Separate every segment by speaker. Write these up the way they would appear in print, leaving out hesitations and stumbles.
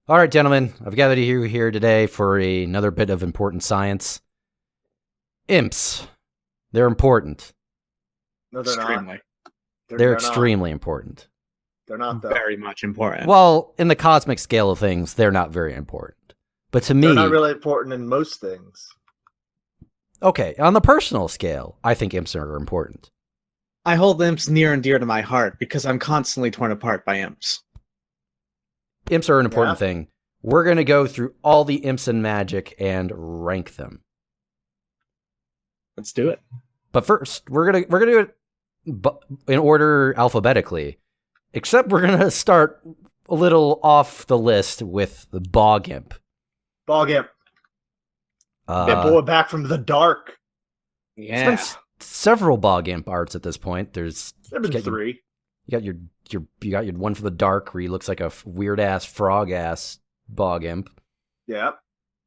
Speaker 1: All right, gentlemen, I've gathered you here today for another bit of important science. Imps. They're important.
Speaker 2: No, they're
Speaker 3: Extremely.
Speaker 2: not.
Speaker 1: They're extremely important.
Speaker 2: They're not, though.
Speaker 3: Very much important.
Speaker 1: Well, in the cosmic scale of things, they're not very important. But to me...
Speaker 2: They're not really important in most things.
Speaker 1: Okay, on the personal scale, I think imps are important.
Speaker 3: I hold imps near and dear to my heart because I'm constantly torn apart by imps.
Speaker 1: Imps are an important thing. We're going to go through all the imps in Magic and rank them.
Speaker 3: Let's do it.
Speaker 1: But first, we're gonna do it in order alphabetically. Except we're gonna start a little off the list with the Bog Imp.
Speaker 2: Bog Imp. That boy back from the dark.
Speaker 3: Yeah.
Speaker 1: There's been several Bog Imp arts at this point. There's
Speaker 2: been three.
Speaker 1: You got your one for the dark where he looks like a weird ass frog ass Bog Imp.
Speaker 2: Yeah.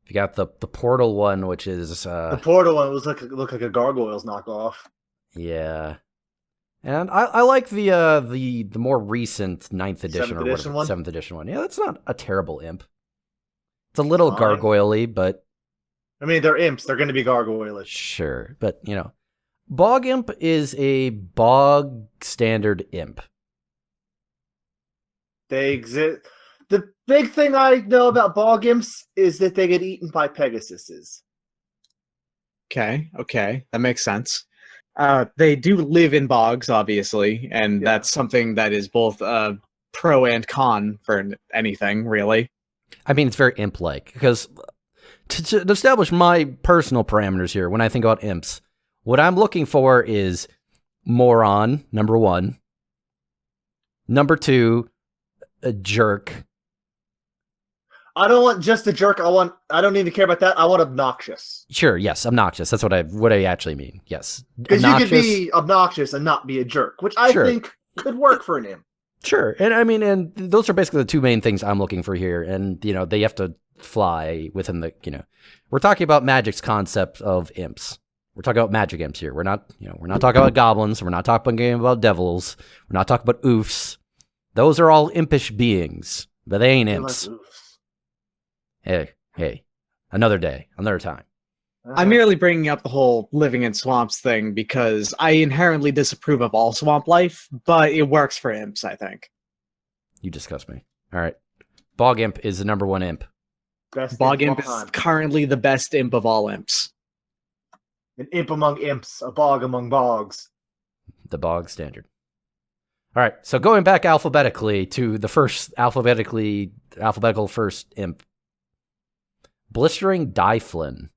Speaker 1: You got the portal one, which is
Speaker 2: the portal one was look like a gargoyles knockoff.
Speaker 1: Yeah, and I like the more recent 9th edition or whatever, 7th edition one. Yeah, that's not a terrible imp. It's a little gargoyle-y, but
Speaker 2: I mean they're imps. They're going to be gargoyle-ish.
Speaker 1: Sure, but Bog Imp is a bog standard imp.
Speaker 2: They exist. The big thing I know about bog imps is that they get eaten by Pegasuses.
Speaker 3: Okay, that makes sense. They do live in bogs, obviously, and that's something that is both pro and con for anything, really. I
Speaker 1: mean, it's very imp-like, because to establish my personal parameters here, when I think about imps, what I'm looking for is moron, number 1. Number 2, a jerk.
Speaker 2: I don't want just a jerk. I don't even care about that. I want obnoxious.
Speaker 1: Sure, yes, obnoxious. That's what I actually mean. Yes.
Speaker 2: Because you could be obnoxious and not be a jerk, which I think could work for an imp.
Speaker 1: Sure. And I mean, and those are basically the two main things I'm looking for here. And, they have to fly within the, we're talking about Magic's concept of imps. We're talking about magic imps here. We're not talking about goblins. We're not talking about devils. We're not talking about oofs. Those are all impish beings, but they ain't imps. Hey, another day, another time.
Speaker 3: I'm merely bringing up the whole living in swamps thing because I inherently disapprove of all swamp life, but it works for imps, I think.
Speaker 1: You disgust me. All right. Bog Imp is the number 1 imp.
Speaker 3: Bog Imp is currently the best imp of all imps.
Speaker 2: An imp among imps, a bog among bogs.
Speaker 1: The bog standard. All right, so going back alphabetically to the first alphabetical first imp. Blistering Dyflin.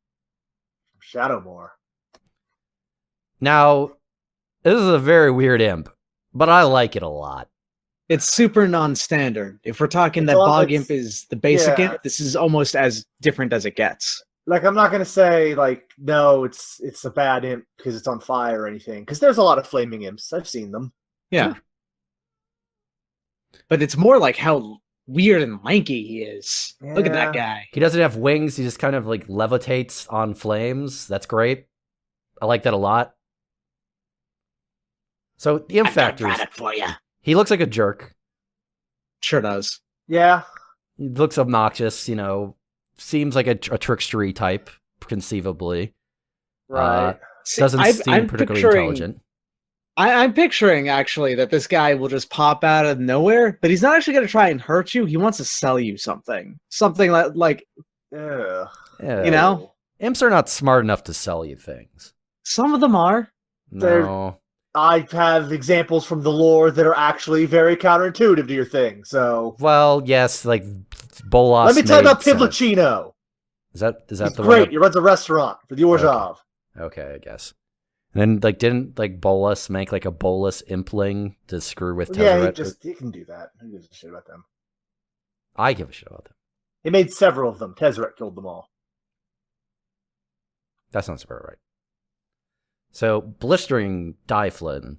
Speaker 2: Shadowmoor.
Speaker 1: Now, this is a very weird imp, but I like it a lot.
Speaker 3: It's super non-standard. If we're talking that Bog Imp is the basic imp, this is almost as different as it gets.
Speaker 2: Like, I'm not going to say, no, it's a bad imp because it's on fire or anything, because there's a lot of flaming imps. I've seen them.
Speaker 3: Yeah. But it's more like how weird and lanky he is. Yeah. Look at that guy.
Speaker 1: He doesn't have wings. He just kind of levitates on flames. That's great. I like that a lot. So the imp factors.
Speaker 3: For you.
Speaker 1: He looks like a jerk.
Speaker 3: Sure does.
Speaker 2: Yeah.
Speaker 1: He looks obnoxious. Seems like a trickstery type, conceivably.
Speaker 2: Right.
Speaker 1: Doesn't seem particularly intelligent.
Speaker 3: I'm picturing, actually, that this guy will just pop out of nowhere, but he's not actually going to try and hurt you. He wants to sell you something. Something like
Speaker 1: Imps are not smart enough to sell you things.
Speaker 3: Some of them are.
Speaker 1: No.
Speaker 2: I have examples from the lore that are actually very counterintuitive to your thing, so...
Speaker 1: Well, yes, like Bolas.
Speaker 2: Let me tell you about Pivlicino.
Speaker 1: Is that
Speaker 2: He's
Speaker 1: the
Speaker 2: great.
Speaker 1: one?
Speaker 2: He runs a restaurant for the Orzhov.
Speaker 1: Okay, I guess. And then, didn't Bolas make a Bolas impling to screw with Tezzeret?
Speaker 2: Yeah, he can do that. Who gives a shit about them?
Speaker 1: I give a shit about them.
Speaker 2: He made several of them. Tezzeret killed them all.
Speaker 1: That sounds about right. So, Blistering Dyflin.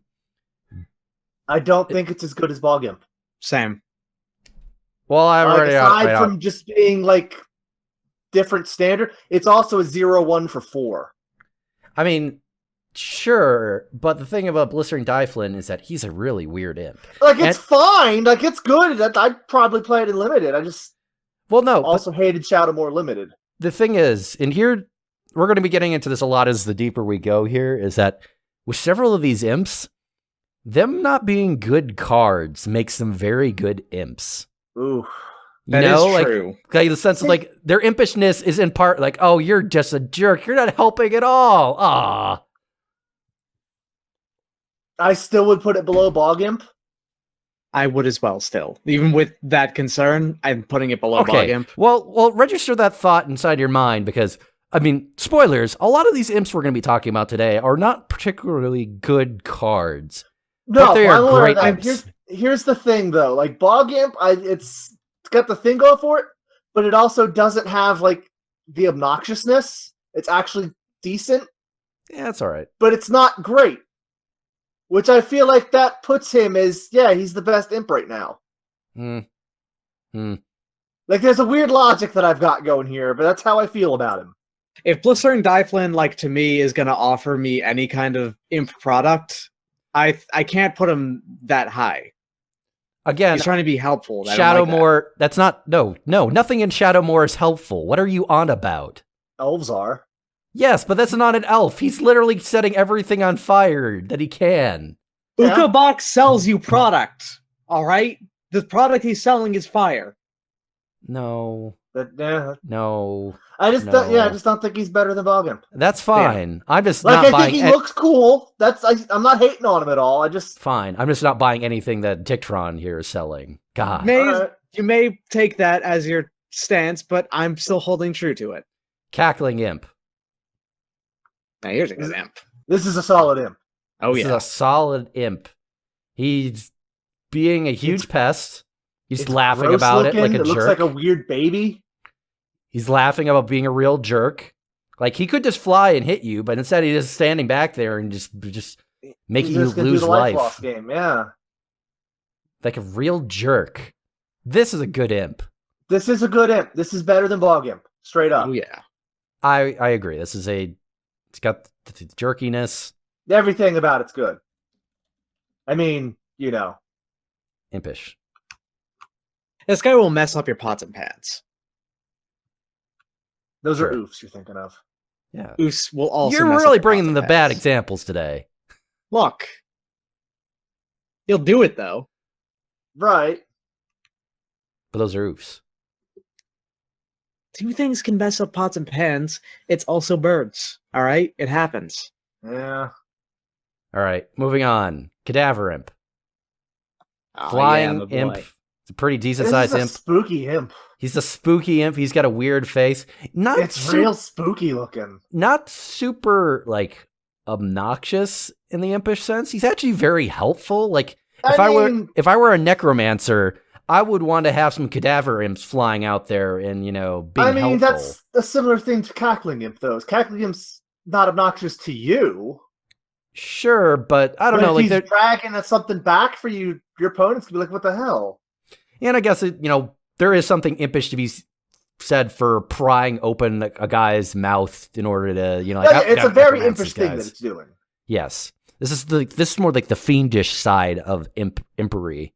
Speaker 2: I don't think it's as good as Bog Imp.
Speaker 3: Same.
Speaker 1: Well, I'm already
Speaker 2: aside from just being different standard, it's also a 0-1 for 4.
Speaker 1: I mean, sure, but the thing about Blistering Dyflin is that he's a really weird imp.
Speaker 2: It's fine. It's good. I'd probably play it in limited.
Speaker 1: Well, no. But
Speaker 2: Also hated Shadow More Limited.
Speaker 1: the thing is, and here we're going to be getting into this a lot as the deeper we go here, is that with several of these imps, them not being good cards makes them very good imps.
Speaker 2: Ooh.
Speaker 1: You
Speaker 3: That is
Speaker 1: know,
Speaker 3: true.
Speaker 1: like the sense of like their impishness is in part like, oh, you're just a jerk. You're not helping at all. Ah.
Speaker 2: I still would put it below Bog Imp.
Speaker 3: I would as well still. Even with that concern, I'm putting it below Bog Imp.
Speaker 1: Well, register that thought inside your mind because, I mean, spoilers, a lot of these imps we're going to be talking about today are not particularly good cards.
Speaker 2: No,
Speaker 1: But they are
Speaker 2: I'm aware
Speaker 1: great
Speaker 2: of that.
Speaker 1: imps.
Speaker 2: Here's the thing, though. Like, Bog Imp, it's got the thing going for it, but it also doesn't have, like, the obnoxiousness. It's actually decent,
Speaker 1: Yeah, that's all right.
Speaker 2: but it's not great. Which I feel like that puts him as, yeah, he's the best imp right now. Like, there's a weird logic that I've got going here, but that's how I feel about him.
Speaker 3: If Blistering Dyflin, like, to me, is going to offer me any kind of imp product, I can't put him that high.
Speaker 1: Again,
Speaker 3: He's trying to be helpful. I don't
Speaker 1: Shadow
Speaker 3: like that.
Speaker 1: More, that's not, no, nothing in Shadow More is helpful. What are you on about?
Speaker 2: Elves are.
Speaker 1: Yes, but that's not an elf. He's literally setting everything on fire that he can.
Speaker 2: Yeah.
Speaker 3: Uka Box sells you product, all right? The product he's selling is fire.
Speaker 1: No,
Speaker 2: But, yeah.
Speaker 1: no.
Speaker 2: I just,
Speaker 1: No.
Speaker 2: I just don't think he's better than Bog Imp.
Speaker 1: That's fine. I'm just
Speaker 2: Like,
Speaker 1: not
Speaker 2: I
Speaker 1: buying
Speaker 2: think he looks cool. I'm not hating on him at all. I just...
Speaker 1: fine. I'm just not buying anything that Dictron here is selling. God.
Speaker 2: Alright.
Speaker 3: You may take that as your stance, but I'm still holding true to it.
Speaker 1: Cackling Imp.
Speaker 3: Now here's a good imp.
Speaker 2: This is a solid imp.
Speaker 3: Oh
Speaker 1: This is
Speaker 3: yeah.
Speaker 1: a solid imp. He's being a huge pest. He's
Speaker 2: It's
Speaker 1: laughing
Speaker 2: gross
Speaker 1: about it
Speaker 2: looking.
Speaker 1: like a
Speaker 2: It looks
Speaker 1: jerk.
Speaker 2: like a weird baby.
Speaker 1: He's laughing about being a real jerk. Like, he could just fly and hit you, but instead he's just standing back there and just making
Speaker 2: He's
Speaker 1: you
Speaker 2: just gonna do
Speaker 1: lose
Speaker 2: the
Speaker 1: life.
Speaker 2: loss game. Yeah.
Speaker 1: Like a real jerk. This is a good imp.
Speaker 2: This is a good imp. This is better than Bog Imp. Straight up.
Speaker 3: Oh yeah.
Speaker 1: I agree. It's got the jerkiness.
Speaker 2: Everything about it's good. I mean, you know.
Speaker 1: Impish.
Speaker 3: This guy will mess up your pots and pans.
Speaker 2: Those
Speaker 1: Sure.
Speaker 2: are oofs you're thinking of.
Speaker 1: Yeah.
Speaker 3: Oos will also.
Speaker 1: You're
Speaker 3: mess up
Speaker 1: really
Speaker 3: your
Speaker 1: bringing
Speaker 3: pots
Speaker 1: the
Speaker 3: and
Speaker 1: bad
Speaker 3: pans.
Speaker 1: examples today.
Speaker 3: Look, he'll do it though.
Speaker 2: Right.
Speaker 1: But those are oofs.
Speaker 3: Two things can mess up pots and pans. It's also birds. All right, it happens.
Speaker 2: Yeah.
Speaker 1: All right, moving on. Cadaver Imp.
Speaker 3: Oh,
Speaker 1: Flying
Speaker 3: yeah, my
Speaker 1: Imp.
Speaker 3: boy.
Speaker 1: It's a pretty decent
Speaker 2: This
Speaker 1: sized
Speaker 2: is a
Speaker 1: imp.
Speaker 2: spooky imp.
Speaker 1: He's a spooky imp. He's got a weird face. Not
Speaker 2: It's real spooky looking.
Speaker 1: not super like obnoxious in the impish sense. He's actually very helpful. Like if I were a necromancer, I would want to have some cadaver imps flying out there and being helpful.
Speaker 2: that's a similar thing to Cackling Imp, though. Cackling Imp's not obnoxious to you.
Speaker 1: Sure, but I don't
Speaker 2: But
Speaker 1: know.
Speaker 2: if
Speaker 1: Like,
Speaker 2: he's
Speaker 1: they're-
Speaker 2: dragging something back for you, your opponents can be like, "What the hell?"
Speaker 1: and I guess there is something impish to be said for prying open a guy's mouth in order to
Speaker 2: It's a very
Speaker 1: necromancer's
Speaker 2: impish thing that
Speaker 1: guys.
Speaker 2: it's doing.
Speaker 1: Yes, this is more like the fiendish side of impery.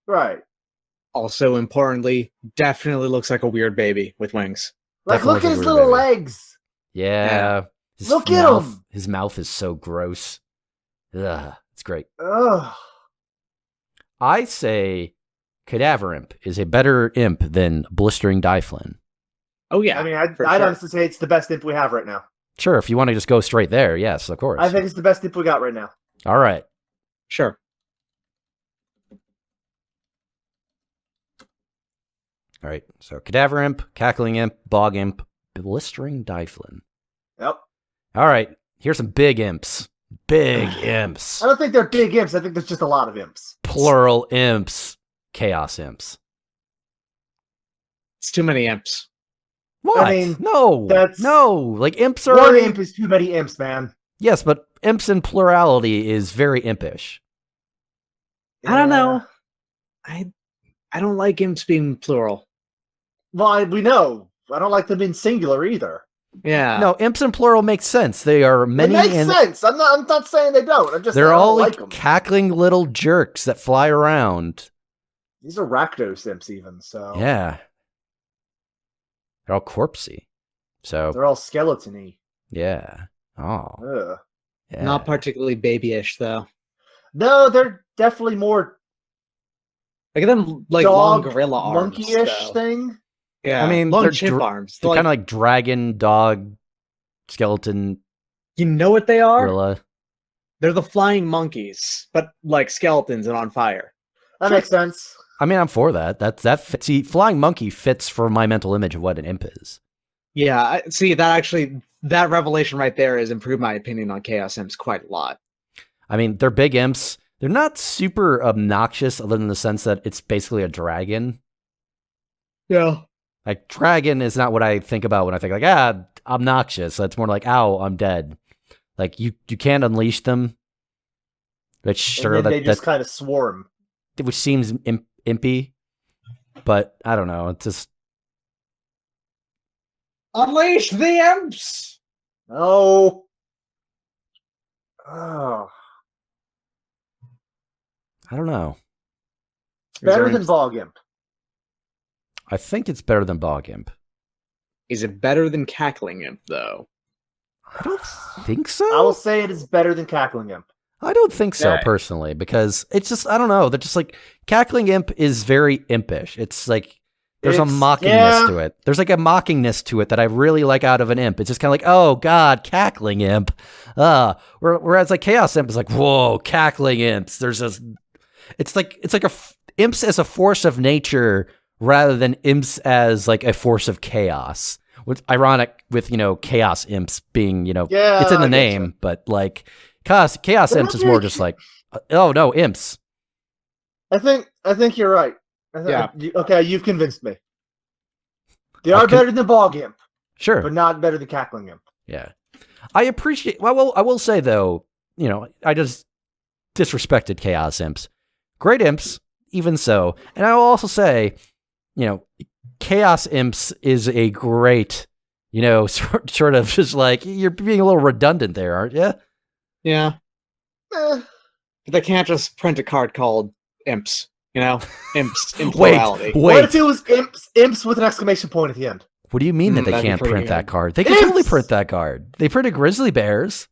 Speaker 2: Right.
Speaker 3: Also, importantly, definitely looks like a weird baby with wings.
Speaker 2: Like,
Speaker 1: Definitely
Speaker 2: look at his
Speaker 1: weird,
Speaker 2: little
Speaker 1: baby.
Speaker 2: legs.
Speaker 1: Yeah. His
Speaker 2: Look at
Speaker 1: mouth,
Speaker 2: him.
Speaker 1: His mouth is so gross. Ugh, it's great.
Speaker 2: Ugh.
Speaker 1: I say Cadaver Imp is a better imp than Blistering Dyflin.
Speaker 3: Oh yeah.
Speaker 2: I mean, I'd
Speaker 3: for
Speaker 2: honestly say it's the best imp we have right now.
Speaker 1: Sure, if you want to just go straight there, yes, of course.
Speaker 2: I think it's the best imp we got right now.
Speaker 1: All right.
Speaker 3: Sure.
Speaker 1: All right. So Cadaver Imp, Cackling Imp, Bog Imp, Blistering Dyflin.
Speaker 2: Yep.
Speaker 1: All right. Here's some big imps. Big imps.
Speaker 2: I don't think they're big imps. I think there's just a lot of imps.
Speaker 1: Plural imps. Chaos imps.
Speaker 3: It's too many imps.
Speaker 1: What?
Speaker 2: mean,
Speaker 1: no.
Speaker 2: that's-
Speaker 1: No. Like imps are
Speaker 2: One
Speaker 1: already...
Speaker 2: imp is too many imps, man.
Speaker 1: Yes, but imps in plurality is very impish.
Speaker 3: I don't
Speaker 2: Yeah.
Speaker 3: know. I don't like imps being plural.
Speaker 2: Well, we know. I don't like them in singular either.
Speaker 3: Yeah.
Speaker 1: No, imps in plural makes sense. They are many
Speaker 2: It makes
Speaker 1: and
Speaker 2: sense. I'm not saying they don't. I'm just
Speaker 1: they're
Speaker 2: saying I don't
Speaker 1: all
Speaker 2: like
Speaker 1: like
Speaker 2: them.
Speaker 1: cackling little jerks that fly around.
Speaker 2: These are Rakdos imps even, so.
Speaker 1: Yeah. They're all corpsey. So
Speaker 2: They're all skeleton-y.
Speaker 1: yeah. Oh.
Speaker 2: Ugh.
Speaker 1: Yeah.
Speaker 3: Not particularly babyish though.
Speaker 2: No, they're definitely more
Speaker 3: Look at them like long
Speaker 2: dog,
Speaker 3: gorilla arms.
Speaker 2: monkey-ish
Speaker 3: though.
Speaker 2: thing.
Speaker 3: Yeah,
Speaker 1: I mean,
Speaker 3: long
Speaker 1: they're
Speaker 3: chimp arms.
Speaker 1: They're
Speaker 3: Like,
Speaker 1: kind of like dragon, dog, skeleton,
Speaker 3: you know what they are?
Speaker 1: gorilla.
Speaker 3: They're the flying monkeys, but like skeletons and on fire.
Speaker 2: That makes sense.
Speaker 1: I mean, I'm for that. That fits. See, flying monkey fits for my mental image of what an imp is.
Speaker 3: Yeah, see that revelation right there has improved my opinion on Chaos Imps quite a lot.
Speaker 1: I mean, they're big imps. They're not super obnoxious, other than the sense that it's basically a dragon.
Speaker 3: Yeah.
Speaker 1: Like, dragon is not what I think about when I think, like, obnoxious. That's more like, ow, I'm dead. Like, you can't unleash them. Which, sure,
Speaker 2: And then they just kind of swarm.
Speaker 1: which seems impy. But, I don't know. It's just...
Speaker 3: Unleash the imps!
Speaker 2: Oh. Oh.
Speaker 1: I don't know.
Speaker 2: Better than Bog Imp.
Speaker 1: I think it's better than Bog Imp.
Speaker 3: Is it better than Cackling Imp, though?
Speaker 1: I don't think so.
Speaker 2: I will say it is better than Cackling Imp.
Speaker 1: I don't think so,
Speaker 3: Yeah.
Speaker 1: personally, because it's just, I don't know. They're just like, Cackling Imp is very impish. It's like, there's a mockingness to it. There's like a mockingness to it that I really like out of an imp. It's just kind of like, oh god, Cackling Imp. Whereas like Chaos Imp is like, whoa, Cackling Imps. There's this, it's like imps as a force of nature rather than imps as like a force of chaos. What's ironic with, Chaos Imps being, it's in the name, but like Chaos Imps is more just like, oh no, imps.
Speaker 2: I think you're right.
Speaker 3: Yeah.
Speaker 2: Okay, you've convinced me. They are better than Bog Imp,
Speaker 1: Sure.
Speaker 2: but not better than Cackling Imp.
Speaker 1: Yeah. I appreciate, well, I will say though, I just disrespected Chaos Imps. Great imps, even so. And I will also say, Chaos Imps is a great, sort of just like, you're being a little redundant there, aren't you?
Speaker 3: Yeah.
Speaker 2: Eh,
Speaker 3: But they can't just print a card called Imps. Imps in
Speaker 1: Wait,
Speaker 3: plurality.
Speaker 2: What if it was imps with an exclamation point at the end?
Speaker 1: What do you mean that they
Speaker 3: that'd be
Speaker 1: can't
Speaker 3: pretty
Speaker 1: print that
Speaker 3: good.
Speaker 1: card? They can totally print that card. They printed grizzly bears.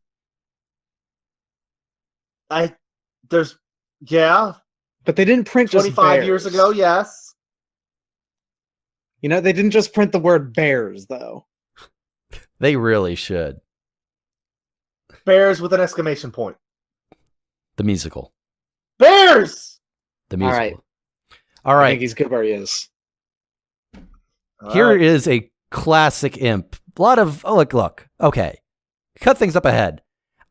Speaker 2: Yeah,
Speaker 3: But they didn't print just
Speaker 2: 25 years
Speaker 3: bears.
Speaker 2: ago, yes.
Speaker 3: They didn't just print the word bears, though.
Speaker 1: They really should.
Speaker 2: Bears with an exclamation point.
Speaker 1: The musical.
Speaker 2: Bears!
Speaker 1: The musical.
Speaker 3: right.
Speaker 1: All
Speaker 3: I
Speaker 1: right.
Speaker 3: think he's good where he is.
Speaker 1: Here is a classic imp. A lot of, look. Okay. Cut things up ahead.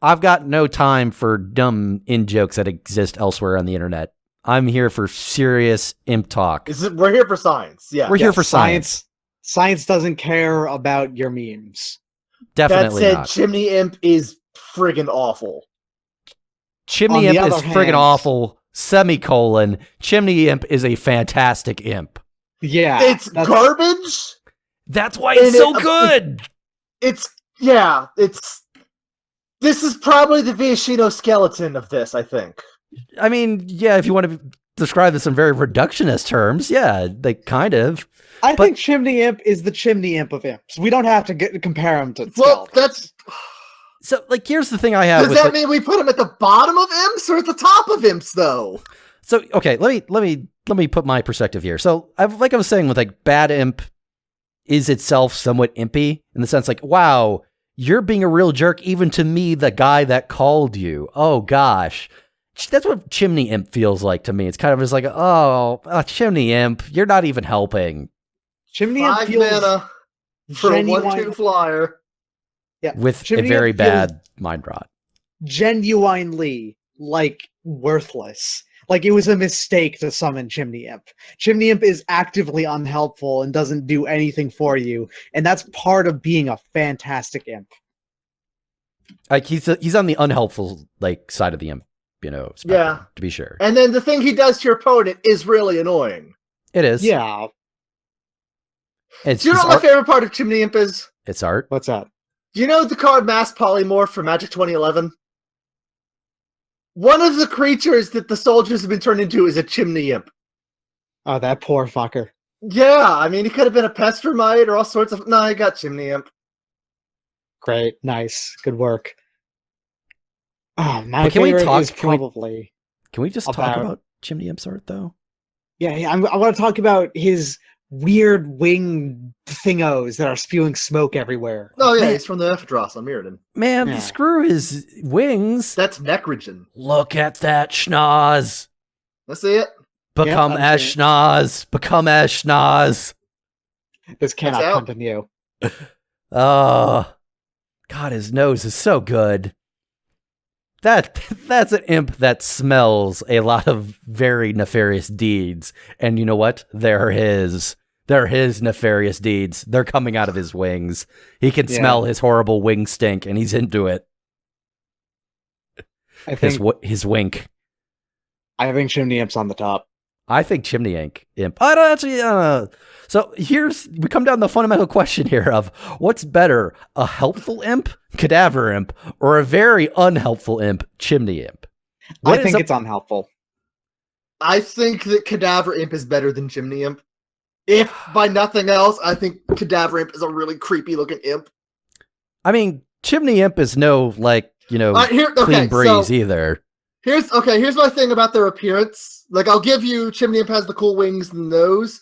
Speaker 1: I've got no time for dumb in-jokes that exist elsewhere on the internet. I'm here for serious imp talk.
Speaker 2: We're here for science, yeah.
Speaker 1: We're here for science.
Speaker 3: Science doesn't care about your memes.
Speaker 1: Definitely
Speaker 2: that said,
Speaker 1: not.
Speaker 2: Chimney Imp is friggin' awful.
Speaker 1: Chimney
Speaker 3: On the
Speaker 1: Imp is
Speaker 3: other
Speaker 1: friggin'
Speaker 3: hand-
Speaker 1: awful. Semicolon. Chimney Imp is a fantastic imp.
Speaker 3: Yeah.
Speaker 2: It's garbage.
Speaker 1: That's why it's so
Speaker 2: And
Speaker 1: good.
Speaker 2: This is probably the Viashino skeleton of this, I think.
Speaker 1: I mean, yeah, if you want to describe this in very reductionist terms, yeah, like kind of.
Speaker 3: I think Chimney Imp is the Chimney Imp of imps. We don't have to compare him to
Speaker 2: Well,
Speaker 3: skeletons.
Speaker 2: that's...
Speaker 1: So, like, here's the thing I have.
Speaker 2: Does that mean we put him at the bottom of imps or at the top of imps, though?
Speaker 1: So, okay, let me put my perspective here. So, like I was saying, with like bad imp is itself somewhat impy in the sense like, wow, you're being a real jerk even to me, the guy that called you. Oh gosh, that's what Chimney Imp feels like to me. It's kind of just like, Chimney Imp, you're not even helping.
Speaker 3: Chimney Imp
Speaker 2: 5
Speaker 3: feels
Speaker 2: mana for a
Speaker 3: genuine-
Speaker 2: 1/2 flyer.
Speaker 3: Yeah,
Speaker 1: With
Speaker 3: Chimney
Speaker 1: a very
Speaker 3: Imp feels
Speaker 1: bad mind rot.
Speaker 3: genuinely like worthless. Like it was a mistake to summon Chimney Imp. Chimney Imp is actively unhelpful and doesn't do anything for you, and that's part of being a fantastic imp.
Speaker 1: Like he's on the unhelpful like side of the imp, spectrum,
Speaker 2: Yeah.
Speaker 1: to be sure.
Speaker 2: And then the thing he does to your opponent is really annoying.
Speaker 1: It is.
Speaker 3: Yeah.
Speaker 1: It's,
Speaker 2: Do you know
Speaker 1: it's
Speaker 2: what my
Speaker 1: art.
Speaker 2: favorite part of Chimney Imp is?
Speaker 1: It's art.
Speaker 3: What's that?
Speaker 2: Do you know the card Mass Polymorph for Magic 2011? One of the creatures that the soldiers have been turned into is a Chimney Imp.
Speaker 3: Oh, that poor fucker.
Speaker 2: Yeah, I mean, he could have been a pestermite or all sorts of. No, he got Chimney Imp.
Speaker 3: Great, nice, good work. Oh, my
Speaker 1: But can we
Speaker 3: favorite
Speaker 1: talk-
Speaker 3: is
Speaker 1: can we-
Speaker 3: probably
Speaker 1: Can we just talk
Speaker 3: About-
Speaker 1: about Chimney Imp's art, though?
Speaker 3: yeah. I want to talk about his weird wing thingos that are spewing smoke everywhere.
Speaker 2: Oh yeah,
Speaker 1: Man.
Speaker 2: he's from the Ephedros on Mirrodin.
Speaker 1: Man,
Speaker 3: Yeah.
Speaker 1: screw his wings.
Speaker 2: That's Necrogen.
Speaker 1: Look at that schnoz.
Speaker 2: Let's see it.
Speaker 1: Become
Speaker 3: I'm
Speaker 1: as
Speaker 3: seeing
Speaker 1: schnoz. Become as schnoz.
Speaker 3: This cannot
Speaker 2: out.
Speaker 3: continue.
Speaker 1: Oh, God, his nose is so good. That's an imp that smells a lot of very nefarious deeds. And you know what? They're his. They're his nefarious deeds. They're coming out of his wings. He can
Speaker 3: Yeah.
Speaker 1: smell his horrible wing stink, and he's into it.
Speaker 3: I think
Speaker 1: His wink.
Speaker 3: Chimney Imp's on the top.
Speaker 1: I think Chimney Imp. I don't actually. So we come down to the fundamental question here of what's better, a helpful imp, Cadaver Imp, or a very unhelpful imp, Chimney Imp?
Speaker 3: I think it's unhelpful.
Speaker 2: I think that Cadaver Imp is better than Chimney Imp. If by nothing else, I think Cadaver Imp is a really creepy looking imp.
Speaker 1: I mean, Chimney Imp is no
Speaker 2: Here,
Speaker 1: clean breeze
Speaker 2: so
Speaker 1: either.
Speaker 2: here's my thing about their appearance. Like, I'll give you Chimney Imp has the cool wings and nose,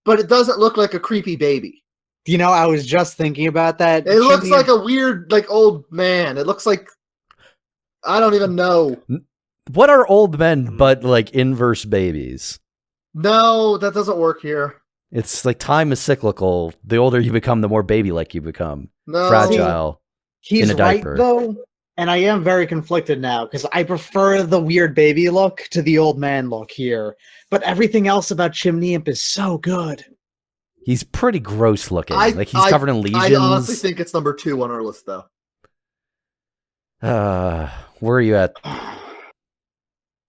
Speaker 2: but it doesn't look like a creepy baby.
Speaker 3: You know, I was just thinking about that.
Speaker 2: It looks like a weird, like, old man. It looks like I don't even know.
Speaker 1: What are old men but like inverse babies?
Speaker 2: No, that doesn't work here.
Speaker 1: It's like time is cyclical. The older you become, the more baby-like you become.
Speaker 2: No,
Speaker 1: Fragile.
Speaker 3: He's
Speaker 1: in a
Speaker 3: right
Speaker 1: diaper.
Speaker 3: though, and I am very conflicted now because I prefer the weird baby look to the old man look here. But everything else about Chimney Imp is so good.
Speaker 1: He's pretty gross looking. Like he's covered in lesions.
Speaker 2: I honestly think it's number 2 on our list, though.
Speaker 1: Where are you at?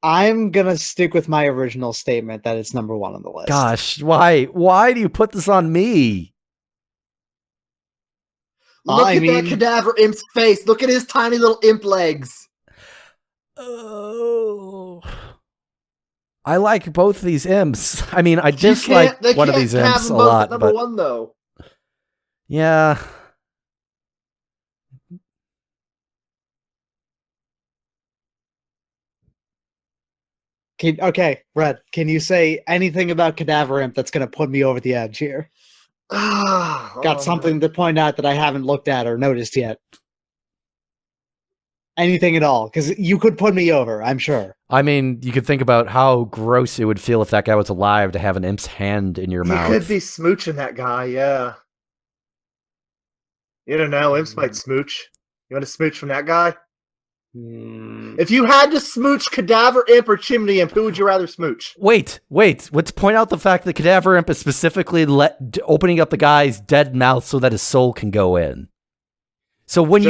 Speaker 3: I'm gonna stick with my original statement that it's number 1 on the list.
Speaker 1: Gosh, why? Why do you put this on me?
Speaker 2: Look at that Cadaver Imp's face. Look at his tiny little imp legs.
Speaker 1: Oh. I like both these imps. I mean, I dislike one of these imps a lot.
Speaker 2: Number
Speaker 1: But
Speaker 2: 1, though.
Speaker 1: yeah.
Speaker 3: Okay, Red, can you say anything about Cadaver Imp that's gonna put me over the edge here? Got something to point out that I haven't looked at or noticed yet. Anything at all, because you could put me over, I'm sure.
Speaker 1: I mean, you could think about how gross it would feel if that guy was alive to have an imp's hand in your mouth.
Speaker 2: You could be smooching that guy, yeah. You don't know, imps might smooch. You want to smooch from that guy? If you had to smooch Cadaver Imp or Chimney Imp, who would you rather smooch?
Speaker 1: Wait. Let's point out the fact that Cadaver Imp is specifically opening up the guy's dead mouth so that his soul can go in. So when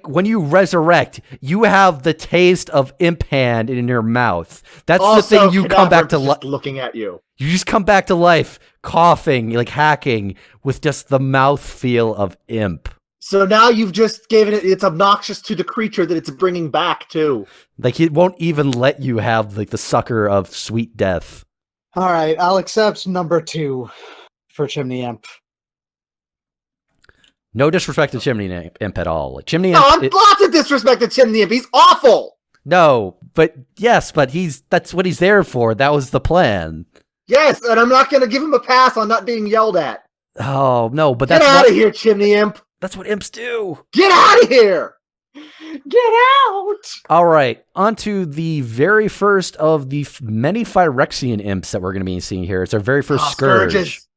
Speaker 1: when you resurrect, you have the taste of imp hand in your mouth. That's
Speaker 2: Also,
Speaker 1: the thing you come back to life.
Speaker 2: Looking at you.
Speaker 1: You just come back to life, coughing, like hacking, with just the mouth feel of imp.
Speaker 2: So now you've just given it's obnoxious to the creature that it's bringing back too.
Speaker 1: Like it won't even let you have like the sucker of sweet death.
Speaker 3: All right, I'll accept number 2 for Chimney Imp.
Speaker 1: No disrespect to Chimney Imp at all. Like, Chimney
Speaker 2: No,
Speaker 1: Imp.
Speaker 2: lots of disrespect to Chimney Imp. He's awful.
Speaker 1: No, but yes, but that's what he's there for. That was the plan.
Speaker 2: Yes, and I'm not going to give him a pass on not being yelled at.
Speaker 1: Oh no, but
Speaker 2: Get
Speaker 1: that's
Speaker 2: out of here, Chimney Imp.
Speaker 1: That's what imps do.
Speaker 2: Get out of here.
Speaker 3: Get out!
Speaker 1: All right, on to the very first of the many Phyrexian imps that we're going to be seeing here. It's our very first Scourge.
Speaker 2: Scourges.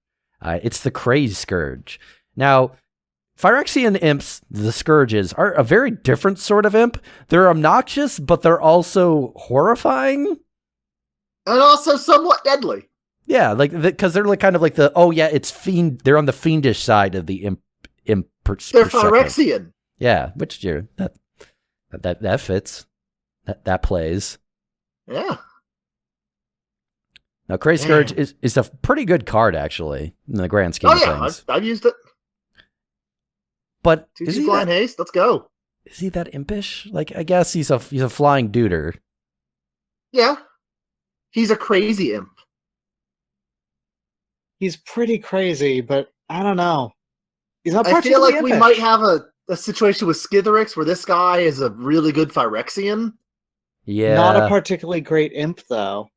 Speaker 1: It's the Craze Scourge. Now, Phyrexian imps, the Scourges, are a very different sort of imp. They're obnoxious, but they're also horrifying.
Speaker 2: And also somewhat deadly.
Speaker 1: Yeah, like because they're like kind of like it's fiend. They're on the fiendish side of the imp.
Speaker 2: They're
Speaker 1: perspective.
Speaker 2: Phyrexian.
Speaker 1: Yeah, which that fits. That plays.
Speaker 2: Yeah.
Speaker 1: Now, Craze Scourge is a pretty good card actually in the grand scheme of things.
Speaker 2: I've used it.
Speaker 1: But
Speaker 2: 2
Speaker 1: is he
Speaker 2: flying haste? Let's go.
Speaker 1: Is he that impish? Like, I guess he's a flying duder.
Speaker 2: Yeah. He's a crazy imp.
Speaker 3: He's pretty crazy, but I don't know. He's not
Speaker 2: I feel
Speaker 3: particularly
Speaker 2: like we
Speaker 3: impish.
Speaker 2: might have a situation with Skitherix where this guy is a really good Phyrexian.
Speaker 1: Yeah.
Speaker 3: Not a particularly great imp, though.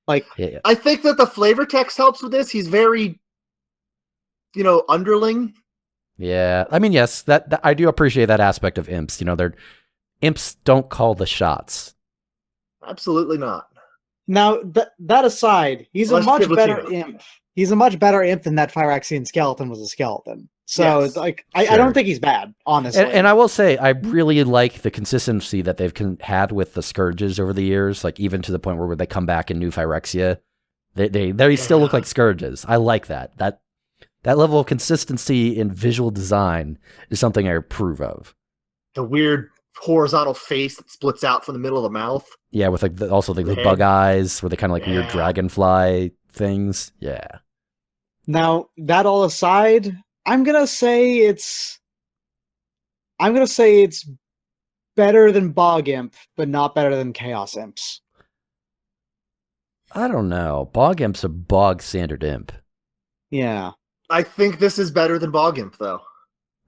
Speaker 3: Like,
Speaker 1: yeah.
Speaker 2: I think that the flavor text helps with this. He's very, underling.
Speaker 1: Yeah. I mean, yes, that I do appreciate that aspect of imps. Imps don't call the shots.
Speaker 2: Absolutely not.
Speaker 3: now, that aside, he's a
Speaker 2: Unless
Speaker 3: much
Speaker 2: you're
Speaker 3: better
Speaker 2: Latino.
Speaker 3: imp. He's a much better imp than that Phyrexian skeleton was a skeleton. So,
Speaker 2: Yes.
Speaker 3: I
Speaker 1: Sure.
Speaker 3: don't think he's bad, honestly.
Speaker 1: And I will say, I really like the consistency that they've had with the Scourges over the years, like even to the point where they come back in New Phyrexia, they still look like Scourges. I like that. That level of consistency in visual design is something I approve of.
Speaker 2: The weird horizontal face that splits out from the middle of the mouth.
Speaker 1: Yeah, with like also the
Speaker 2: Head.
Speaker 1: bug eyes, where they kind of like weird
Speaker 2: Yeah.
Speaker 1: dragonfly things. Yeah.
Speaker 3: Now, that all aside, I'm gonna say it's better than Bog Imp, but not better than Chaos Imps.
Speaker 1: I don't know. Bog Imp's a bog standard imp.
Speaker 3: Yeah.
Speaker 2: I think this is better than Bog Imp, though.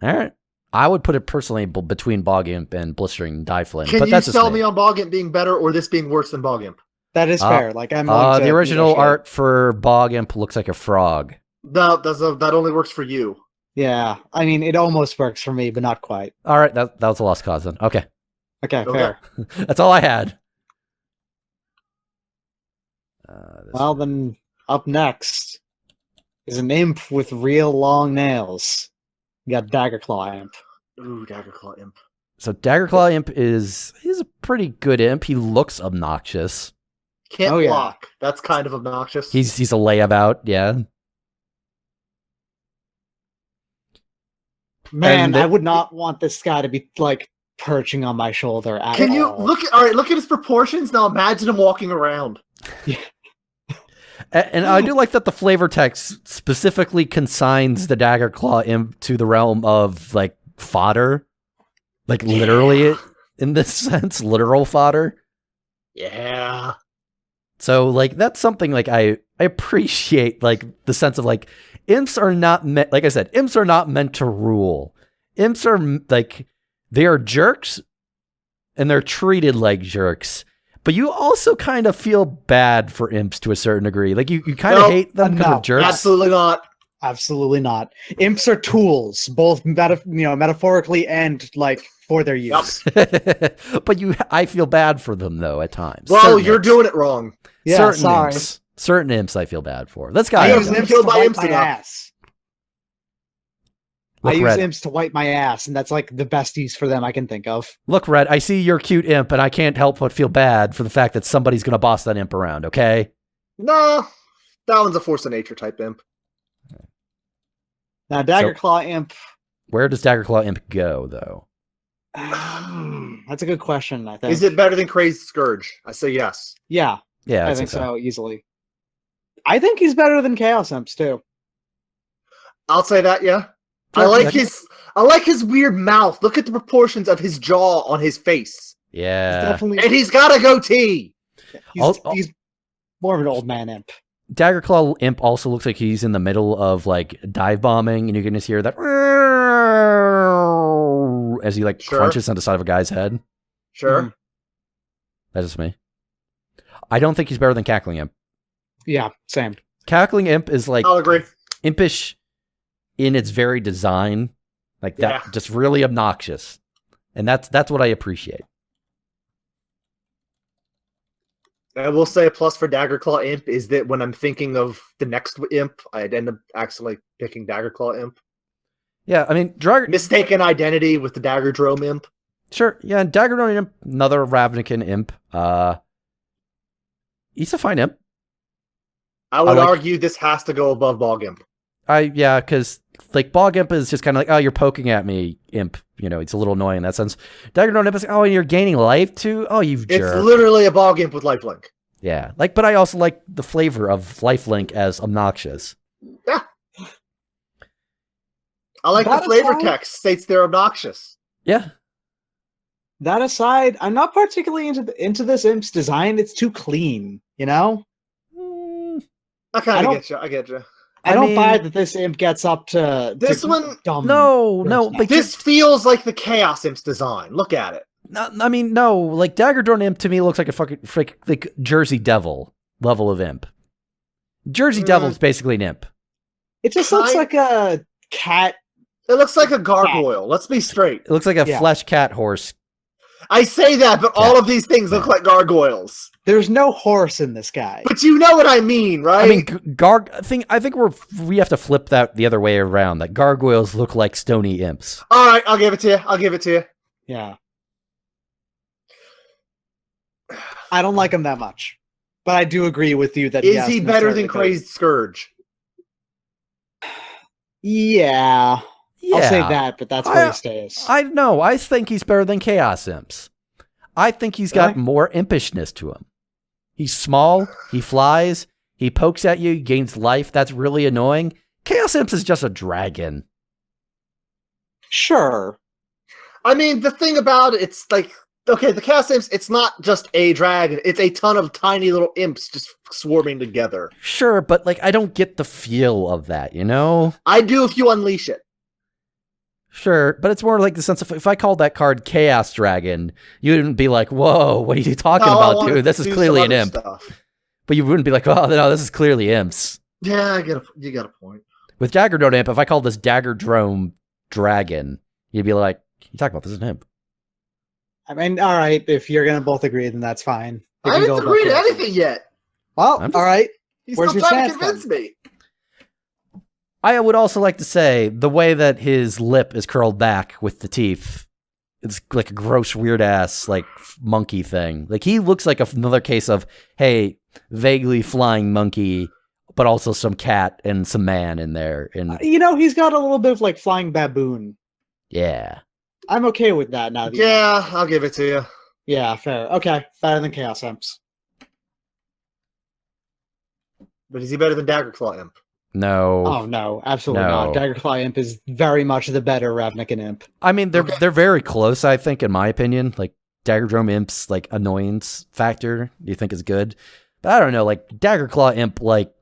Speaker 1: All right. I would put it personally between Bog Imp and Blistering Dyflin.
Speaker 2: Can
Speaker 1: but
Speaker 2: you
Speaker 1: that's just
Speaker 2: sell
Speaker 1: me.
Speaker 2: me on Bog Imp being better or this being worse than Bog Imp?
Speaker 3: That is fair. Like, I'm willing to
Speaker 1: the original
Speaker 3: negotiate.
Speaker 1: art for Bog Imp looks like a frog.
Speaker 2: No, that only works for you.
Speaker 3: Yeah. I mean, it almost works for me, but not quite.
Speaker 1: All right, that was a lost cause then. Okay.
Speaker 3: Okay,
Speaker 2: Okay.
Speaker 3: fair.
Speaker 1: That's all I had.
Speaker 3: Well, then, up next is an imp with real long nails. You got Daggerclaw Imp.
Speaker 2: Ooh, Daggerclaw Imp.
Speaker 1: So Daggerclaw Imp he's a pretty good imp. He looks obnoxious.
Speaker 2: Can't
Speaker 3: Oh, yeah.
Speaker 2: block. That's kind of obnoxious.
Speaker 1: He's a layabout, yeah.
Speaker 3: Man,
Speaker 1: And
Speaker 3: I would not want this guy to be, like, perching on my shoulder at
Speaker 2: Can you
Speaker 3: all.
Speaker 2: look at his proportions? Now imagine him walking around.
Speaker 1: And I do like that the flavor text specifically consigns the Daggerclaw Imp to the realm of like fodder, like literally in this sense, literal fodder.
Speaker 2: Yeah.
Speaker 1: So like that's something like I appreciate, like the sense of like imps are not meant, like I said, imps are not meant to rule. Imps are like, they are jerks and they're treated like jerks. But you also kind of feel bad for imps to a certain degree. Like you kind of
Speaker 2: Nope.
Speaker 1: hate them because
Speaker 3: No,
Speaker 1: they're jerks.
Speaker 2: Absolutely not.
Speaker 3: Absolutely not. Imps are tools, both metaphorically and like for their use.
Speaker 1: But I feel bad for them though at times.
Speaker 2: Well,
Speaker 1: Certain
Speaker 2: you're
Speaker 1: imps.
Speaker 2: doing it wrong.
Speaker 3: Yeah,
Speaker 1: certain
Speaker 3: sorry.
Speaker 1: imps. Certain imps I feel bad for. This
Speaker 3: I
Speaker 1: guy.
Speaker 2: Yeah,
Speaker 3: use
Speaker 2: been
Speaker 3: imps
Speaker 2: killed
Speaker 3: to
Speaker 2: by
Speaker 3: wipe
Speaker 2: imps
Speaker 3: my
Speaker 2: enough.
Speaker 3: ass. I
Speaker 1: Look,
Speaker 3: use
Speaker 1: Red.
Speaker 3: imps to wipe my ass, and that's like the best use for them I can think of.
Speaker 1: Look, Red, I see your cute imp, and I can't help but feel bad for the fact that somebody's going to boss that imp around, okay?
Speaker 2: No, that one's a force of nature type imp.
Speaker 3: Now, Daggerclaw Imp.
Speaker 1: Where does Daggerclaw Imp go, though?
Speaker 3: That's a good question, I think.
Speaker 2: Is it better than Crazed Scourge? I say yes.
Speaker 3: Yeah,
Speaker 1: Yeah,
Speaker 3: I think so, easily. I think he's better than Chaos Imps, too.
Speaker 2: I'll say that, yeah. I like his weird mouth. Look at the proportions of his jaw on his face.
Speaker 1: Yeah.
Speaker 3: Definitely.
Speaker 2: And he's got a goatee.
Speaker 3: He's more of an old man imp.
Speaker 1: Daggerclaw Imp also looks like he's in the middle of, like, dive bombing, and you can just hear that as he, like,
Speaker 2: Sure.
Speaker 1: crunches on the side of a guy's head.
Speaker 2: Sure.
Speaker 3: Mhm.
Speaker 1: That's just me. I don't think he's better than Cackling Imp.
Speaker 3: Yeah, same.
Speaker 1: Cackling Imp is, like,
Speaker 2: I'll agree.
Speaker 1: impish in its very design, like that,
Speaker 2: Yeah.
Speaker 1: just really obnoxious, and that's what I appreciate.
Speaker 2: I will say a plus for Daggerclaw Imp is that when I'm thinking of the next imp, I'd end up actually picking Daggerclaw Imp.
Speaker 1: Yeah, I mean,
Speaker 2: Mistaken identity with the Daggerdrome Imp.
Speaker 1: sure, yeah, Dagger Imp, another Ravnican imp. He's a fine imp.
Speaker 2: I would
Speaker 1: like-
Speaker 2: argue this has to go above Bog Imp.
Speaker 1: Yeah, because like Bog Imp is just kind of like, oh, you're poking at me, imp. You know, it's a little annoying in that sense. Dagger Imp is like, oh, and you're gaining life too. Oh, you
Speaker 2: It's
Speaker 1: jerk.
Speaker 2: literally a Bog Imp with lifelink.
Speaker 1: Yeah, like, but I also like the flavor of lifelink as obnoxious.
Speaker 2: Yeah. I like
Speaker 3: That
Speaker 2: the flavor
Speaker 3: aside-
Speaker 2: text states they're obnoxious.
Speaker 1: Yeah,
Speaker 3: That aside, I'm not particularly into this imp's design. It's too clean, you know?
Speaker 2: I kind
Speaker 3: I
Speaker 2: of
Speaker 3: don't-
Speaker 2: get you. I get you.
Speaker 3: I don't buy that this imp gets up to
Speaker 2: This one.
Speaker 3: dumb.
Speaker 1: No,
Speaker 3: stuff.
Speaker 1: like
Speaker 2: This feels like the Chaos Imp's design. Look at it.
Speaker 1: I mean, no, like Dagger Drone Imp to me looks like a fucking like Jersey Devil level of imp. Jersey Devil's basically an imp.
Speaker 3: It just looks like a cat.
Speaker 2: It looks like a gargoyle. Let's be straight.
Speaker 1: It looks like a flesh cat horse.
Speaker 2: I say that, but all of these things look like gargoyles.
Speaker 3: There's no horse in this guy.
Speaker 2: But you know what I mean, right?
Speaker 1: I mean, I think we have to flip that the other way around. That gargoyles look like stony imps.
Speaker 2: All right, I'll give it to you.
Speaker 3: Yeah. I don't like him that much, but I do agree with you that
Speaker 2: is he better than Crazed Scourge?
Speaker 3: Yeah. I'll say that, but that's where he stays.
Speaker 1: I know. I think he's better than Chaos Imps. I think he's got more impishness to him. He's small. He flies. He pokes at you. He gains life. That's really annoying. Chaos Imps is just a dragon.
Speaker 3: Sure.
Speaker 2: I mean, the thing about it, it's like, okay, the Chaos Imps, it's not just a dragon. It's a ton of tiny little imps just swarming together.
Speaker 1: Sure, but like I don't get the feel of that, you know?
Speaker 2: I do if you unleash it.
Speaker 1: Sure, but it's more like the sense of if I called that card Chaos Dragon, you wouldn't be like, whoa, what are you talking about, dude? This is clearly an imp.
Speaker 2: Stuff.
Speaker 1: But you wouldn't be like, oh, no, this is clearly imps.
Speaker 2: Yeah, you got a point.
Speaker 1: With Dagger Drone Imp, if I called this Dagger Drone Dragon, you'd be like, you talking about this is an imp.
Speaker 3: I mean, all right, if you're going to both agree, then that's fine.
Speaker 2: I haven't agreed to anything yet.
Speaker 3: Well, all right.
Speaker 2: He's
Speaker 3: Where's
Speaker 2: still
Speaker 3: your
Speaker 2: trying to
Speaker 3: stance,
Speaker 2: convince me.
Speaker 1: I would also like to say the way that his lip is curled back with the teeth, it's like a gross, weird ass like monkey thing. Like he looks like another case of, hey, vaguely flying monkey, but also some cat and some man in there. And
Speaker 3: you know, he's got a little bit of like flying baboon.
Speaker 1: Yeah.
Speaker 3: I'm okay with that now.
Speaker 2: Yeah, I'll give it to you.
Speaker 3: Yeah, fair. Okay, better than Chaos Imps.
Speaker 2: But is he better than Daggerclaw Imp?
Speaker 1: No.
Speaker 3: Oh no, absolutely
Speaker 1: No.
Speaker 3: not. Daggerclaw Imp is very much the better Ravnican Imp.
Speaker 1: I mean, they're very close, I think, in my opinion. Like Dagger Drone Imp's like annoyance factor, you think is good. But I don't know, like Daggerclaw Imp, like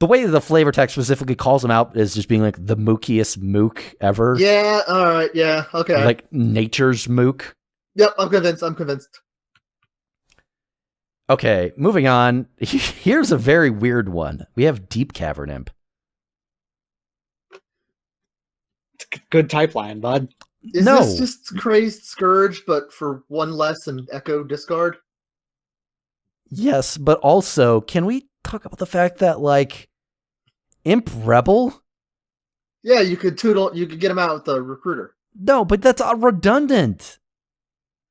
Speaker 1: the way the flavor text specifically calls him out is just being like the mookiest mook ever.
Speaker 2: Yeah, alright, yeah, okay.
Speaker 1: Like nature's mook.
Speaker 2: Yep, I'm convinced.
Speaker 1: Okay, moving on. Here's a very weird one. We have Deep Cavern Imp.
Speaker 3: Good type line, bud.
Speaker 2: Is this just Crazed Scourge, but for one less and Echo discard?
Speaker 1: Yes, but also, can we talk about the fact that, like, Imp Rebel?
Speaker 2: Yeah, you could get him out with the recruiter.
Speaker 1: No, but that's redundant.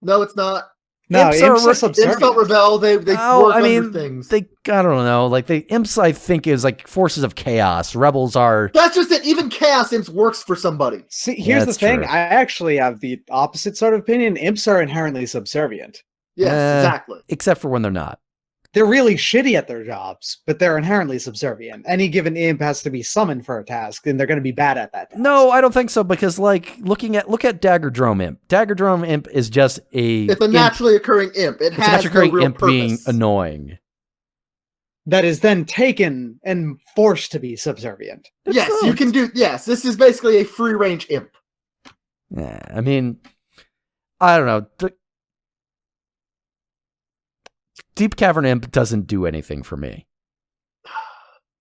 Speaker 2: No, it's not.
Speaker 3: No,
Speaker 1: Imps
Speaker 3: Imps
Speaker 2: Imps don't rebel. They work under things.
Speaker 1: I don't know. Like the Imps, I think is like forces of chaos. Rebels are.
Speaker 2: That's just it. Even Chaos Imps works for somebody.
Speaker 3: See, here's the thing. True. I actually have the opposite sort of opinion. Imps are inherently subservient.
Speaker 2: Yes, exactly.
Speaker 1: Except for when they're not.
Speaker 3: They're really shitty at their jobs, but they're inherently subservient. Any given imp has to be summoned for a task, and they're going to be bad at that task.
Speaker 1: No, I don't think so, because like look at Dagger Drone Imp. Dagger Drone Imp is just it's
Speaker 2: a naturally occurring imp. It's has a naturally occurring imp purpose.
Speaker 1: Being annoying.
Speaker 3: That is then taken and forced to be subservient.
Speaker 2: Yes, you can do. Yes, this is basically a free range imp.
Speaker 1: Yeah, I mean, I don't know. Deep Cavern Imp doesn't do anything for me.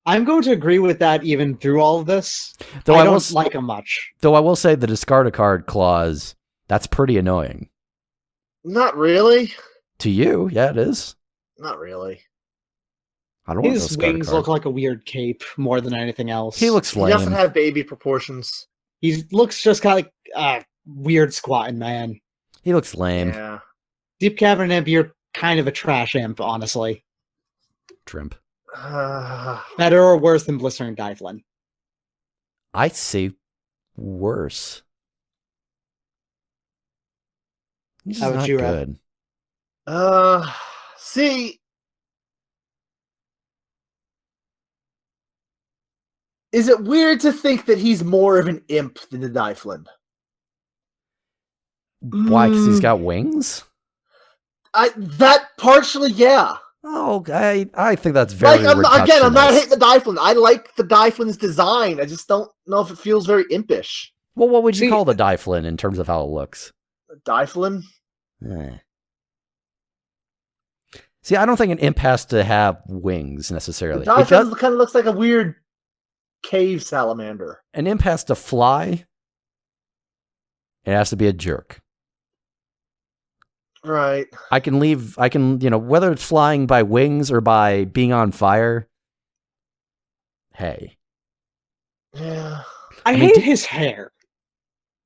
Speaker 3: I'm going to agree with that even through all of this.
Speaker 1: Though
Speaker 3: I don't like him much.
Speaker 1: Though I will say the discard a card clause, that's pretty annoying.
Speaker 2: Not really.
Speaker 1: To you, yeah, it is.
Speaker 2: Not really.
Speaker 1: I don't want
Speaker 3: His wings look like a weird cape more than anything else.
Speaker 1: He looks lame.
Speaker 2: He doesn't have baby proportions.
Speaker 3: He looks just kind of like a weird squatting man.
Speaker 1: He looks lame.
Speaker 2: Yeah.
Speaker 3: Deep Cavern Imp, you're kind of a trash imp, honestly.
Speaker 1: Trimp.
Speaker 3: Better or worse than Blistering Dyflin?
Speaker 1: I'd say worse. He's just not good.
Speaker 2: See, is it weird to think that he's more of an imp than the Dyflin?
Speaker 1: Why? Because he's got wings?
Speaker 2: That partially, yeah.
Speaker 1: Oh, I think that's very
Speaker 2: Like, I'm not hating
Speaker 1: reductionist.
Speaker 2: the Dyflin. I like the Dyflin's design. I just don't know if it feels very impish.
Speaker 1: Well, what would you
Speaker 3: See-
Speaker 1: call the Dyflin in terms of how it looks?
Speaker 2: Dyflin?
Speaker 1: Eh. See, I don't think an imp has to have wings
Speaker 2: The
Speaker 1: necessarily.
Speaker 2: Dyflin kind of looks like a weird cave salamander.
Speaker 1: An imp has to fly. It has to be a jerk.
Speaker 2: Right.
Speaker 1: I can, whether it's flying by wings or by being on fire. Hey,
Speaker 2: Yeah.
Speaker 3: I
Speaker 1: mean,
Speaker 3: hate his hair.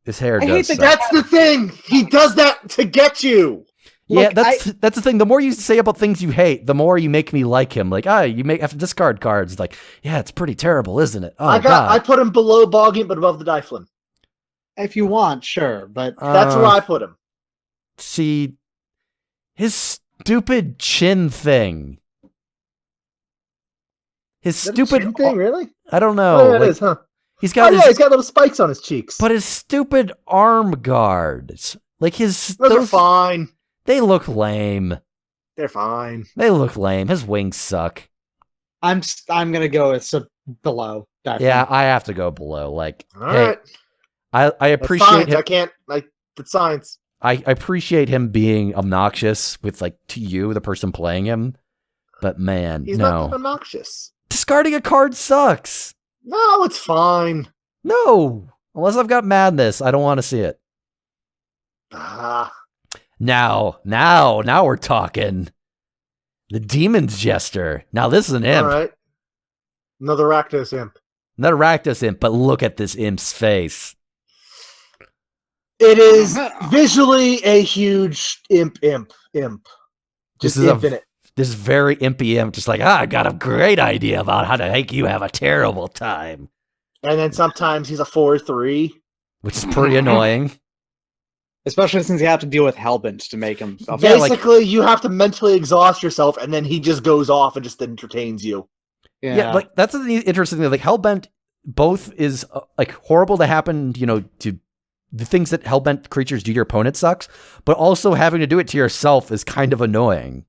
Speaker 1: his hair
Speaker 3: I
Speaker 1: does
Speaker 3: hate the
Speaker 1: suck.
Speaker 2: That's the thing. He does that to get you.
Speaker 1: Yeah,
Speaker 3: Look,
Speaker 1: that's the thing. The more you say about things you hate, the more you make me like him. Like, you have to discard cards. Like, yeah, it's pretty terrible, isn't it? Oh,
Speaker 2: I put him below Boggin, but above the Dyflin.
Speaker 3: If you want, sure, but
Speaker 2: That's where I put him.
Speaker 1: See, his stupid chin thing. His
Speaker 2: Is that a
Speaker 1: stupid
Speaker 2: chin thing, really?
Speaker 1: I don't know.
Speaker 2: Oh, yeah,
Speaker 1: like,
Speaker 2: it is, huh?
Speaker 1: He's got
Speaker 2: he's got little spikes on his cheeks.
Speaker 1: but his stupid arm guards. Like
Speaker 2: those are fine.
Speaker 1: They look lame.
Speaker 2: They're fine.
Speaker 1: They look lame. His wings suck.
Speaker 3: I'm gonna go with below. Definitely.
Speaker 1: Yeah, I have to go below. Like,
Speaker 2: All
Speaker 1: hey,
Speaker 2: right.
Speaker 1: I
Speaker 2: That's
Speaker 1: appreciate
Speaker 2: science.
Speaker 1: him.
Speaker 2: I can't like it's science.
Speaker 1: I appreciate him being obnoxious with to you, the person playing him. But man,
Speaker 2: He's
Speaker 1: no.
Speaker 2: not obnoxious.
Speaker 1: Discarding a card sucks.
Speaker 2: No, it's fine.
Speaker 1: No. Unless I've got madness, I don't want to see it.
Speaker 2: Ah,
Speaker 1: Now we're talking. The Demon's Jester. Now this is an imp.
Speaker 2: all right. Another Rakdos imp.
Speaker 1: Not a Rakdos imp, but look at this imp's face.
Speaker 2: It is visually a huge imp.
Speaker 1: This
Speaker 2: Just
Speaker 1: is
Speaker 2: infinite.
Speaker 1: this very impy imp, just like, I got a great idea about how to make you have a terrible time.
Speaker 2: And then sometimes he's a 4/3.
Speaker 1: Which is pretty annoying.
Speaker 3: Especially since you have to deal with Hellbent to make him.
Speaker 1: Yeah, like-
Speaker 2: Basically, you have to mentally exhaust yourself, and then he just goes off and just entertains you.
Speaker 1: Yeah, like that's the interesting thing. Like Hellbent both is horrible to happen, to the things that Hellbent creatures do to your opponent sucks, but also having to do it to yourself is kind of annoying.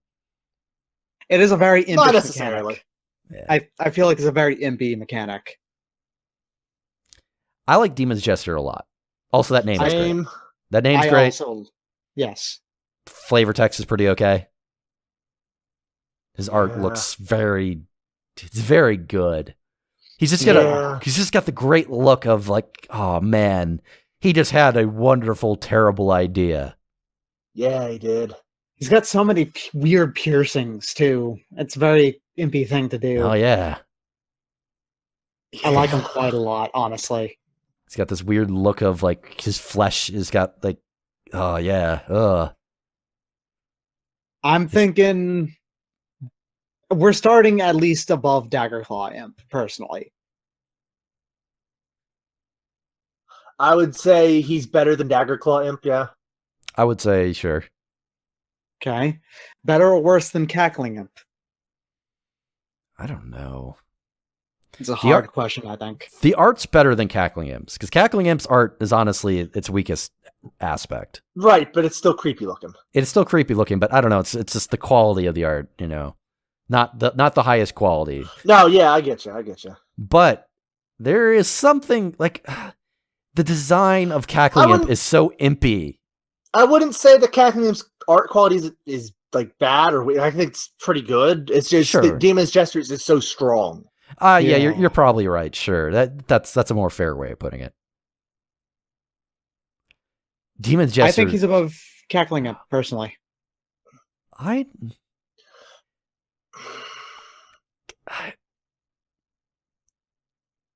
Speaker 3: It is a very impish
Speaker 2: Not necessarily.
Speaker 3: mechanic. I feel like it's a very impy mechanic.
Speaker 1: I like Demon's Jester a lot. Also, that name is great.
Speaker 2: Same.
Speaker 1: That name's
Speaker 3: I
Speaker 1: great.
Speaker 3: also, yes.
Speaker 1: Flavor text is pretty okay. His art
Speaker 2: Yeah.
Speaker 1: looks it's very good. He's just got the great look of oh man, he just had a wonderful, terrible idea.
Speaker 2: Yeah, he did.
Speaker 3: He's got so many weird piercings too. It's a very impy thing to do.
Speaker 1: Oh yeah.
Speaker 3: I like him quite a lot, honestly.
Speaker 1: He's got this weird look of his flesh has got oh yeah, ugh.
Speaker 3: I'm thinking we're starting at least above Daggerclaw Imp, personally.
Speaker 2: I would say he's better than Daggerclaw Imp, yeah.
Speaker 1: I would say sure.
Speaker 3: Okay. Better or worse than Cackling Imp?
Speaker 1: I don't know.
Speaker 3: It's a hard question, I think.
Speaker 1: The art's better than Cackling Imps, because Cackling Imp's art is honestly its weakest aspect.
Speaker 2: Right, but it's still creepy looking.
Speaker 1: It's still creepy looking, but I don't know. It's just the quality of the art, not the highest quality.
Speaker 2: No, yeah, I get you.
Speaker 1: But there is something the design of Cackling Imp is so impy.
Speaker 2: I wouldn't say the Cackling Imp's art quality is bad or weird. I think it's pretty good. It's just
Speaker 1: Sure.
Speaker 2: the Demon's Gestures is so strong.
Speaker 1: Yeah, you're probably right. Sure, that's a more fair way of putting it. Demon's Jester.
Speaker 3: I think he's above Cackling Imp, personally.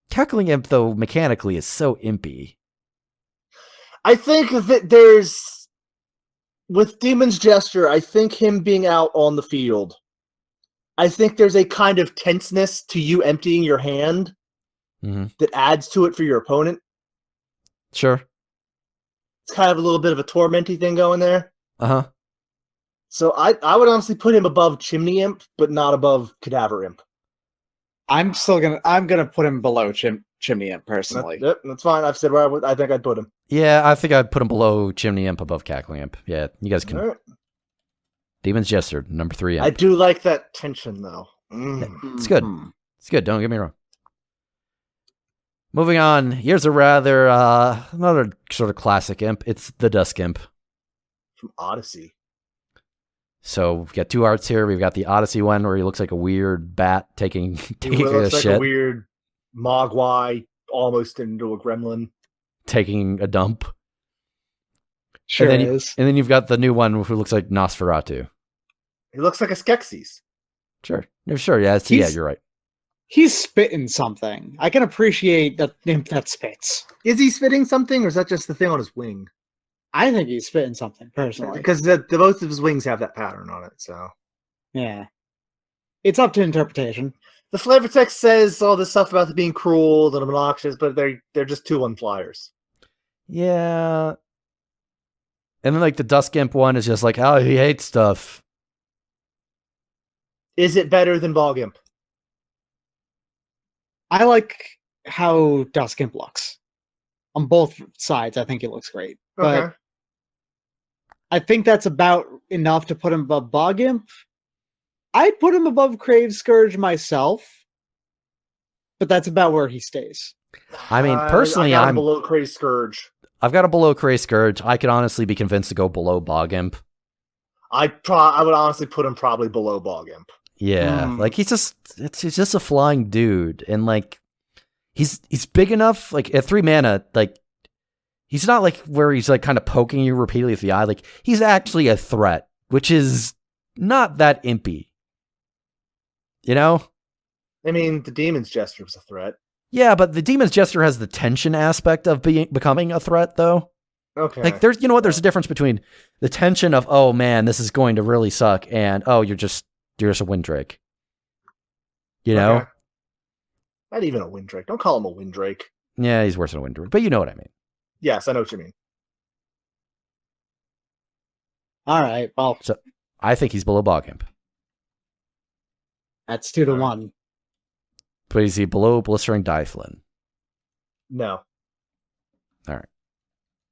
Speaker 1: Cackling Imp, though, mechanically is so impy.
Speaker 2: I think that with Demon's Gesture, I think him being out on the field, I think there's a kind of tenseness to you emptying your hand that adds to it for your opponent.
Speaker 1: Sure.
Speaker 2: It's kind of a little bit of a tormenty thing going there.
Speaker 1: Uh-huh.
Speaker 2: So I would honestly put him above Chimney Imp, but not above Cadaver Imp.
Speaker 3: I'm gonna put him below Chimney Imp, personally.
Speaker 2: Yep, that's fine. I've said where I think I'd put him.
Speaker 1: Yeah, I think I'd put him below Chimney Imp, above Cackling Imp. Yeah, you guys can.
Speaker 2: All right.
Speaker 1: Demon's Jester, number 3 imp.
Speaker 2: I do like that tension, though.
Speaker 1: It's good. It's good. Don't get me wrong. Moving on. Here's a rather another sort of classic imp. It's the Dusk Imp.
Speaker 2: From Odyssey.
Speaker 1: So we've got 2 arts here. We've got the Odyssey one where he looks like a weird bat taking
Speaker 2: He
Speaker 1: a
Speaker 2: looks like
Speaker 1: shit,
Speaker 2: a weird mogwai, almost into a gremlin.
Speaker 1: taking a dump.
Speaker 3: Sure
Speaker 1: and then
Speaker 3: is.
Speaker 1: And then you've got the new one who looks like Nosferatu.
Speaker 2: He looks like a Skeksis.
Speaker 1: Sure. Sure. Yeah. You're right.
Speaker 3: He's spitting something. I can appreciate that imp that spits.
Speaker 2: Is he spitting something, or is that just the thing on his wing?
Speaker 3: I think he's spitting something, personally.
Speaker 2: Because the both of his wings have that pattern on it, so...
Speaker 3: Yeah. It's up to interpretation.
Speaker 2: The flavor text says all this stuff about it being cruel and obnoxious, but they're just 2-1 flyers.
Speaker 1: Yeah. And then like the Dusk Imp one is just like, oh, he hates stuff.
Speaker 2: Is it better than Bog Imp?
Speaker 3: I like how Dusk Imp looks. On both sides, I think it looks great. But
Speaker 2: Okay.
Speaker 3: I think that's about enough to put him above Bog Imp. I'd put him above Crave Scourge myself, but that's about where he stays.
Speaker 1: I mean, personally,
Speaker 2: I got him
Speaker 1: I'm
Speaker 2: below Crazy Scourge.
Speaker 1: I've got a below Cray Scourge. I could honestly be convinced to go below Bog Imp.
Speaker 2: I would honestly put him probably below Bog Imp.
Speaker 1: Yeah, like he's just a flying dude, and like he's big enough. Like at 3 mana, like he's not like where he's like kind of poking you repeatedly with the eye. Like he's actually a threat, which is not that impy. You know?
Speaker 2: I mean, the Demon's Jester was a threat.
Speaker 1: Yeah, but the Demon's Jester has the tension aspect of becoming a threat, though.
Speaker 2: Okay.
Speaker 1: Like there's, there's a difference between the tension of, oh man, this is going to really suck, and oh, you're just a Windrake. You know?
Speaker 2: Okay. Not even a Windrake. Don't call him a Windrake.
Speaker 1: Yeah, he's worse than a Windrake, but you know what I mean.
Speaker 2: Yes, I know what you mean.
Speaker 3: All right, well,
Speaker 1: So I think he's below Bog Imp.
Speaker 3: that's 2-1.
Speaker 1: But is he below Blistering Dyflin?
Speaker 2: No.
Speaker 1: All right.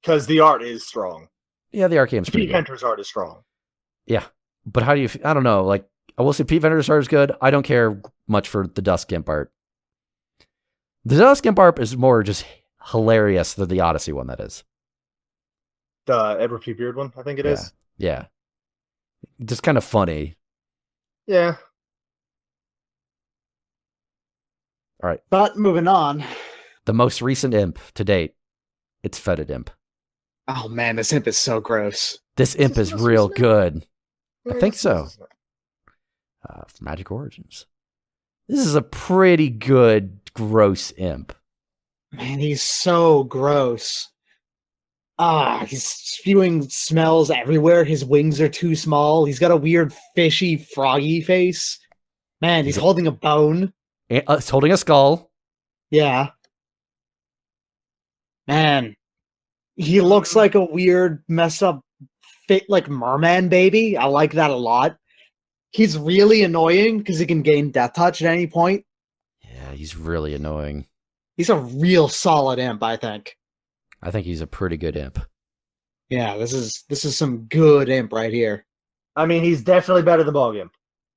Speaker 2: Because the art is strong.
Speaker 1: Yeah, the Arcane's pretty
Speaker 2: Pete
Speaker 1: good.
Speaker 2: Venter's art is strong.
Speaker 1: Yeah, but how do you? I don't know. Like, I will say Pete Venter's art is good. I don't care much for the Dusk Imp art. The Dusk Imp art is more just hilarious than the Odyssey one. That is.
Speaker 2: The Edward P. Beard one, I think it is.
Speaker 1: Yeah. Just kind of funny.
Speaker 2: Yeah.
Speaker 1: All right.
Speaker 3: But moving on.
Speaker 1: The most recent imp to date, it's Fetid Imp.
Speaker 3: Oh man, this imp is so gross.
Speaker 1: This imp
Speaker 2: this
Speaker 1: is
Speaker 2: most
Speaker 1: real
Speaker 2: recent
Speaker 1: good. I
Speaker 2: Yeah,
Speaker 1: think
Speaker 2: this
Speaker 1: so.
Speaker 2: is-
Speaker 1: For Magic Origins. This is a pretty good, gross imp.
Speaker 3: Man, he's so gross. He's spewing smells everywhere. His wings are too small. He's got a weird fishy, froggy face. Man, he's holding a bone.
Speaker 1: And, it's holding a skull.
Speaker 3: Yeah. Man, he looks like a weird, messed up, like merman baby. I like that a lot. He's really annoying because he can gain death touch at any point.
Speaker 1: Yeah, he's really annoying.
Speaker 3: He's a real solid imp, I think.
Speaker 1: I think he's a pretty good imp.
Speaker 3: Yeah, this is some good imp right here.
Speaker 2: I mean, he's definitely better than Bog Imp.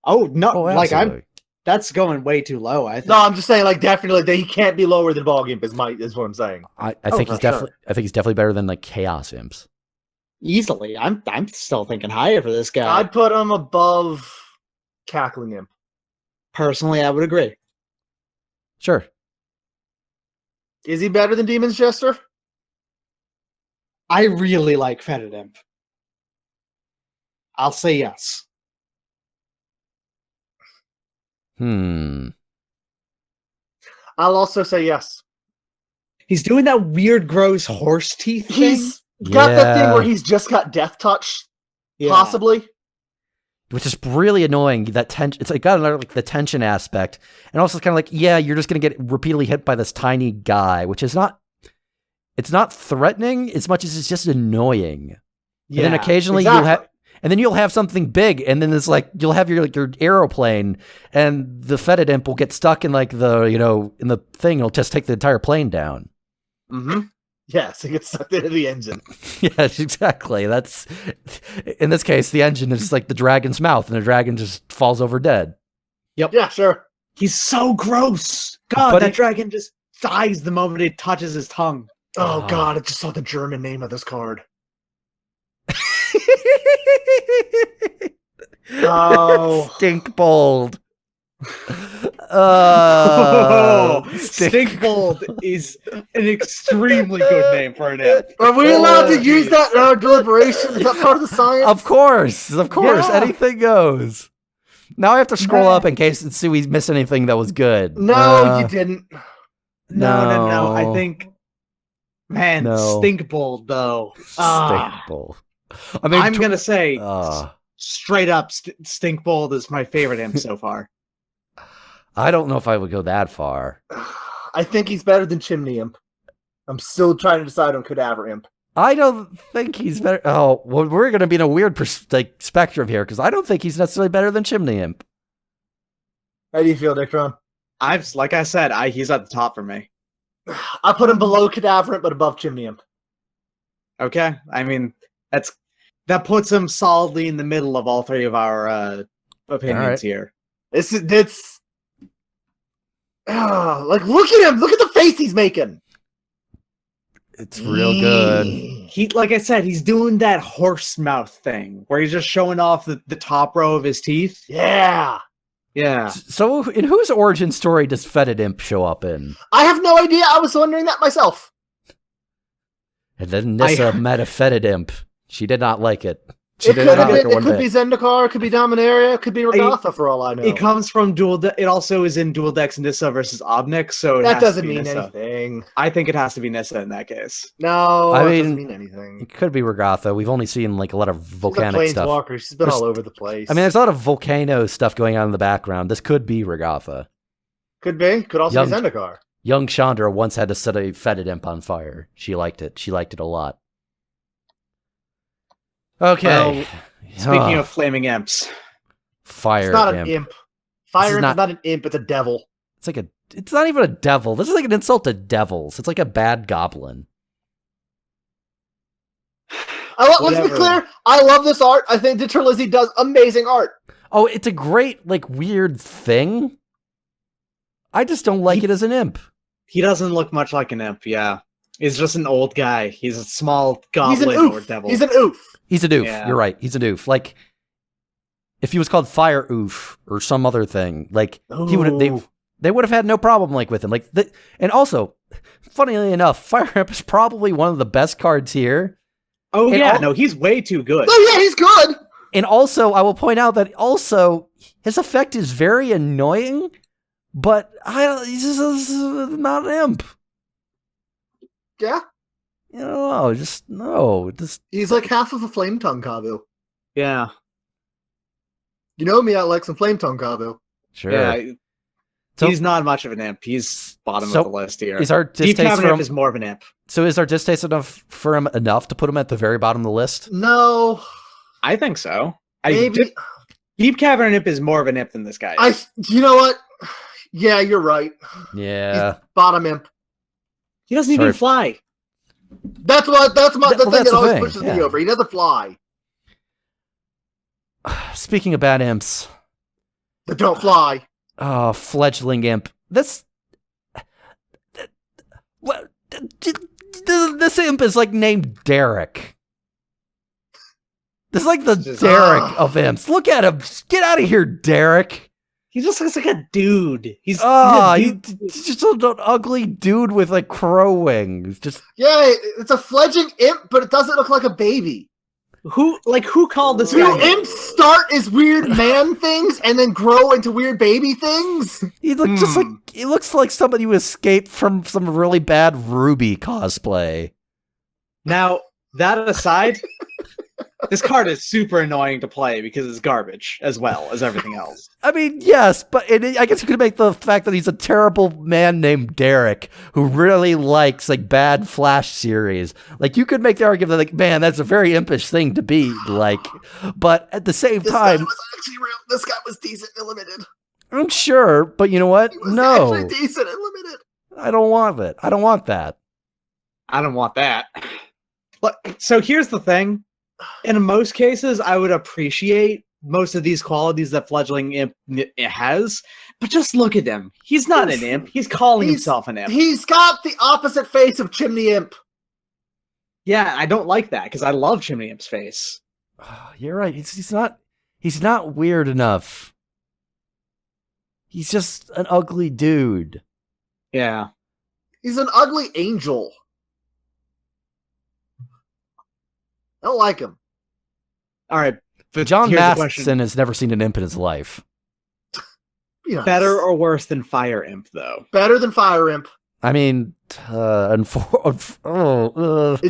Speaker 3: Oh no, like
Speaker 1: absolutely.
Speaker 3: that's going way too low, I think.
Speaker 2: No, I'm just saying, like, definitely, that he can't be lower than Bog Imp is what I'm saying.
Speaker 1: I
Speaker 2: Oh,
Speaker 1: think
Speaker 2: for
Speaker 1: he's definitely. I think he's definitely better than like Chaos Imps.
Speaker 3: Easily. I'm still thinking higher for this guy.
Speaker 2: I'd put him above Cackling Imp.
Speaker 3: Personally, I would agree.
Speaker 1: Sure.
Speaker 2: Is he better than Demon's Jester?
Speaker 3: I really like Fetid Imp. I'll say yes.
Speaker 2: I'll also say yes.
Speaker 3: He's doing that weird, gross horse teeth thing.
Speaker 2: He's got that thing
Speaker 1: Yeah.
Speaker 2: where he's just got Death Touch,
Speaker 3: Yeah.
Speaker 2: possibly.
Speaker 1: Which is really annoying. That tension. It's like got another like the tension aspect, and also it's kind of like, yeah, you're just gonna get repeatedly hit by this tiny guy, which is not. It's not threatening as much as it's just annoying.
Speaker 3: Yeah,
Speaker 1: and then occasionally you'll have something big, and then it's like you'll have your aeroplane, and the Fetid Imp will get stuck in like the in the thing. It'll just take the entire plane down.
Speaker 2: Mm-hmm. Yes, he gets sucked into the engine.
Speaker 1: Yes, exactly. That's in this case, the engine is like the dragon's mouth, and the dragon just falls over dead.
Speaker 3: Yep.
Speaker 2: Yeah, sure.
Speaker 3: He's so gross. God,
Speaker 1: But
Speaker 3: that dragon just dies the moment it touches his tongue.
Speaker 2: Oh God, I just saw the German name of this card. Oh.
Speaker 1: Stinkbold.
Speaker 3: Stinkbold is an extremely good name for an imp.
Speaker 2: Are we allowed to use that in our deliberation? Is that part of the science?
Speaker 1: Of course.
Speaker 3: Yeah.
Speaker 1: Anything goes. Now I have to scroll up in case and see we missed anything that was good.
Speaker 2: No, you didn't.
Speaker 3: No. I think, man,
Speaker 1: No.
Speaker 3: Stinkbold though. Ah.
Speaker 1: Stinkbold. I mean,
Speaker 3: I'm gonna say
Speaker 1: uh,
Speaker 3: straight up, Stinkbold is my favorite imp so far.
Speaker 1: I don't know if I would go that far.
Speaker 2: I think he's better than Chimney Imp. I'm still trying to decide on Cadaver Imp.
Speaker 1: I don't think he's better. Oh, well, we're going to be in a weird spectrum here because I don't think he's necessarily better than Chimney Imp.
Speaker 2: How do you feel, Dickron?
Speaker 3: Like I said, he's at the top for me.
Speaker 2: I put him below Cadaver Imp, but above Chimney Imp.
Speaker 3: Okay, I mean that puts him solidly in the middle of all three of our opinions here.
Speaker 2: It's like look at him! Look at the face he's making.
Speaker 1: It's real good.
Speaker 3: He, like I said, he's doing that horse mouth thing where he's just showing off the top row of his teeth.
Speaker 2: Yeah.
Speaker 3: Yeah.
Speaker 1: So, in whose origin story does Fetid Imp show up in?
Speaker 2: I have no idea. I was wondering that myself.
Speaker 1: And then Nissa met a Fetid Imp. She did not like it.
Speaker 2: It could be Zendikar, it could be Dominaria, it could be Regatha for all I know.
Speaker 3: It comes from it also is in Dual Decks Nissa versus Obnick, so
Speaker 2: that doesn't mean
Speaker 3: Nissa.
Speaker 2: anything.
Speaker 3: I think it has to be Nissa in that case.
Speaker 2: No,
Speaker 1: I
Speaker 2: it
Speaker 1: mean,
Speaker 2: doesn't mean anything.
Speaker 1: It could be Regatha. We've only seen like a lot of volcanic
Speaker 2: She's a
Speaker 1: stuff.
Speaker 2: Planeswalker. She's been all over the place.
Speaker 1: I mean, there's a lot of volcano stuff going on in the background. This could be Regatha.
Speaker 2: Could be. Could also be Zendikar.
Speaker 1: Young Chandra once had to set a Fetid Imp on fire. She liked it. She liked it a lot. Okay.
Speaker 3: Well, speaking of flaming imps,
Speaker 1: Fire
Speaker 2: It's not
Speaker 1: Imp.
Speaker 2: an imp. Fire Imp is not an imp, it's a devil.
Speaker 1: It's not even a devil. This is like an insult to devils. It's like a bad goblin.
Speaker 2: Let's be clear. I love this art. I think Ditcher Lizzie does amazing art.
Speaker 1: Oh, it's a great, like, weird thing. I just don't like it as an imp.
Speaker 3: he doesn't look much like an imp. Yeah, he's just an old guy. He's a small goblin or devil.
Speaker 2: He's an oof.
Speaker 1: He's a doof.
Speaker 3: Yeah.
Speaker 1: You're right. He's a doof. Like, if he was called Fire Oof or some other thing, like he would have. They would have had no problem like with him. Like, and also, funnily enough, Fire Imp is probably one of the best cards here.
Speaker 3: Oh
Speaker 1: and
Speaker 3: yeah, no, he's way too good.
Speaker 2: Oh yeah, he's good.
Speaker 1: And also, I will point out that also his effect is very annoying, but he's just not an imp.
Speaker 2: Yeah.
Speaker 1: You know, just
Speaker 2: He's like half of a Flame Tongue Kavu.
Speaker 3: Yeah,
Speaker 2: You know me, I like some Flame Tongue Kavu.
Speaker 1: sure.
Speaker 3: yeah.
Speaker 1: So-
Speaker 3: he's not much of an imp. He's bottom
Speaker 1: So,
Speaker 3: of the list here.
Speaker 1: Is our
Speaker 3: Deep
Speaker 1: distaste
Speaker 3: Cavern
Speaker 1: for
Speaker 3: Imp
Speaker 1: him?
Speaker 3: is more of an imp.
Speaker 1: So is our distaste for him enough to put him at the very bottom of the list?
Speaker 2: No.
Speaker 3: I think so.
Speaker 2: Maybe.
Speaker 3: Deep Cavern Imp is more of an imp than this guy.
Speaker 2: You know what? Yeah, you're right.
Speaker 1: Yeah.
Speaker 2: Bottom imp.
Speaker 3: He doesn't even fly.
Speaker 2: That's the thing
Speaker 1: that's
Speaker 2: that
Speaker 1: the
Speaker 2: always
Speaker 1: thing,
Speaker 2: pushes
Speaker 1: yeah.
Speaker 2: me over. He doesn't fly.
Speaker 1: Speaking of bad imps,
Speaker 2: But don't fly.
Speaker 1: fledgling imp. This imp is like named Derek. This is like the Derek of imps. Look at him. Just get out of here, Derek.
Speaker 3: He just looks like a dude. He's
Speaker 1: just an ugly dude with like crow wings. Just
Speaker 2: Yeah, it's a fledgling imp, but it doesn't look like a baby.
Speaker 3: who called this
Speaker 2: Do
Speaker 3: guy?
Speaker 2: imps start as weird man things and then grow into weird baby things?
Speaker 1: he looks just like he looks like somebody who escaped from some really bad Ruby cosplay.
Speaker 3: Now, that aside, this card is super annoying to play because it's garbage as well as everything else.
Speaker 1: I mean, yes, but I guess you could make the fact that he's a terrible man named Derek who really likes like bad Flash series. Like you could make the argument that like, man, that's a very impish thing to be like. But at the same
Speaker 2: This
Speaker 1: time,
Speaker 2: guy was actually real. This guy was decent and limited.
Speaker 1: I'm sure, but you know what?
Speaker 2: He was
Speaker 1: No,
Speaker 2: actually decent and limited.
Speaker 1: I don't want it. I don't want that.
Speaker 3: I don't want that. So here's the thing. in most cases, I would appreciate most of these qualities that Fledgling Imp has, but just look at him. He's not an imp. He's calling himself an imp.
Speaker 2: He's got the opposite face of Chimney Imp.
Speaker 3: Yeah, I don't like that because I love Chimney Imp's face.
Speaker 1: You're right. He's not weird enough. He's just an ugly dude.
Speaker 3: Yeah.
Speaker 2: He's an ugly angel. I don't like him.
Speaker 3: All right. But
Speaker 1: John
Speaker 3: here's the
Speaker 1: Masterson
Speaker 3: question.
Speaker 1: has never seen an imp in his life.
Speaker 2: Be
Speaker 3: Better or worse than Fire Imp, though?
Speaker 2: better than Fire Imp.
Speaker 1: I mean,
Speaker 2: It's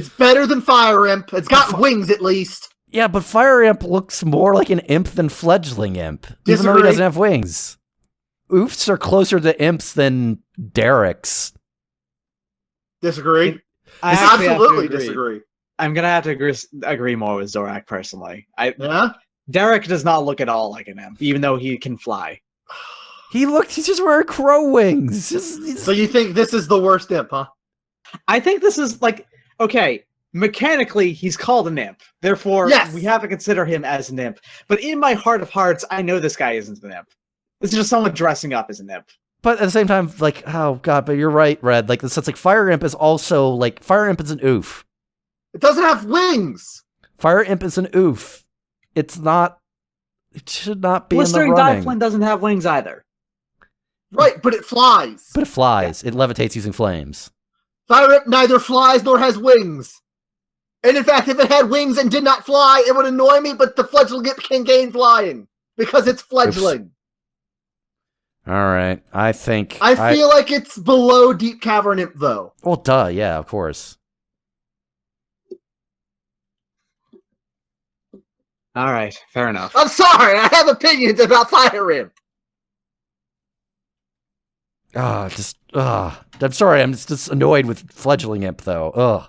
Speaker 2: better than Fire Imp. It's got wings at least.
Speaker 1: yeah, but Fire Imp looks more like an imp than Fledgling Imp, even though he
Speaker 2: Disagree.
Speaker 1: doesn't have wings. Oofs are closer to imps than Derek's.
Speaker 2: Disagree.
Speaker 3: I actually have to
Speaker 2: Absolutely
Speaker 3: agree.
Speaker 2: disagree.
Speaker 3: I'm gonna have to agree more with Zorak personally.
Speaker 2: Yeah?
Speaker 3: Derek does not look at all like an imp, even though he can fly.
Speaker 1: He's just wearing crow wings. He's-
Speaker 2: So you think this is the worst imp, huh?
Speaker 3: I think this is like, okay, mechanically he's called an imp, therefore
Speaker 2: Yes!
Speaker 3: we have to consider him as an imp. But in my heart of hearts, I know this guy isn't an imp. This is just someone dressing up as an imp.
Speaker 1: But at the same time, like, oh god, but you're right, Red. Like, it's like Fire Imp is also like Fire Imp is an oof.
Speaker 2: It doesn't have wings.
Speaker 1: Fire Imp is an oof. It's not. It should not be
Speaker 3: Blistering
Speaker 1: in the running.
Speaker 3: Dieflin doesn't have wings either.
Speaker 2: Right, but it flies.
Speaker 1: But it flies. It levitates using flames.
Speaker 2: Fire Imp neither flies nor has wings. And in fact, if it had wings and did not fly, it would annoy me, but the Fledgling Imp can gain flying. Because it's fledgling.
Speaker 1: All right, I think
Speaker 2: I feel like it's below Deep Cavern Imp, though.
Speaker 1: Well, duh, yeah, of course.
Speaker 3: All right, fair enough.
Speaker 2: I'm sorry, I have opinions about Fire Imp.
Speaker 1: I'm sorry, I'm just annoyed with Fledgling Imp, though. Ugh.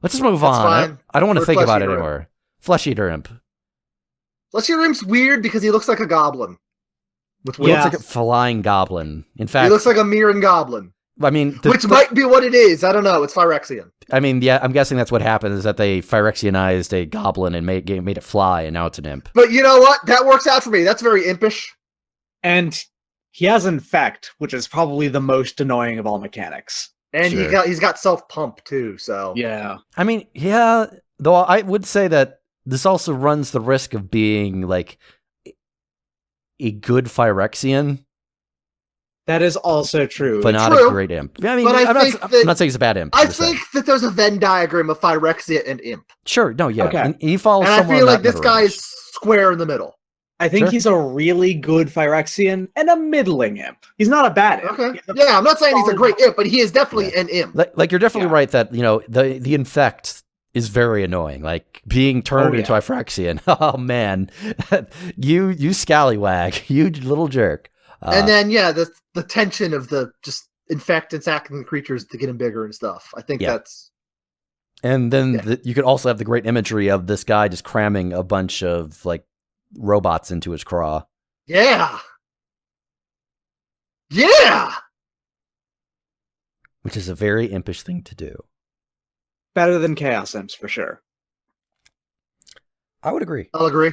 Speaker 1: Let's just move
Speaker 2: That's
Speaker 1: on.
Speaker 2: fine.
Speaker 1: I don't want to
Speaker 2: Or
Speaker 1: think about it
Speaker 2: Flesh Eater
Speaker 1: anymore. Flesh Eater Imp.
Speaker 2: Flesh Eater Imp's weird because he looks like a goblin. With
Speaker 1: He
Speaker 2: wings.
Speaker 1: looks like a flying goblin. In fact,
Speaker 2: He looks like a Mirren goblin.
Speaker 1: I mean,
Speaker 2: Which might be what it is. I don't know. It's Phyrexian.
Speaker 1: I mean, yeah, I'm guessing that's what happened is that they Phyrexianized a goblin and made it fly, and now it's an imp.
Speaker 2: But you know what? That works out for me. That's very impish.
Speaker 3: And he has Infect, which is probably the most annoying of all mechanics.
Speaker 2: And
Speaker 1: Sure.
Speaker 2: he's got self-pump, too, so...
Speaker 3: Yeah.
Speaker 1: I mean, yeah, though I would say that this also runs the risk of being, like, a good Phyrexian,
Speaker 3: That is also true.
Speaker 1: but not
Speaker 2: True.
Speaker 1: a great imp. I mean,
Speaker 2: But I
Speaker 1: I'm
Speaker 2: think
Speaker 1: not,
Speaker 2: that-
Speaker 1: I'm not saying he's a bad imp.
Speaker 2: I
Speaker 1: I'm just saying.
Speaker 2: think that there's a Venn diagram of Phyrexia and Imp.
Speaker 1: Sure, no, yeah.
Speaker 3: Okay.
Speaker 1: And he falls
Speaker 2: And I
Speaker 1: somewhere
Speaker 2: feel
Speaker 1: in
Speaker 2: like
Speaker 1: that
Speaker 2: this
Speaker 1: middle
Speaker 2: guy
Speaker 1: range.
Speaker 2: is square in the middle.
Speaker 3: I think
Speaker 1: Sure.
Speaker 3: he's a really good Phyrexian and a middling imp. He's not a bad imp.
Speaker 2: Okay.
Speaker 3: He's a
Speaker 2: Yeah, I'm not saying he's a
Speaker 3: solid-
Speaker 2: great imp, but he is definitely an imp.
Speaker 1: Like you're definitely
Speaker 3: Yeah.
Speaker 1: right that, you know, the infect is very annoying. Like being turned
Speaker 3: Oh,
Speaker 1: into a Phyrexian. Oh man. you scallywag, you little jerk.
Speaker 2: And then, yeah, the tension of the just infect attacking the creatures to get him bigger and stuff. I think
Speaker 1: Yeah.
Speaker 2: that's...
Speaker 1: And then
Speaker 2: Yeah.
Speaker 1: you could also have the great imagery of this guy just cramming a bunch of like robots into his craw.
Speaker 2: Yeah! Yeah!
Speaker 1: Which is a very impish thing to do.
Speaker 3: Better than Chaos Imps, for sure.
Speaker 1: I would agree.
Speaker 2: I'll agree.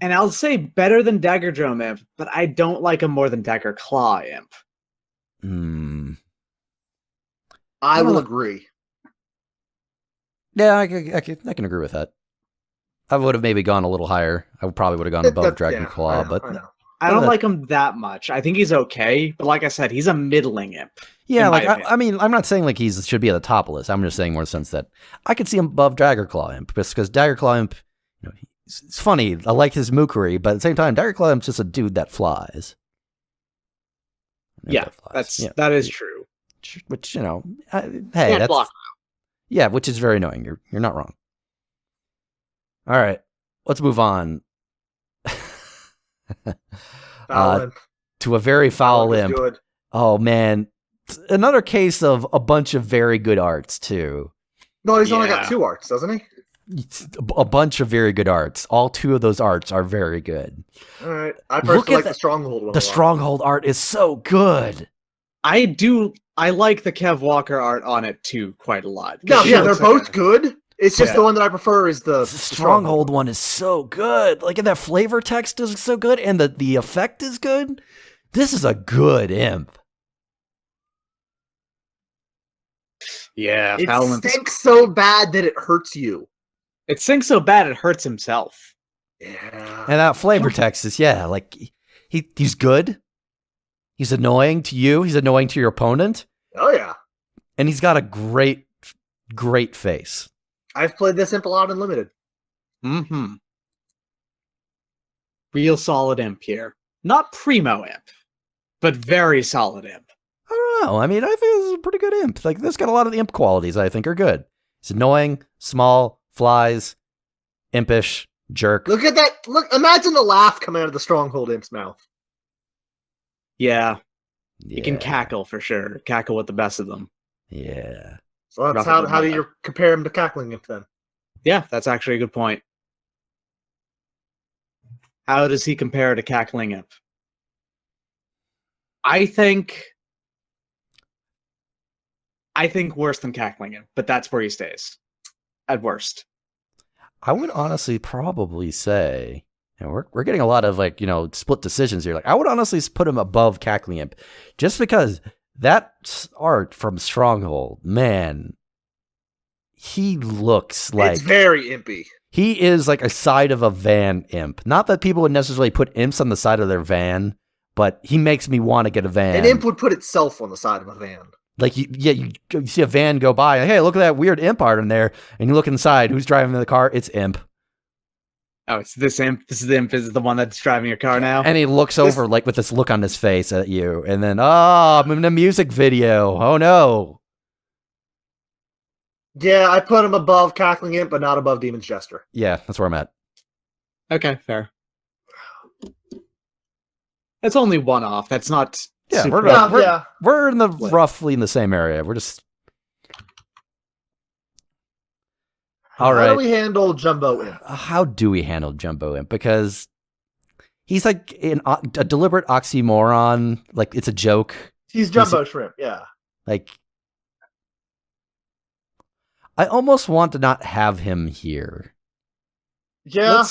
Speaker 3: And I'll say better than Dagger Drome Imp, but I don't like him more than Dagger Claw Imp.
Speaker 1: Hmm.
Speaker 2: I will
Speaker 1: Well,
Speaker 2: agree.
Speaker 1: Yeah, I can agree with that. I would have maybe gone a little higher. I probably would have gone above Dragon Claw, but
Speaker 2: I know.
Speaker 3: I don't
Speaker 1: that-
Speaker 3: like him that much. I think he's okay, but like I said, he's a middling imp.
Speaker 1: yeah,
Speaker 3: in my
Speaker 1: like
Speaker 3: opinion.
Speaker 1: I mean, I'm not saying like he should be at the top of the list. I'm just saying more in the sense that I could see him above Dagger Claw Imp because Dagger Claw Imp, you know, it's funny. I like his mookery, but at the same time, Dagger Claw Imp's just a dude that flies. A dude
Speaker 3: Yeah,
Speaker 1: that flies.
Speaker 3: that is true.
Speaker 1: Which you know, hey,
Speaker 2: Can't
Speaker 1: that's
Speaker 2: block.
Speaker 1: yeah, which is very annoying. You're not wrong. All right, let's move on.
Speaker 2: Foul imp.
Speaker 1: To a very foul
Speaker 2: is
Speaker 1: imp.
Speaker 2: Good.
Speaker 1: Oh man, another case of a bunch of very good arts too.
Speaker 2: No, he's only
Speaker 3: Yeah.
Speaker 2: got 2 arts, doesn't he?
Speaker 1: It's a bunch of very good arts. All 2 of those arts are very good.
Speaker 2: All right. I
Speaker 1: Look
Speaker 2: personally
Speaker 1: at
Speaker 2: like
Speaker 1: the-
Speaker 2: the Stronghold one.
Speaker 1: The
Speaker 2: a lot.
Speaker 1: Stronghold art is so good.
Speaker 3: I like the Kev Walker art on it too quite a lot.
Speaker 2: No, yeah,
Speaker 3: She
Speaker 2: they're
Speaker 3: looks like
Speaker 2: both
Speaker 3: a-
Speaker 2: good. It's just the one that I prefer is the
Speaker 1: Stronghold one is so good. Like, and that flavor text is so good, and the effect is good. This is a good imp.
Speaker 3: Yeah,
Speaker 2: it stinks so bad that it hurts you.
Speaker 3: It stinks so bad it hurts himself.
Speaker 2: Yeah.
Speaker 1: And that flavor text is, like, he's good. He's annoying to you. He's annoying to your opponent.
Speaker 2: Oh, yeah.
Speaker 1: And he's got a great face.
Speaker 2: I've played this imp a lot in Limited.
Speaker 3: Mm-hmm. Real solid imp here. Not primo imp, but very solid imp.
Speaker 1: I don't know. I mean, I think this is a pretty good imp. Like, this got a lot of the imp qualities I think are good. It's annoying, small, flies, impish, jerk.
Speaker 2: Look at that. Look, imagine the laugh coming out of the Stronghold imp's mouth.
Speaker 3: Yeah. You can cackle for sure. Cackle with the best of them.
Speaker 1: Yeah.
Speaker 2: So that's how do you compare him to Cackling Imp then?
Speaker 3: Yeah, that's actually a good point. How does he compare to Cackling Imp? I think worse than Cackling Imp, but that's where he stays. At worst.
Speaker 1: I would honestly probably say, and we're getting a lot of split decisions here. Like, I would honestly put him above Cackling Imp, just because that art from Stronghold, man, he looks like
Speaker 2: it's very impy.
Speaker 1: He is like a side of a van imp. Not that people would necessarily put imps on the side of their van, but he makes me want to get a van.
Speaker 2: An imp would put itself on the side of a van.
Speaker 1: Like, you see a van go by, like, hey, look at that weird imp art in there, and you look inside, who's driving the car? It's Imp.
Speaker 3: Oh, it's this imp. This is the imp. This is the one that's driving your car now.
Speaker 1: And he looks over, like, with this look on his face at you, and then, I'm in a music video. Oh, no.
Speaker 2: Yeah, I put him above Cackling Imp, but not above Demon's Jester.
Speaker 1: Yeah, that's where I'm at.
Speaker 3: Okay, fair. That's only one off. That's not...
Speaker 1: Yeah, we're in the roughly in the same area. We're just... All right.
Speaker 2: How do we handle Jumbo Imp?
Speaker 1: How do we handle Jumbo Imp? Because he's like a deliberate oxymoron. Like, it's a joke.
Speaker 2: He's Jumbo Shrimp, yeah.
Speaker 1: Like, I almost want to not have him here.
Speaker 2: Yeah.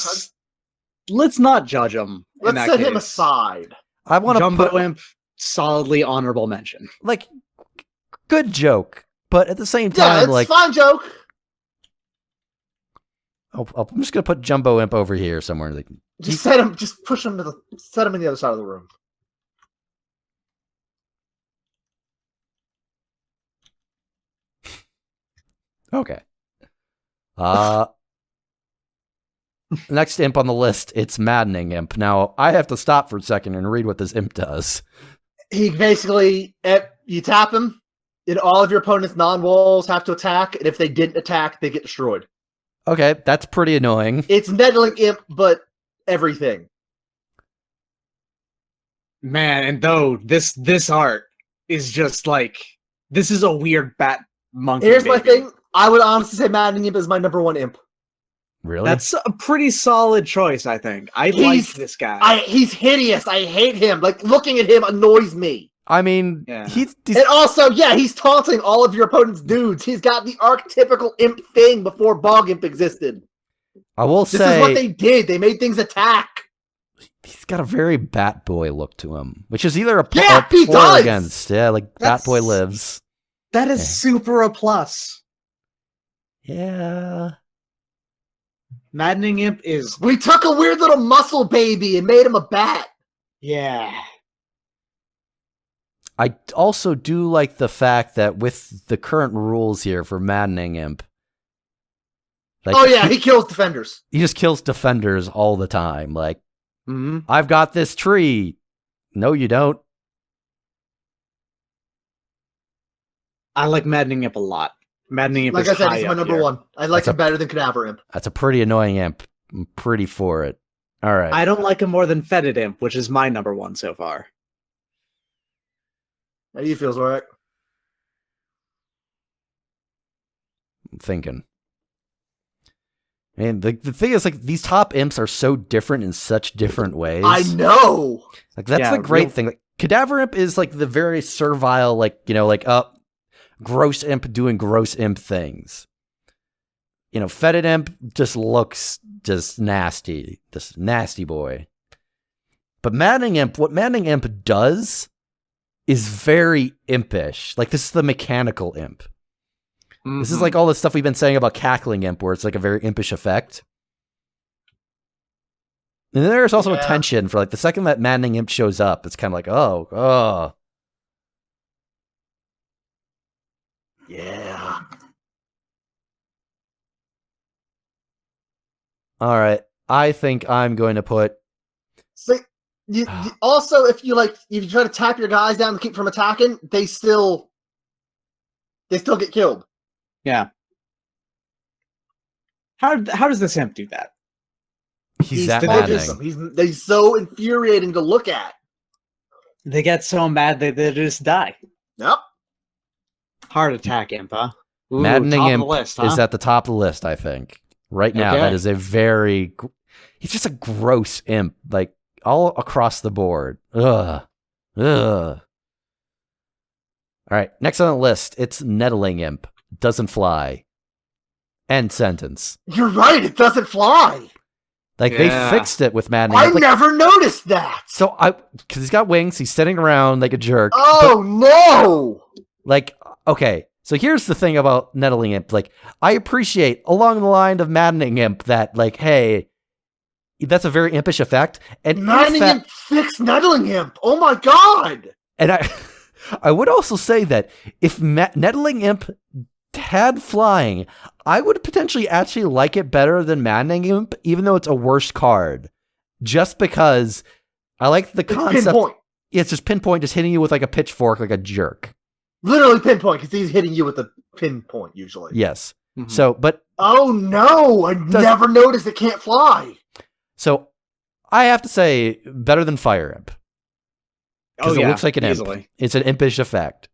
Speaker 3: Let's not judge him.
Speaker 2: Let's set him aside.
Speaker 1: I want to
Speaker 3: Jumbo Imp, solidly honorable mention.
Speaker 1: Like, good joke, but at the same time,
Speaker 2: it's fun joke.
Speaker 1: I'm just gonna put Jumbo Imp over here somewhere. Like,
Speaker 2: just set him. Just push him set him in the other side of the room.
Speaker 1: Okay. Next imp on the list, it's Maddening Imp. Now, I have to stop for a second and read what this imp does.
Speaker 2: He basically, you tap him, and all of your opponent's non-walls have to attack, and if they didn't attack, they get destroyed.
Speaker 1: Okay, that's pretty annoying.
Speaker 2: It's Meddling Imp, but everything.
Speaker 3: Man, and though this art is just like, this is a weird bat monkey.
Speaker 2: Here's my thing. I would honestly say Maddening Imp is my number one imp.
Speaker 1: Really?
Speaker 3: That's a pretty solid choice, I think. I like this guy.
Speaker 2: He's hideous. I hate him. Like, looking at him annoys me.
Speaker 1: I mean, he's...
Speaker 2: And also, he's taunting all of your opponent's dudes. He's got the archetypical imp thing before Bog Imp existed.
Speaker 1: I will say...
Speaker 2: This is what they did. They made things attack.
Speaker 1: He's got a very Bat Boy look to him, which is either a
Speaker 2: or
Speaker 1: against. Yeah, like Bat Boy lives.
Speaker 3: That is super a plus.
Speaker 1: Yeah.
Speaker 3: Maddening Imp is...
Speaker 2: We took a weird little muscle baby and made him a bat.
Speaker 3: Yeah.
Speaker 1: I also do like the fact that with the current rules here for Maddening Imp... Like,
Speaker 2: he kills defenders.
Speaker 1: He just kills defenders all the time. Like, I've got this tree. No, you don't.
Speaker 3: I like Maddening Imp a lot. Maddening Imp
Speaker 2: like I said, he's my number one. I like him better than Cadaver Imp.
Speaker 1: That's a pretty annoying imp. I'm pretty for it. All right.
Speaker 3: I don't like him more than Fetid Imp, which is my number one so far.
Speaker 2: How do you feel, Zorak?
Speaker 1: I'm thinking. And the thing is, like, these top imps are so different in such different ways.
Speaker 2: I know!
Speaker 1: Like, that's the great thing. Like, Cadaver Imp is, like, the very servile, like, gross imp doing gross imp things. Fetid Imp just looks just nasty. This nasty boy. But Maddening Imp, what Maddening Imp does is very impish. Like, this is the mechanical imp. Mm-hmm. This is like all the stuff we've been saying about Cackling Imp, where it's like a very impish effect. And then there's also a tension for like the second that Maddening Imp shows up, it's kind of like, oh.
Speaker 2: Yeah.
Speaker 1: All right. I think I'm going to put.
Speaker 2: Also, if you try to tap your guys down to keep from attacking, they still get killed.
Speaker 3: Yeah. How does this imp do that?
Speaker 1: He's that maddening.
Speaker 2: He's so infuriating to look at.
Speaker 3: They get so mad they just die.
Speaker 2: Yep.
Speaker 3: Heart attack imp, huh?
Speaker 1: Ooh, Maddening Imp is at the top of the list, I think. Right now, that is a very... He's just a gross imp, like, all across the board. Ugh. All right, next on the list, it's Nettling Imp. Doesn't fly. End sentence.
Speaker 2: You're right, it doesn't fly!
Speaker 1: Like, they fixed it with Maddening Imp.
Speaker 2: I never noticed that!
Speaker 1: So, because he's got wings, he's sitting around like a jerk.
Speaker 2: Oh, no!
Speaker 1: Like, okay, so here's the thing about Nettling Imp. Like, I appreciate, along the line of Maddening Imp, that, like, hey, that's a very impish effect. And
Speaker 2: Maddening Imp fixed Nettling Imp! Oh my god!
Speaker 1: And I would also say that if Nettling Imp had flying, I would potentially actually like it better than Maddening Imp, even though it's a worse card. Just because I like the concept.
Speaker 2: Pinpoint.
Speaker 1: It's just pinpoint, just hitting you with like a pitchfork, like a jerk.
Speaker 2: Literally pinpoint, because he's hitting you with a pinpoint usually.
Speaker 1: Yes. Mm-hmm. So, but
Speaker 2: oh no! I never noticed it can't fly.
Speaker 1: So, I have to say better than Fire Imp. Because it looks like an imp. It's an impish effect.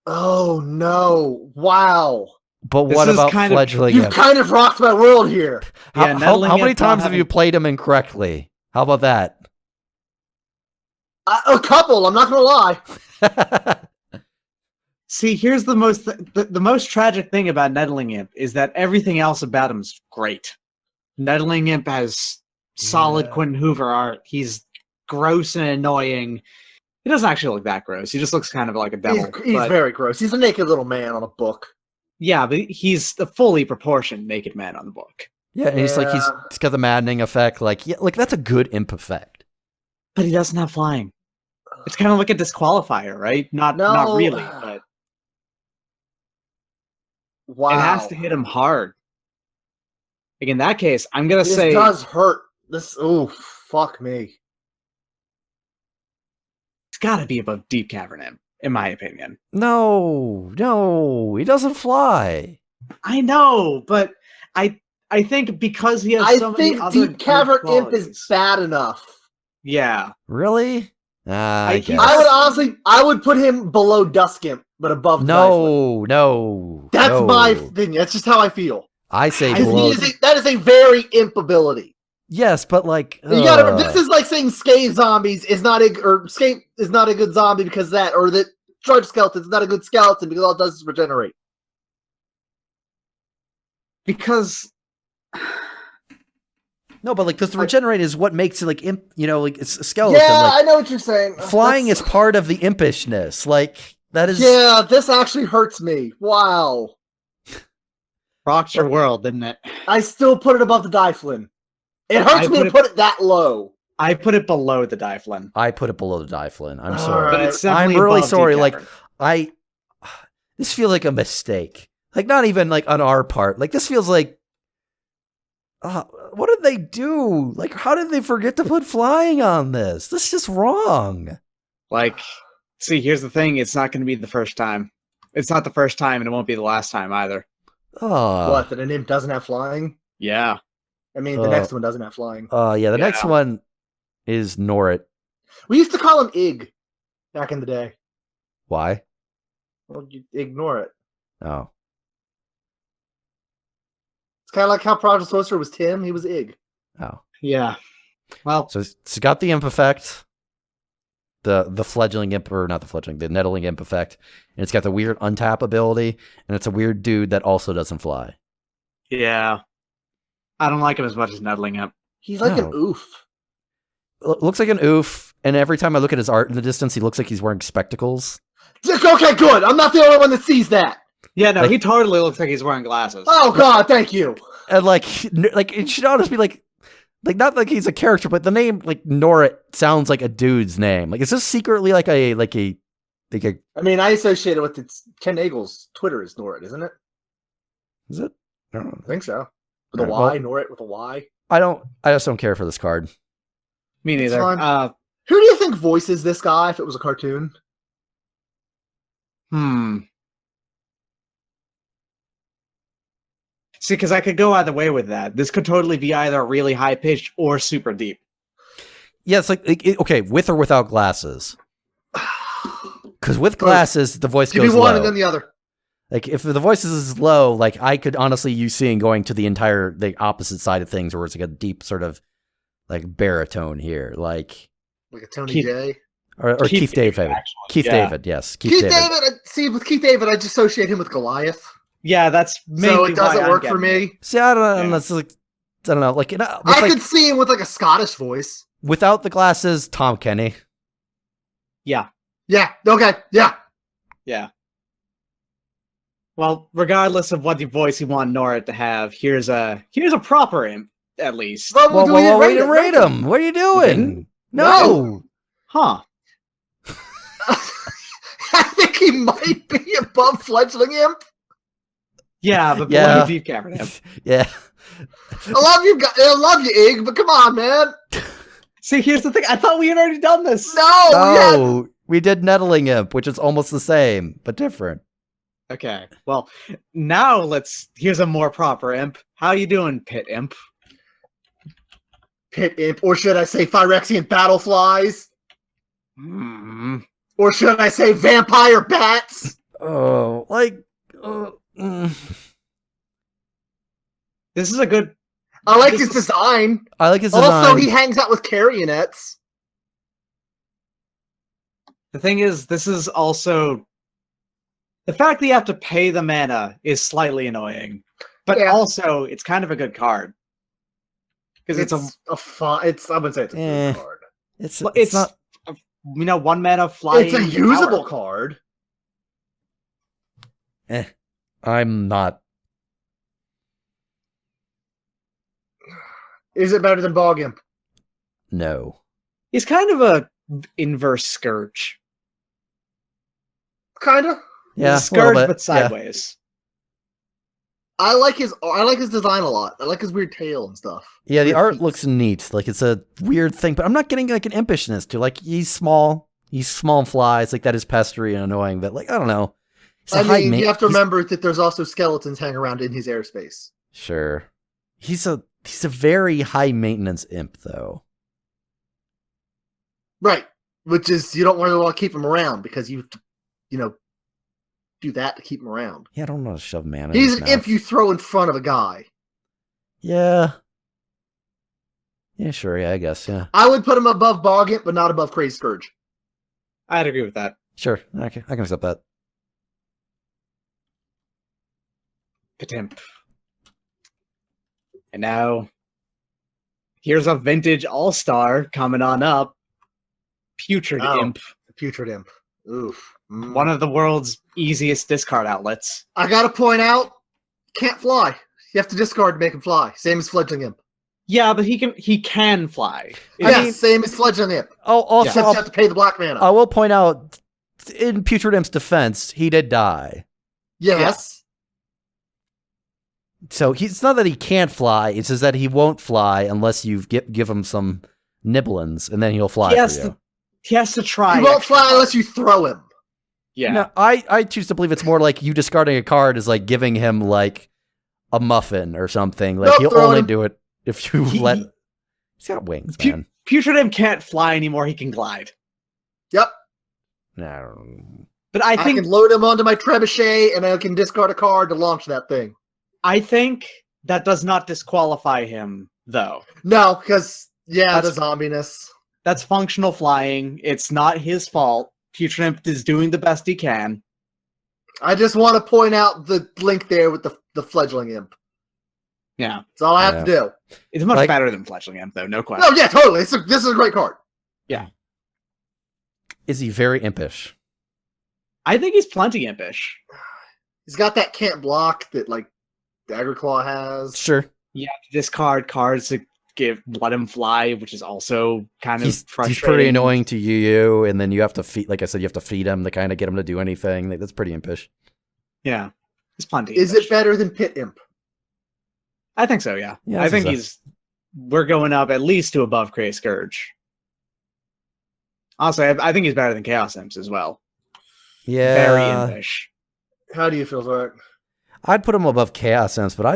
Speaker 2: Oh no! Wow.
Speaker 1: But what about Fledgling Imp?
Speaker 2: You've kind of rocked my world here.
Speaker 1: How many times have you played him incorrectly? How about that?
Speaker 2: A couple. I'm not gonna lie.
Speaker 3: See, here's the most tragic thing about Nettling Imp is that everything else about him is great. Nettling Imp has solid Quentin Hoover art. He's gross and annoying. He doesn't actually look that gross. He just looks kind of like a devil.
Speaker 2: He's very gross. He's a naked little man on a book.
Speaker 3: Yeah, but he's a fully proportioned naked man on the book.
Speaker 1: Yeah, and he's got the maddening effect. Like, that's a good imp effect.
Speaker 3: But he doesn't have flying. It's kind of like a disqualifier, right? Not really, but
Speaker 2: wow.
Speaker 3: It has to hit him hard. Like in that case, I'm gonna say
Speaker 2: this does hurt. Fuck me.
Speaker 3: It's got to be above Deep Cavern Imp, in my opinion.
Speaker 1: No, he doesn't fly.
Speaker 3: I know, but I think because he has so many other
Speaker 2: Deep Cavern Imp is bad enough.
Speaker 3: Yeah.
Speaker 1: Really? I guess.
Speaker 2: I would put him below Dusk Imp, but above
Speaker 1: No.
Speaker 2: That's my opinion. That's just how I feel.
Speaker 1: I say below.
Speaker 2: That is a very imp ability.
Speaker 1: Yes, but like
Speaker 2: you gotta. This is like saying Scathe Zombies is not a Scathe is not a good zombie because that, or that Charge Skeleton is not a good skeleton because all it does is regenerate.
Speaker 3: Because
Speaker 1: no, but like the regenerate is what makes it like imp. Like it's a skeleton.
Speaker 2: Yeah,
Speaker 1: like,
Speaker 2: I know what you're saying.
Speaker 1: Flying is part of the impishness. Like that is.
Speaker 2: Yeah, this actually hurts me. Wow.
Speaker 3: Rocked your world, didn't it?
Speaker 2: I still put it above the Dyflin. It hurts me to put it that low.
Speaker 3: I put it below the Dyflin.
Speaker 1: I put it below the Dyflin. I'm sorry.
Speaker 3: But it's
Speaker 1: I'm really sorry. Like this feels like a mistake. Like not even like on our part. Like this feels like what did they do? Like how did they forget to put flying on this? This is just wrong.
Speaker 3: Like, see, here's the thing. It's not going to be the first time. It's not the first time, and it won't be the last time either.
Speaker 2: What, that an imp doesn't have flying?
Speaker 3: Yeah.
Speaker 2: I mean, the next one doesn't have flying.
Speaker 1: Yeah, the next one is Norrit.
Speaker 2: We used to call him Ig back in the day.
Speaker 1: Why?
Speaker 2: Well, you ignore it.
Speaker 1: Oh.
Speaker 2: It's kind of like how Project Sorcerer was Tim, he was Ig.
Speaker 1: Oh.
Speaker 3: Yeah. Well.
Speaker 1: So it's got the imp effect. The fledgling imp, or not the fledgling, the nettling imp effect. And it's got the weird untap ability, and it's a weird dude that also doesn't fly.
Speaker 3: Yeah. I don't like him as much as Meddling Imp.
Speaker 2: He's like an
Speaker 1: No.
Speaker 2: oof.
Speaker 1: Looks like an oof, and every time I look at his art in the distance, he looks like he's wearing spectacles.
Speaker 2: Okay, good. I'm not the only one that sees that.
Speaker 3: Yeah, no,
Speaker 1: Like-
Speaker 3: he totally looks like he's wearing glasses.
Speaker 2: Oh God, thank you.
Speaker 1: And like it should honestly be like not like he's a character, but the name like Norit sounds like a dude's name. Like, is this secretly like a
Speaker 2: I mean, I associate it with Ken Nagel's Twitter is Norit, isn't it?
Speaker 1: is it? I don't know.
Speaker 2: I think so. With a
Speaker 1: Alright,
Speaker 2: Y,
Speaker 1: well-
Speaker 2: Norit with a Y.
Speaker 1: I just don't care for this card.
Speaker 3: Me
Speaker 2: It's
Speaker 3: neither.
Speaker 2: fine. Who do you think voices this guy if it was a cartoon?
Speaker 3: See, because I could go either way with that. This could totally be either really high pitched or super deep.
Speaker 1: Yeah, it's like okay, with or without glasses. Because with glasses, the voice
Speaker 2: Give me
Speaker 1: goes
Speaker 2: one
Speaker 1: low.
Speaker 2: and then the other.
Speaker 1: Like if the voice is low, like I could honestly use seeing going to the opposite side of things, where it's like a deep sort of like baritone here, like
Speaker 2: Like a Tony
Speaker 3: Keith-
Speaker 2: J.
Speaker 1: or Keith David.
Speaker 3: actually.
Speaker 1: Keith
Speaker 3: Yeah.
Speaker 1: David, yes,
Speaker 2: Keith David. See, with Keith David, I just associate him with Goliath.
Speaker 3: Yeah, that's mainly
Speaker 2: So it doesn't
Speaker 3: why I'm
Speaker 2: work for
Speaker 3: getting it.
Speaker 2: me.
Speaker 1: See, I don't know.
Speaker 3: Yeah.
Speaker 1: Unless like I don't know. Like, with,
Speaker 2: I
Speaker 1: like
Speaker 2: could see him with like a Scottish voice.
Speaker 1: without the glasses, Tom Kenny.
Speaker 3: Yeah,
Speaker 2: Yeah. Okay. Yeah.
Speaker 3: yeah. Well, regardless of what voice you want Nora to have, here's a proper imp, at least.
Speaker 2: Well,
Speaker 1: Whoa,
Speaker 2: do
Speaker 1: whoa,
Speaker 2: we
Speaker 1: whoa,
Speaker 2: rate
Speaker 1: wait, rate him. What are you doing?
Speaker 3: didn't?
Speaker 1: No.
Speaker 3: Huh.
Speaker 2: I think he might be above Fledgling Imp.
Speaker 3: Yeah, but
Speaker 1: Yeah.
Speaker 3: below Deep Cavern Imp.
Speaker 1: Yeah.
Speaker 2: I love you, Ig, but come on, man.
Speaker 3: See, here's the thing. I thought we had already done this.
Speaker 2: No,
Speaker 1: No, we did Nettling Imp, which is almost the same but different.
Speaker 3: Okay. Well, now here's a more proper imp. How you doing, Pit Imp?
Speaker 2: Pit Imp, or should I say Phyrexian Battleflies?
Speaker 3: Hmm.
Speaker 2: Or should I say Vampire Bats?
Speaker 1: Oh, like.
Speaker 3: This is a good.
Speaker 2: I like
Speaker 3: This
Speaker 2: his
Speaker 3: is-
Speaker 2: design.
Speaker 1: I like his
Speaker 2: Also,
Speaker 1: design.
Speaker 2: he hangs out with carionettes.
Speaker 3: The thing is, this is also the fact that you have to pay the mana is slightly annoying, but
Speaker 2: Yeah.
Speaker 3: also it's kind of a good card because it's
Speaker 2: a fun. It's I would say it's a
Speaker 1: Eh.
Speaker 2: good card.
Speaker 1: It's
Speaker 3: it's
Speaker 1: not.
Speaker 3: one mana flying.
Speaker 2: It's a usable
Speaker 3: power.
Speaker 2: card.
Speaker 1: I'm not.
Speaker 2: Is it better than Bog Imp?
Speaker 1: No.
Speaker 3: He's kind of a inverse Scourge.
Speaker 2: Kinda.
Speaker 1: Yeah,
Speaker 3: He's a Scourge,
Speaker 1: a little bit.
Speaker 3: but sideways.
Speaker 2: I like his design a lot. I like his weird tail and stuff.
Speaker 1: Yeah, the
Speaker 2: Weird
Speaker 1: art
Speaker 2: feet.
Speaker 1: looks neat. Like it's a weird thing, but I'm not getting like an impishness to. Like he's small. He's small and flies. Like that is pestery and annoying. But like I don't know. He's a
Speaker 2: I
Speaker 1: high
Speaker 2: mean,
Speaker 1: ma-
Speaker 2: you have to
Speaker 1: he's-
Speaker 2: remember that there's also skeletons hanging around in his airspace.
Speaker 1: Sure. He's a very high maintenance imp though.
Speaker 2: Right. Which is, you don't really want to keep him around because you do that to keep him around.
Speaker 1: Yeah, I don't know how to shove mana. in
Speaker 2: He's
Speaker 1: his
Speaker 2: an imp
Speaker 1: mouth.
Speaker 2: you throw in front of a guy.
Speaker 1: Yeah. Yeah, sure. Yeah, I guess. Yeah.
Speaker 2: I would put him above Bog Imp, but not above Crazy Scourge.
Speaker 3: I'd agree with that.
Speaker 1: Sure. I can accept that.
Speaker 3: Pit Imp. And now, here's a vintage all-star coming on up. Putrid
Speaker 2: Oh.
Speaker 3: Imp.
Speaker 2: Putrid Imp. Oof. Mm.
Speaker 3: One of the world's easiest discard outlets.
Speaker 2: I gotta point out, can't fly. You have to discard to make him fly. Same as Fledgling Imp.
Speaker 3: Yeah, but he can fly.
Speaker 2: Yes, same as Fledgling Imp.
Speaker 1: Oh, also,
Speaker 2: Except you have to pay the black mana.
Speaker 1: I will point out, in Putrid Imp's defense, he did die.
Speaker 2: Yes.
Speaker 1: So it's not that he can't fly; it's just that he won't fly unless you give him some nibblins, and then he'll fly
Speaker 3: He
Speaker 1: for
Speaker 3: has
Speaker 1: you.
Speaker 3: to. He has to try.
Speaker 2: He won't
Speaker 3: extra
Speaker 2: fly
Speaker 3: hard.
Speaker 2: unless you throw him.
Speaker 3: Yeah.
Speaker 1: No, I choose to believe it's more like you discarding a card is like giving him like a muffin or something. Like
Speaker 2: Nope,
Speaker 1: he'll
Speaker 2: throw
Speaker 1: only
Speaker 2: him.
Speaker 1: do it if you
Speaker 3: He-
Speaker 1: let. He's got wings,
Speaker 3: Pu-
Speaker 1: man.
Speaker 3: Putrid Imp can't fly anymore. He can glide.
Speaker 2: Yep.
Speaker 1: No.
Speaker 3: But
Speaker 2: I
Speaker 3: I think
Speaker 2: can load him onto my trebuchet and I can discard a card to launch that thing.
Speaker 3: that does not disqualify him, though.
Speaker 2: No, because the
Speaker 3: That's-
Speaker 2: zombiness.
Speaker 3: That's functional flying. It's not his fault. Putrid Imp is doing the best he can.
Speaker 2: I just want to point out the link there with the Fledgling Imp.
Speaker 3: Yeah.
Speaker 2: That's all I have to do.
Speaker 3: It's much
Speaker 1: Like-
Speaker 3: better than Fletchling Imp, though, no question.
Speaker 2: No, yeah, totally. This is a great card.
Speaker 3: Yeah.
Speaker 1: Is he very impish?
Speaker 3: I think he's plenty impish.
Speaker 2: He's got that can't block that like Daggerclaw has.
Speaker 1: Sure.
Speaker 3: You have to discard cards to let him fly, which is also kind of
Speaker 1: He's
Speaker 3: frustrating.
Speaker 1: pretty annoying to you, and then you have to feed, like I said, you have to feed him to kind of get him to do anything. That's pretty impish.
Speaker 3: Yeah. He's plenty
Speaker 2: Is
Speaker 3: impish.
Speaker 2: it better than Pit Imp?
Speaker 3: I think so, yeah.
Speaker 1: Yeah,
Speaker 3: I think
Speaker 1: so.
Speaker 3: we're going up at least to above Cray Scourge. Also, I think he's better than Chaos Imps as well.
Speaker 1: Yeah.
Speaker 3: Very impish.
Speaker 2: How do you feel, Zorak?
Speaker 1: I'd put him above Chaos Imps, but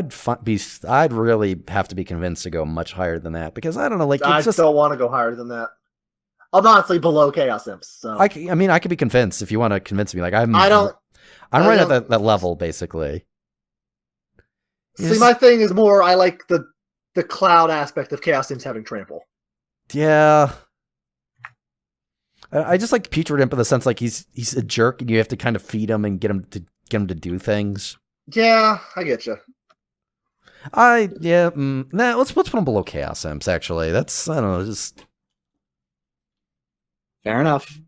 Speaker 1: I'd really have to be convinced to go much higher than that, because I don't know, like,
Speaker 2: I
Speaker 1: it's just,
Speaker 2: don't want to go higher than that. I'm honestly below Chaos Imps. So
Speaker 1: I mean, I could be convinced if you want to convince me. Like, I'm
Speaker 2: I
Speaker 1: right
Speaker 2: don't-
Speaker 1: at that level, basically.
Speaker 2: see. My thing is more. I like the cloud aspect of Chaos Imps having trample.
Speaker 1: Yeah. I just like Putrid Imp in the sense like he's a jerk and you have to kind of feed him and get him to do things.
Speaker 2: Yeah, I get you.
Speaker 1: Let's put him below Chaos Imps, actually. That's, I don't know, just...
Speaker 3: Fair enough.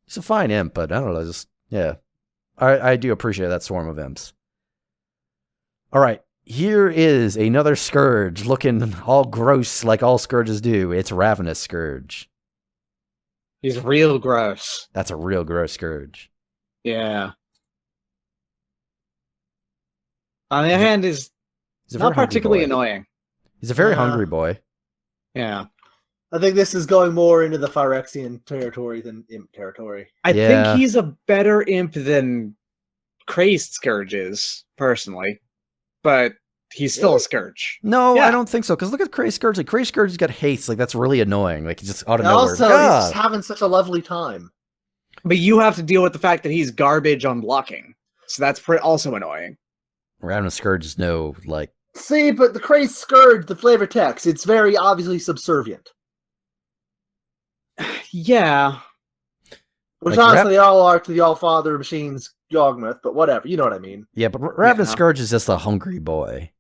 Speaker 1: He's a fine imp, but I don't know, just, yeah. I do appreciate that swarm of imps. Alright, here is another Scourge, looking all gross like all Scourges do. It's Ravenous Scourge.
Speaker 3: He's real gross.
Speaker 1: That's a real gross Scourge.
Speaker 3: Yeah. On the other hand, he's
Speaker 1: He's a
Speaker 3: not
Speaker 1: very hungry
Speaker 3: particularly
Speaker 1: boy.
Speaker 3: annoying.
Speaker 1: He's a very
Speaker 2: Yeah.
Speaker 1: hungry boy.
Speaker 3: Yeah.
Speaker 2: I think this is going more into the Phyrexian territory than Imp territory.
Speaker 3: I
Speaker 1: Yeah.
Speaker 3: think he's a better imp than Crazed Scourge is, personally. But he's still a Scourge.
Speaker 1: No,
Speaker 3: Yeah.
Speaker 1: I don't think so. Because look at Cray Scourge. Like, Cray Scourge's got haste. Like, that's really annoying. Like, he just out of
Speaker 2: And
Speaker 1: nowhere.
Speaker 2: also, he's just having such a lovely time.
Speaker 3: But you have to deal with the fact that he's garbage on blocking. So that's also annoying.
Speaker 1: Ravenous Scourge is no, like...
Speaker 2: See, but the Crazed Scourge, the flavor text, it's very obviously subservient.
Speaker 3: Yeah.
Speaker 2: Which
Speaker 1: Like,
Speaker 2: honestly, they all are to the All-Father Machines Yawgmoth, but whatever, you know what I mean.
Speaker 1: Yeah, but Ravenous
Speaker 3: Yeah.
Speaker 1: Scourge is just a hungry boy.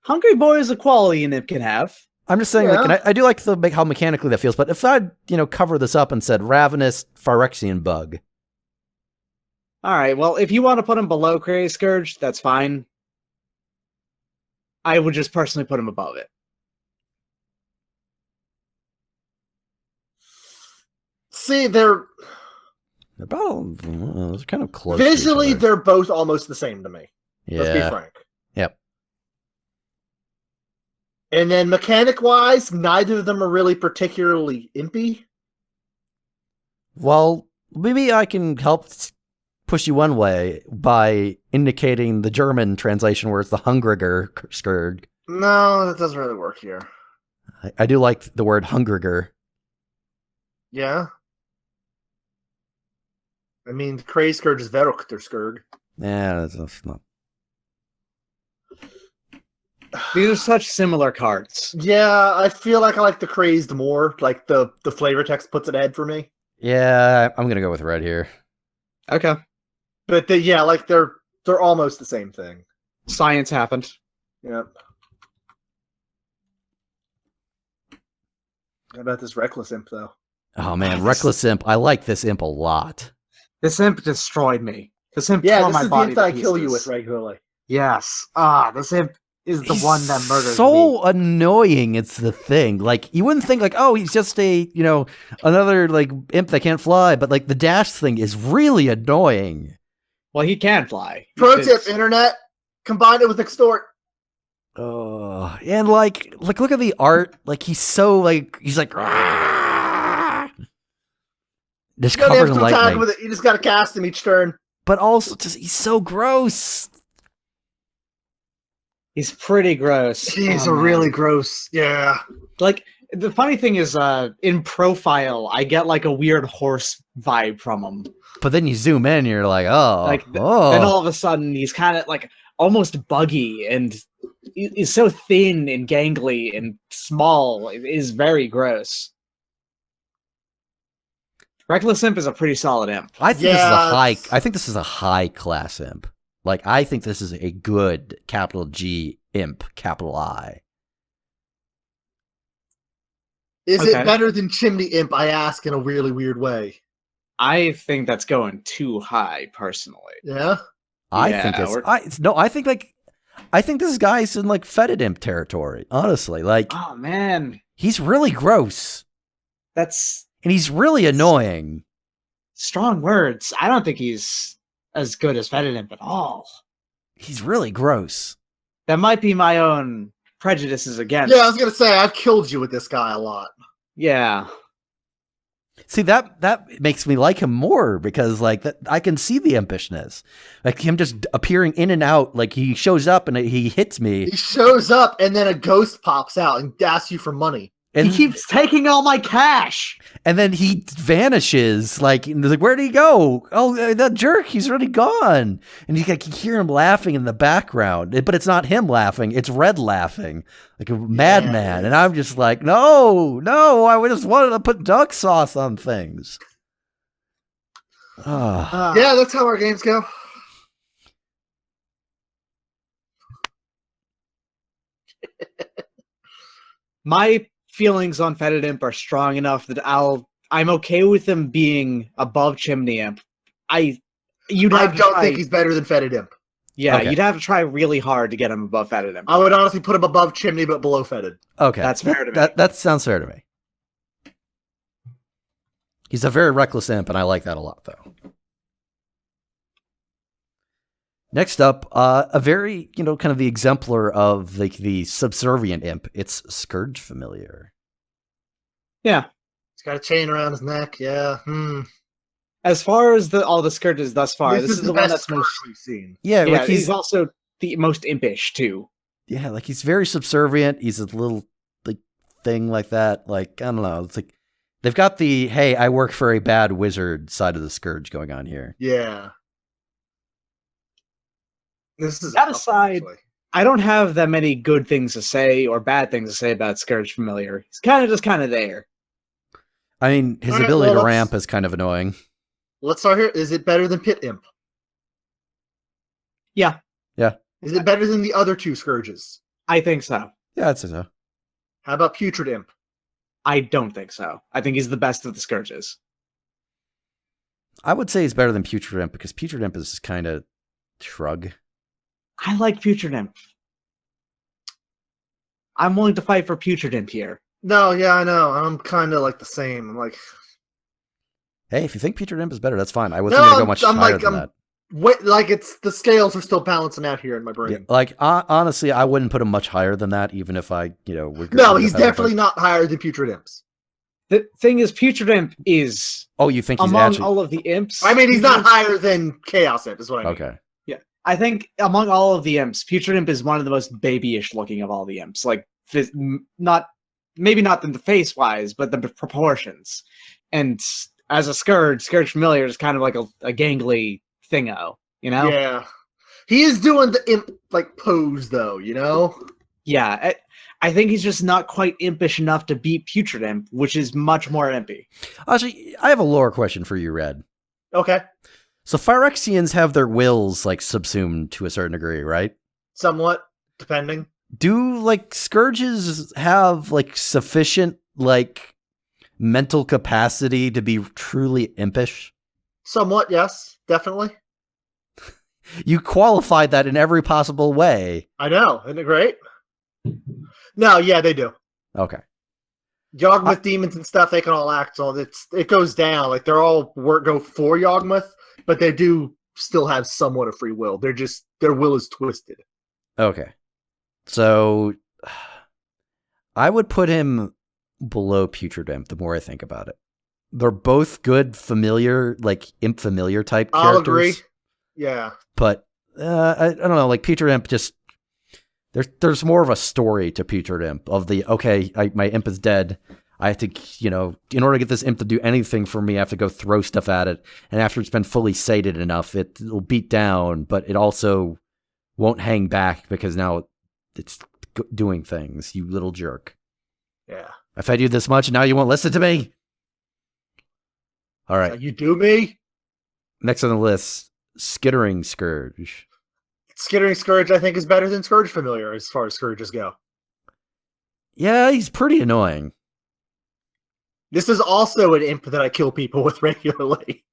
Speaker 3: Hungry Boy is a quality an imp can have.
Speaker 1: I'm just saying,
Speaker 2: Yeah.
Speaker 1: like, and I do like how mechanically that feels, but if I'd, cover this up and said Ravenous Phyrexian Bug,
Speaker 3: Alright, well, if you want to put him below Crazed Scourge, that's fine. I would just personally put him above it.
Speaker 2: See, they're
Speaker 1: they're kind of close. to each
Speaker 2: visually,
Speaker 1: other.
Speaker 2: they're both almost the same to me. Let's be
Speaker 1: Yeah.
Speaker 2: frank.
Speaker 1: Yep.
Speaker 2: And then mechanic-wise, neither of them are really particularly impy.
Speaker 1: Well, maybe I can help push you one way by indicating the German translation where it's the Hungriger Scourge.
Speaker 2: No, that doesn't really work here.
Speaker 1: I do like the word Hungriger.
Speaker 2: Yeah. I mean, Crazed Scourge is Verukter Scourge.
Speaker 1: Yeah, that's not...
Speaker 3: These are such similar cards.
Speaker 2: Yeah, I feel like I like the Crazed more. Like, the flavor text puts it ahead for me.
Speaker 1: Yeah, I'm gonna go with red here.
Speaker 3: Okay.
Speaker 2: But they're almost the same thing.
Speaker 3: Science happened.
Speaker 2: Yep. How about this Reckless Imp, though?
Speaker 1: Oh man,
Speaker 3: this
Speaker 1: Reckless Imp. I like this imp a lot.
Speaker 3: This imp destroyed me. This imp
Speaker 2: Yeah,
Speaker 3: tore
Speaker 2: this
Speaker 3: my
Speaker 2: is the
Speaker 3: body
Speaker 2: imp that I
Speaker 3: to
Speaker 2: kill you
Speaker 3: pieces.
Speaker 2: with regularly.
Speaker 3: Yes. This imp is the
Speaker 1: He's
Speaker 3: one that murders
Speaker 1: so
Speaker 3: me.
Speaker 1: annoying. It's the thing. Like, you wouldn't think like, oh, he's just a another like imp that can't fly, but like the dash thing is really annoying.
Speaker 3: Well, he can fly.
Speaker 2: Pro
Speaker 3: It's-
Speaker 2: tip, internet, combine it with Extort.
Speaker 1: Oh, and like look at the art. Like he's like just
Speaker 2: You don't
Speaker 1: covered
Speaker 2: have
Speaker 1: in
Speaker 2: to attack
Speaker 1: lightning.
Speaker 2: with it. You just got to cast him each turn.
Speaker 1: But also, just he's so gross.
Speaker 3: He's pretty gross.
Speaker 2: He's
Speaker 3: Oh,
Speaker 2: a
Speaker 3: man.
Speaker 2: really gross. Yeah.
Speaker 3: Like, the funny thing is, in profile, I get like a weird horse vibe from him.
Speaker 1: But then you zoom in, and you're like, oh,
Speaker 3: Like,
Speaker 1: oh.
Speaker 3: Then all of a sudden, he's kind of like almost buggy, and he's so thin and gangly and small. It is very gross. Reckless Imp is a pretty solid imp.
Speaker 1: I think this is a
Speaker 2: Yeah,
Speaker 1: high.
Speaker 2: it's-
Speaker 1: I think this is a high class imp. Like, I think this is a good capital G imp, capital I.
Speaker 2: Is
Speaker 3: Okay.
Speaker 2: it better than Chimney Imp? I ask in a really weird way.
Speaker 3: I think that's going too high, personally.
Speaker 2: Yeah.
Speaker 1: I
Speaker 3: Yeah,
Speaker 1: think
Speaker 3: we're-
Speaker 1: I think this guy's in like fetid imp territory. Honestly, like
Speaker 3: Oh man,
Speaker 1: he's really gross
Speaker 3: that's
Speaker 1: and he's really annoying.
Speaker 3: strong words. I don't think he's as good as Fetid Imp at all.
Speaker 1: He's really gross.
Speaker 3: That might be my own prejudices against.
Speaker 2: Yeah, I was gonna say I've killed you with this guy a lot.
Speaker 3: Yeah.
Speaker 1: See, that makes me like him more because like I can see the impishness, like him just appearing in and out. Like he shows up and he hits me,
Speaker 2: He shows up and then a ghost pops out and asks you for money.
Speaker 1: and
Speaker 3: He keeps taking all my cash.
Speaker 1: and then he vanishes. Like, and they're like, where'd he go? Oh, that jerk! He's already gone. And you can hear him laughing in the background, but it's not him laughing; it's Red laughing, like a madman. And I'm just like, no, I just wanted to put duck sauce on things. Ah.
Speaker 2: Yeah, that's how our games go.
Speaker 3: My feelings on Fetid Imp are strong enough that I'm okay with him being above Chimney Imp. I
Speaker 2: don't think he's better than Fetid Imp.
Speaker 3: Yeah,
Speaker 1: Okay.
Speaker 3: you'd have to try really hard to get him above Fetid Imp.
Speaker 2: I would honestly put him above Chimney but below Fetid.
Speaker 1: Okay,
Speaker 3: That's fair to me.
Speaker 1: That sounds fair to me. He's a very reckless imp, and I like that a lot, though. Next up, a very, kind of the exemplar of the subservient imp. It's Scourge Familiar.
Speaker 3: Yeah.
Speaker 2: He's got a chain around his neck. Yeah.
Speaker 3: As far as all the Scourges thus far,
Speaker 2: This is the
Speaker 3: one
Speaker 2: best
Speaker 3: that's
Speaker 2: Scourge
Speaker 3: most.
Speaker 2: we've seen.
Speaker 1: Yeah,
Speaker 3: Yeah,
Speaker 1: like
Speaker 3: he's also the most impish too.
Speaker 1: yeah, like he's very subservient. He's a little like thing like that. Like, I don't know. It's like they've got the hey, I work for a bad wizard side of the Scourge going on here.
Speaker 2: Yeah. This is
Speaker 3: That
Speaker 2: tough,
Speaker 3: aside-
Speaker 2: actually.
Speaker 3: I don't have that many good things to say or bad things to say about Scourge Familiar. He's just kind of there.
Speaker 1: I mean, his
Speaker 2: All right,
Speaker 1: ability
Speaker 2: well,
Speaker 1: to
Speaker 2: let's-
Speaker 1: ramp is kind of annoying.
Speaker 2: Let's start here. Is it better than Pit Imp?
Speaker 3: Yeah,
Speaker 2: Is it better than the other two Scourges?
Speaker 3: I think so.
Speaker 1: Yeah, I'd say so.
Speaker 2: How about Putrid Imp?
Speaker 3: I don't think so. I think he's the best of the Scourges.
Speaker 1: I would say he's better than Putrid Imp because Putrid Imp is just kind of shrug.
Speaker 3: I like Putrid Imp. I'm willing to fight for Putrid Imp here.
Speaker 2: No, yeah, I know. I'm kind of like the same. I'm like,
Speaker 1: Hey, if you think Putrid Imp is better, that's fine. I wasn't going to go much higher than that.
Speaker 2: wait, like it's the scales are still balancing out here in my brain.
Speaker 1: Yeah, like honestly, I wouldn't put him much higher than that, even if I, would.
Speaker 2: No, he's definitely not higher than Putrid Imps.
Speaker 3: The thing is, Putrid Imp is
Speaker 1: Oh, you think he's
Speaker 3: among
Speaker 1: actually
Speaker 3: all of the imps.
Speaker 2: I mean, he's
Speaker 3: Putrid
Speaker 2: not
Speaker 3: Imp-
Speaker 2: higher than Chaos Imp, is what I mean.
Speaker 1: okay?
Speaker 3: I think among all of the imps, Putrid Imp is one of the most babyish looking of all the imps. Like, maybe not in the face wise, but the proportions. And as a Scourge Familiar is kind of like a gangly thingo,
Speaker 2: Yeah. He is doing the imp like pose though,
Speaker 3: Yeah, I think he's just not quite impish enough to beat Putrid Imp, which is much more impy.
Speaker 1: Actually, I have a lore question for you, Red.
Speaker 2: Okay.
Speaker 1: So Phyrexians have their wills like subsumed to a certain degree, right?
Speaker 2: Somewhat, depending.
Speaker 1: Do like Scourges have like sufficient like mental capacity to be truly impish?
Speaker 2: Somewhat, yes, definitely.
Speaker 1: You qualified that in every possible way.
Speaker 2: I know, isn't it great? No, yeah, they do.
Speaker 1: Okay.
Speaker 2: Yawgmoth demons and stuff, they can all act on it goes down. Like they're all go for Yawgmoth, but they do still have somewhat of free will. Their will is twisted.
Speaker 1: Okay. So I would put him below Putrid Imp the more I think about it. They're both good familiar, like imp familiar type characters.
Speaker 2: I'll agree. Yeah.
Speaker 1: But I don't know, like Putrid Imp just there's more of a story to Putrid Imp of the my imp is dead. I have to, in order to get this imp to do anything for me, I have to go throw stuff at it. And after it's been fully sated enough, it'll beat down, but it also won't hang back because now it's doing things, you little jerk.
Speaker 2: Yeah.
Speaker 1: I fed you this much and now you won't listen to me? All right.
Speaker 2: You do me?
Speaker 1: Next on the list, Skittering Scourge.
Speaker 2: Skittering Scourge, I think, is better than Scourge Familiar as far as Scourges go.
Speaker 1: Yeah, he's pretty annoying.
Speaker 2: This is also an imp that I kill people with regularly.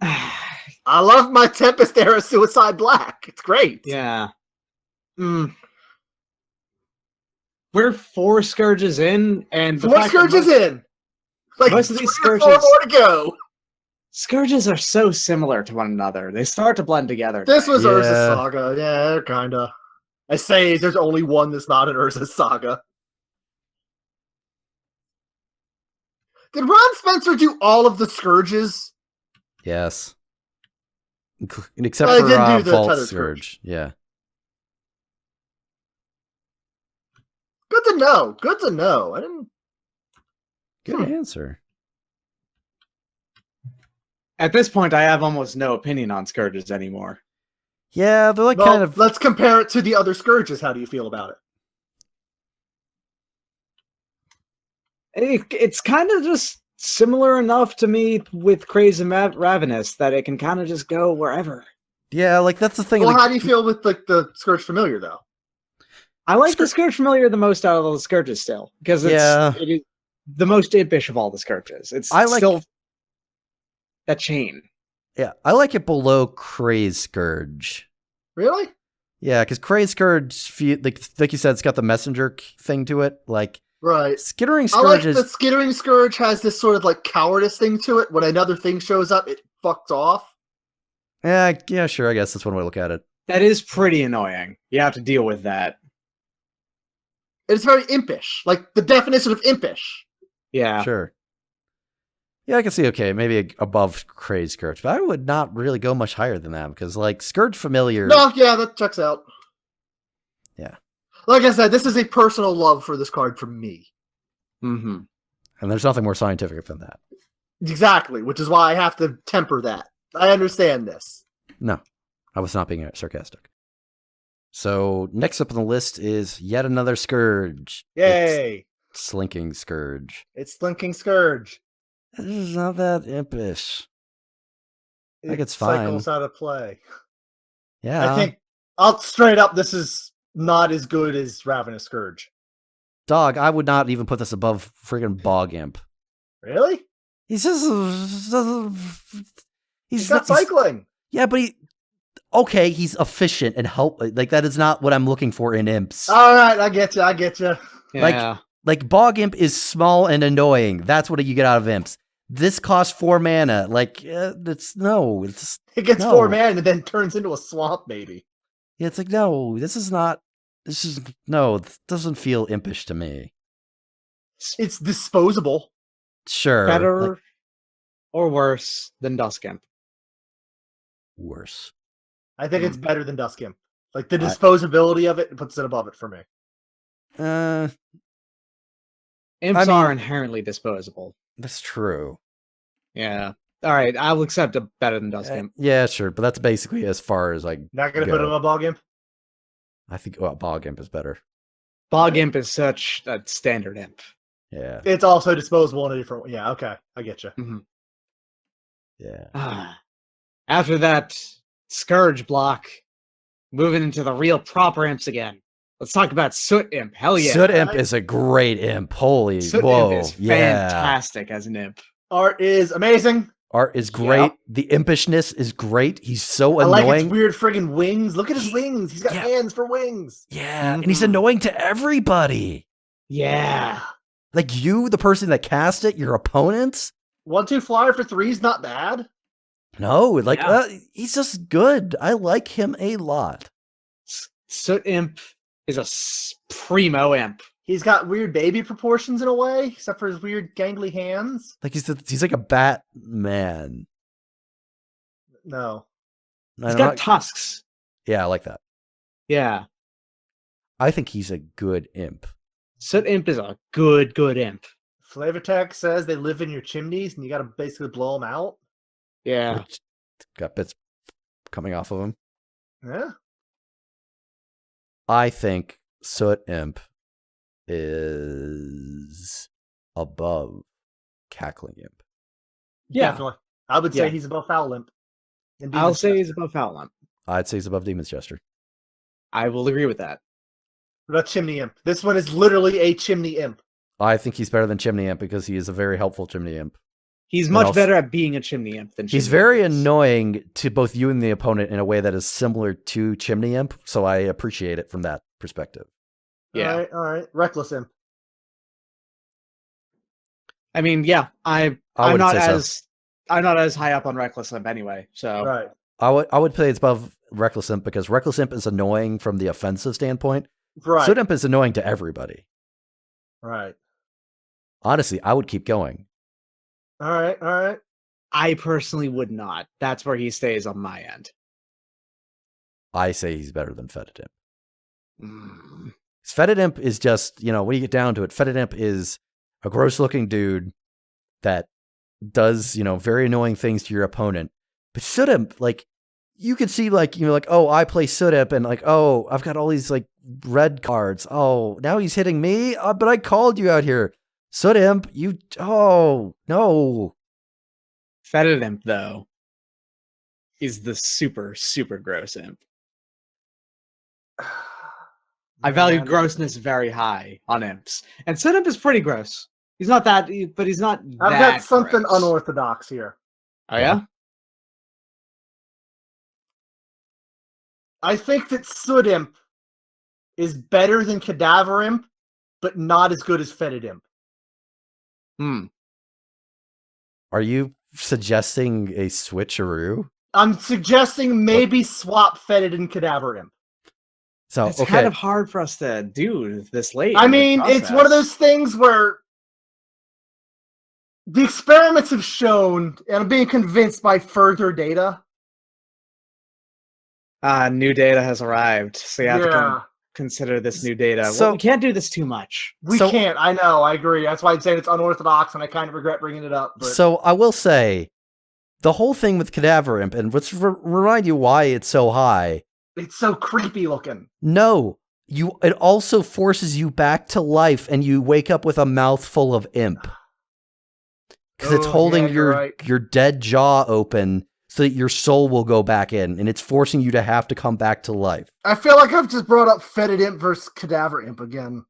Speaker 2: I love my Tempest Era Suicide Black. It's great.
Speaker 3: Yeah.
Speaker 2: Mm.
Speaker 3: We're 4 Scourges in, and the
Speaker 2: 4
Speaker 3: fact that
Speaker 2: Scourges in! Like,
Speaker 3: most of these
Speaker 2: 3 or 4
Speaker 3: Scourges-
Speaker 2: more to go!
Speaker 3: Scourges are so similar to one another. They start to blend together.
Speaker 2: This was
Speaker 1: Yeah.
Speaker 2: Urza's Saga. Yeah, kinda. I say there's only one that's not an Urza's Saga. Did Ron Spencer do all of the Scourges?
Speaker 1: Yes. Except
Speaker 2: I
Speaker 1: for
Speaker 2: didn't do the
Speaker 1: Vault
Speaker 2: Tethered
Speaker 1: Scourge. Yeah.
Speaker 2: Good to know. Good to know. I didn't.
Speaker 1: Good answer.
Speaker 3: At this point, I have almost no opinion on Scourges anymore.
Speaker 1: Yeah, they're like
Speaker 2: Well,
Speaker 1: kind of.
Speaker 2: let's compare it to the other Scourges. How do you feel about it?
Speaker 3: It's kind of just similar enough to me with Craze and Ravenous that it can kind of just go wherever.
Speaker 1: Yeah, like that's the thing.
Speaker 2: Well,
Speaker 1: like,
Speaker 2: how do you feel with the Scourge Familiar, though?
Speaker 3: I like the Scourge Familiar the most out of all the Scourges still, because it is the most impish of all the Scourges. It's still that chain.
Speaker 1: Yeah, I like it below Craze Scourge.
Speaker 2: Really?
Speaker 1: Yeah, because Craze Scourge, like you said, it's got the messenger thing to it. Like,
Speaker 2: right.
Speaker 1: Skittering
Speaker 2: I like
Speaker 1: Scourge
Speaker 2: that Skittering Scourge has this sort of like cowardice thing to it. When another thing shows up, it fucks off.
Speaker 1: Yeah, sure. I guess that's one way to look at it.
Speaker 3: That is pretty annoying. You have to deal with that.
Speaker 2: It's very impish. Like the definition of impish.
Speaker 3: Yeah.
Speaker 1: Sure. Yeah, I can see, okay, maybe above Craze Scourge, but I would not really go much higher than that, because, like, Scourge Familiar...
Speaker 2: No, yeah, that checks out.
Speaker 1: Yeah.
Speaker 2: Like I said, this is a personal love for this card from me.
Speaker 3: Mm-hmm.
Speaker 1: And there's nothing more scientific than that.
Speaker 2: Exactly, which is why I have to temper that. I understand this.
Speaker 1: No, I was not being sarcastic. So, next up on the list is yet another Scourge.
Speaker 2: Yay!
Speaker 1: It's Slinking Scourge.
Speaker 2: It's Slinking Scourge.
Speaker 1: This is not that impish. I think it's fine.
Speaker 2: Cycles out of play.
Speaker 1: Yeah.
Speaker 2: I think, I'll straight up, this is not as good as Ravenous Scourge.
Speaker 1: Dog, I would not even put this above friggin' Bog Imp.
Speaker 2: Really?
Speaker 1: He's just...
Speaker 2: He's not cycling.
Speaker 1: Yeah, but okay, he's efficient and help. Like, that is not what I'm looking for in imps.
Speaker 2: All right, I get you.
Speaker 3: Yeah.
Speaker 1: Like Bog Imp is small and annoying. That's what you get out of imps. This costs 4 mana. Like,
Speaker 2: it gets
Speaker 1: no.
Speaker 2: 4 mana and then turns into a swamp, maybe.
Speaker 1: Yeah, it's like, no, this doesn't feel impish to me.
Speaker 2: It's disposable.
Speaker 1: Sure.
Speaker 3: Better or worse than Dusk Imp?
Speaker 1: Worse.
Speaker 2: I think it's better than Dusk Imp. Like, the disposability of it puts it above it for me.
Speaker 3: Imps are inherently disposable.
Speaker 1: That's true.
Speaker 3: Yeah. All right, I'll accept a better than Dusk Imp.
Speaker 1: Yeah, sure, but that's basically as far as I
Speaker 2: Not gonna put him on Bog Imp?
Speaker 1: I think Bog Imp is better.
Speaker 3: Bog Imp is such a standard imp.
Speaker 1: Yeah.
Speaker 2: It's also disposable in a different way. Yeah, okay. I get you.
Speaker 3: Mm-hmm.
Speaker 1: Yeah.
Speaker 3: After that Scourge block, moving into the real proper imps again. Let's talk about Soot Imp. Hell yeah.
Speaker 1: Soot Imp is a great imp. Holy
Speaker 3: Soot
Speaker 1: whoa.
Speaker 3: Imp is fantastic as an imp.
Speaker 2: Art is amazing.
Speaker 1: Art is great.
Speaker 2: Yep.
Speaker 1: The impishness is great. He's so
Speaker 2: I like
Speaker 1: annoying.
Speaker 2: his weird friggin' wings. Look at his wings. He's got hands for wings.
Speaker 1: Yeah, and he's annoying to everybody.
Speaker 3: Yeah.
Speaker 1: Like you, the person that cast it, your opponents.
Speaker 2: 1/2 flyer for 3 is not bad.
Speaker 1: No, like he's just good. I like him a lot.
Speaker 3: Soot Imp is a primo imp.
Speaker 2: He's got weird baby proportions in a way, except for his weird gangly hands.
Speaker 1: Like he's like a Batman.
Speaker 2: No.
Speaker 3: He's got tusks.
Speaker 1: Yeah, I like that.
Speaker 3: Yeah.
Speaker 1: I think he's a good imp.
Speaker 3: Soot Imp is a good imp.
Speaker 2: Flavor Tech says they live in your chimneys and you gotta basically blow them out.
Speaker 3: Yeah.
Speaker 1: Which got bits coming off of him.
Speaker 2: Yeah.
Speaker 1: I think Soot Imp is above Cackling Imp.
Speaker 3: Yeah.
Speaker 2: Definitely. I would say he's above Foul Imp. And
Speaker 3: I'll
Speaker 2: Demon's
Speaker 3: say he's
Speaker 2: Jester.
Speaker 3: above Foul Imp.
Speaker 1: I'd say he's above Demon's Jester.
Speaker 3: I will agree with that.
Speaker 2: What about Chimney Imp? This one is literally a Chimney Imp.
Speaker 1: I think he's better than Chimney Imp because he is a very helpful Chimney Imp.
Speaker 3: He's
Speaker 1: And
Speaker 3: much
Speaker 1: also-
Speaker 3: better at being a Chimney Imp than
Speaker 1: He's
Speaker 3: Chimney
Speaker 1: very
Speaker 3: Imp is.
Speaker 1: annoying to both you and the opponent in a way that is similar to Chimney Imp, so I appreciate it from that perspective.
Speaker 3: Yeah.
Speaker 2: All right. Reckless Imp.
Speaker 3: I mean, yeah,
Speaker 1: I
Speaker 3: I'm
Speaker 1: wouldn't
Speaker 3: not
Speaker 1: say so.
Speaker 3: as I'm not as high up on Reckless Imp anyway. So
Speaker 2: Right.
Speaker 1: I would say it's above Reckless Imp because Reckless Imp is annoying from the offensive standpoint.
Speaker 2: Right.
Speaker 1: Soot Imp is annoying to everybody.
Speaker 2: Right.
Speaker 1: Honestly, I would keep going.
Speaker 2: All right.
Speaker 3: I personally would not. That's where he stays on my end.
Speaker 1: I say he's better than Fetid Imp.
Speaker 3: Mm.
Speaker 1: Fetid Imp is just, when you get down to it, Fetid Imp is a gross-looking dude that does, very annoying things to your opponent. But Soot Imp, you could see, oh, I play Soot Imp, and oh, I've got all these, red cards. Oh, now he's hitting me? But I called you out here. Soot Imp, oh, no.
Speaker 3: Fetid Imp, though, is the super, super gross imp. I value
Speaker 2: Man.
Speaker 3: grossness very high on imps. And Soot Imp is pretty gross. He's not that, but he's not
Speaker 2: I've
Speaker 3: that
Speaker 2: got something
Speaker 3: gross.
Speaker 2: unorthodox here.
Speaker 3: Oh, yeah?
Speaker 2: I think that Soot Imp is better than Cadaver Imp, but not as good as Fetid Imp.
Speaker 3: Hmm.
Speaker 1: Are you suggesting a switcheroo?
Speaker 2: I'm suggesting maybe swap Fetid and Cadaver Imp.
Speaker 1: So,
Speaker 3: It's
Speaker 1: okay.
Speaker 3: kind of hard for us to do this late.
Speaker 2: I
Speaker 3: in the
Speaker 2: mean, it's one of
Speaker 3: process.
Speaker 2: those things where the experiments have shown, and I'm being convinced by further data.
Speaker 3: New data has arrived, so you have to
Speaker 2: Yeah,
Speaker 3: consider this new data.
Speaker 1: So-
Speaker 3: Well, we can't do this too much.
Speaker 2: we
Speaker 1: So-
Speaker 2: can't. I know. I agree. That's why I'm saying it's unorthodox, and I kind of regret bringing it up. But
Speaker 1: So I will say, the whole thing with Cadaver Imp, and let's remind you why it's so high.
Speaker 2: it's so creepy looking.
Speaker 1: No, it also forces you back to life, and you wake up with a mouthful of imp because it's
Speaker 2: Oh,
Speaker 1: holding
Speaker 2: yeah, you're
Speaker 1: your
Speaker 2: right.
Speaker 1: your dead jaw open so that your soul will go back in, and it's forcing you to have to come back to life.
Speaker 2: I feel like I've just brought up Fetid Imp versus Cadaver Imp again.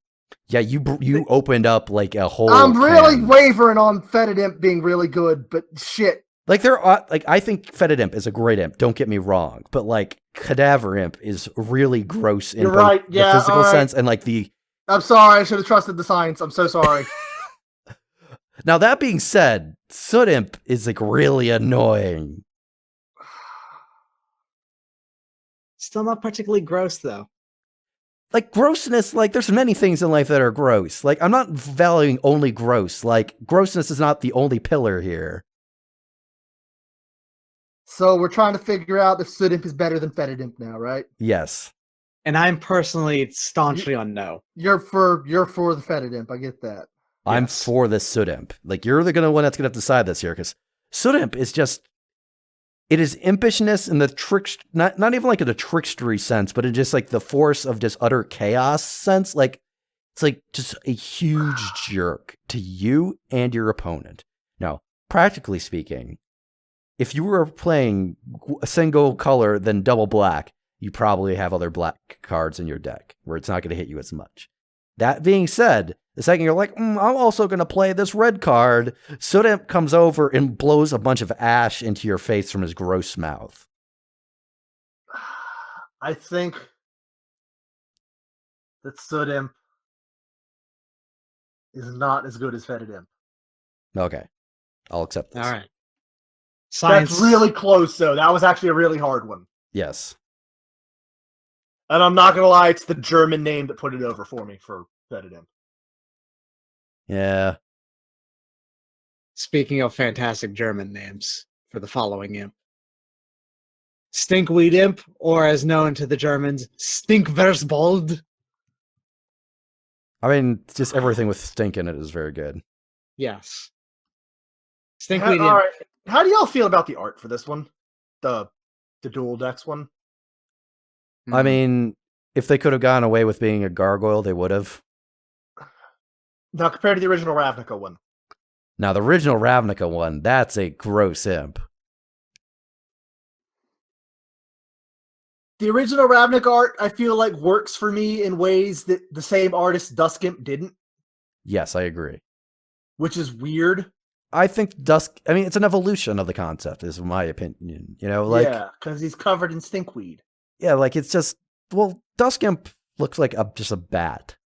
Speaker 1: Yeah, you opened up a whole.
Speaker 2: I'm really
Speaker 1: can.
Speaker 2: wavering on Fetid Imp being really good, but shit.
Speaker 1: There are I think Fetid Imp is a great imp. Don't get me wrong, but Cadaver Imp is really gross in
Speaker 2: You're
Speaker 1: both
Speaker 2: right, yeah,
Speaker 1: the physical
Speaker 2: all right.
Speaker 1: sense and the.
Speaker 2: I'm sorry. I should have trusted the science. I'm so sorry.
Speaker 1: Now that being said, Soot Imp is really annoying.
Speaker 3: Still not particularly gross, though.
Speaker 1: Grossness, there's many things in life that are gross. I'm not valuing only gross. Grossness is not the only pillar here.
Speaker 2: So we're trying to figure out if Soot Imp is better than Fetid Imp now, right?
Speaker 1: Yes.
Speaker 3: And I'm personally staunchly on no.
Speaker 2: You're for the Fetid Imp. I get that.
Speaker 1: I'm
Speaker 3: Yes.
Speaker 1: for this Soot Imp. You're the one that's gonna have to decide this here, because Soot Imp is just. It is impishness in the not even in a trickstery sense, but in just the force of just utter chaos sense. It's just a huge jerk to you and your opponent. Now, practically speaking, if you were playing a single color then double black, you probably have other black cards in your deck where it's not going to hit you as much. That being said, the second you're I'm also going to play this red card, Soot Imp comes over and blows a bunch of ash into your face from his gross mouth.
Speaker 2: I think that Soot Imp is not as good as Fetid Imp.
Speaker 1: Okay. I'll accept this.
Speaker 3: All right. Science.
Speaker 2: That's really close, though. That was actually a really hard one.
Speaker 1: Yes.
Speaker 2: And I'm not going to lie, it's the German name that put it over for me for Fetid Imp.
Speaker 1: Yeah.
Speaker 3: Speaking of fantastic German names for the following imp. Stinkweed Imp, or as known to the Germans, Stinkversbold.
Speaker 1: I mean, just everything with stink in it is very good.
Speaker 3: Yes.
Speaker 2: All
Speaker 3: Stinkweed Imp.
Speaker 2: right. How do y'all feel about the art for this one? The dual decks one?
Speaker 1: I mean, if they could have gone away with being a gargoyle, they would have.
Speaker 2: Now, compared to the original Ravnica one.
Speaker 1: Now, the original Ravnica one, that's a gross imp.
Speaker 2: the original Ravnik art, I feel like works for me in ways that the same artist Duskimp didn't,
Speaker 1: Yes, I agree.
Speaker 2: which is weird.
Speaker 1: I think it's an evolution of the concept, is my opinion.
Speaker 2: Yeah, because he's covered in stinkweed.
Speaker 1: Yeah, like it's just, Dusk Imp looks like just a bat.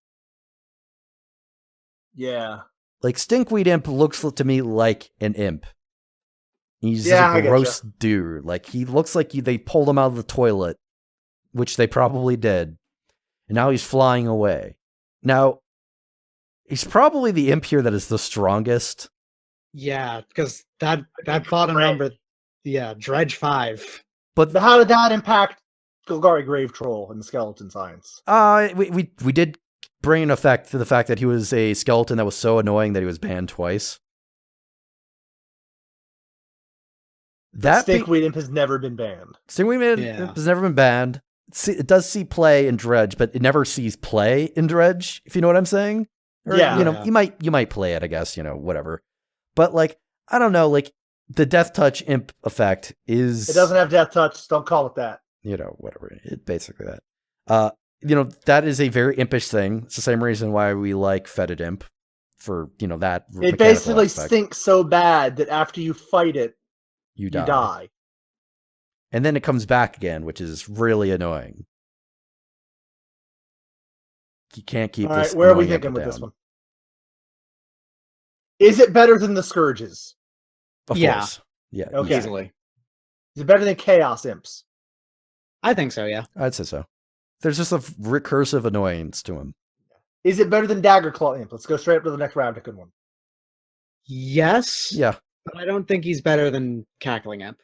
Speaker 2: Yeah.
Speaker 1: Like Stinkweed Imp looks to me like an imp. He's
Speaker 2: Yeah, I
Speaker 1: a
Speaker 2: getcha.
Speaker 1: gross dude. Like he looks like they pulled him out of the toilet, which they probably did. And now he's flying away. Now, he's probably the imp here that is the strongest.
Speaker 3: Yeah, because that bottom number, Dredge 5.
Speaker 1: But
Speaker 2: How did that impact Golgari Grave Troll in Skeleton Science?
Speaker 1: we did bring in effect to the fact that he was a skeleton that was so annoying that he was banned twice.
Speaker 2: Stinkweed Imp has never been banned.
Speaker 1: Stinkweed Imp has never been banned. It does see play in Dredge, but it never sees play in Dredge, if you know what I'm saying. Or, you might play it, I guess, whatever. But like, I don't know, like the Death Touch Imp effect is...
Speaker 2: It doesn't have Death Touch, don't call it that.
Speaker 1: Whatever. Basically that. That is a very impish thing. It's the same reason why we like Fetid Imp for, that.
Speaker 2: It basically stinks so bad that after you fight it, you die.
Speaker 1: And then it comes back again, which is really annoying. You can't keep this.
Speaker 2: All right, where are we thinking with this one? Is it better than the Scourges?
Speaker 1: Of course. Yeah.
Speaker 2: Okay.
Speaker 3: Easily.
Speaker 2: Is it better than Chaos Imps?
Speaker 3: I think so, yeah.
Speaker 1: I'd say so. There's just a recursive annoyance to him.
Speaker 2: Is it better than Daggerclaw Imp? Let's go straight up to the next Ravnican one.
Speaker 3: Yes.
Speaker 1: Yeah.
Speaker 3: But I don't think he's better than Cackling Imp.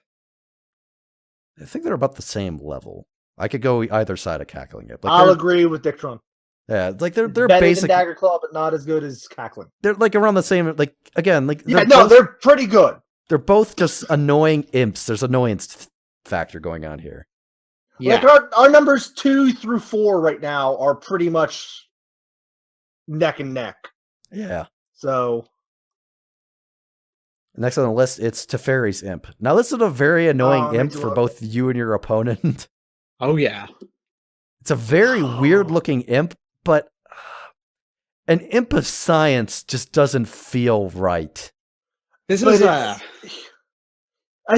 Speaker 1: I think they're about the same level. I could go either side of Cackling Imp.
Speaker 2: I'll agree with Dictron.
Speaker 1: Yeah, it's like they're
Speaker 2: better
Speaker 1: basic.
Speaker 2: than Daggerclaw, but not as good as Cackling.
Speaker 1: They're like around the same. Like again, like
Speaker 2: they're pretty good.
Speaker 1: They're both just annoying imps. There's annoyance factor going on here.
Speaker 3: Yeah.
Speaker 2: Like our numbers 2 through 4 right now are pretty much neck and neck.
Speaker 1: Yeah.
Speaker 2: So
Speaker 1: next on the list, it's Teferi's Imp. Now this is a very annoying imp for both you and your opponent.
Speaker 3: Oh yeah.
Speaker 1: It's a very weird looking imp, but an imp of science just doesn't feel right.
Speaker 2: I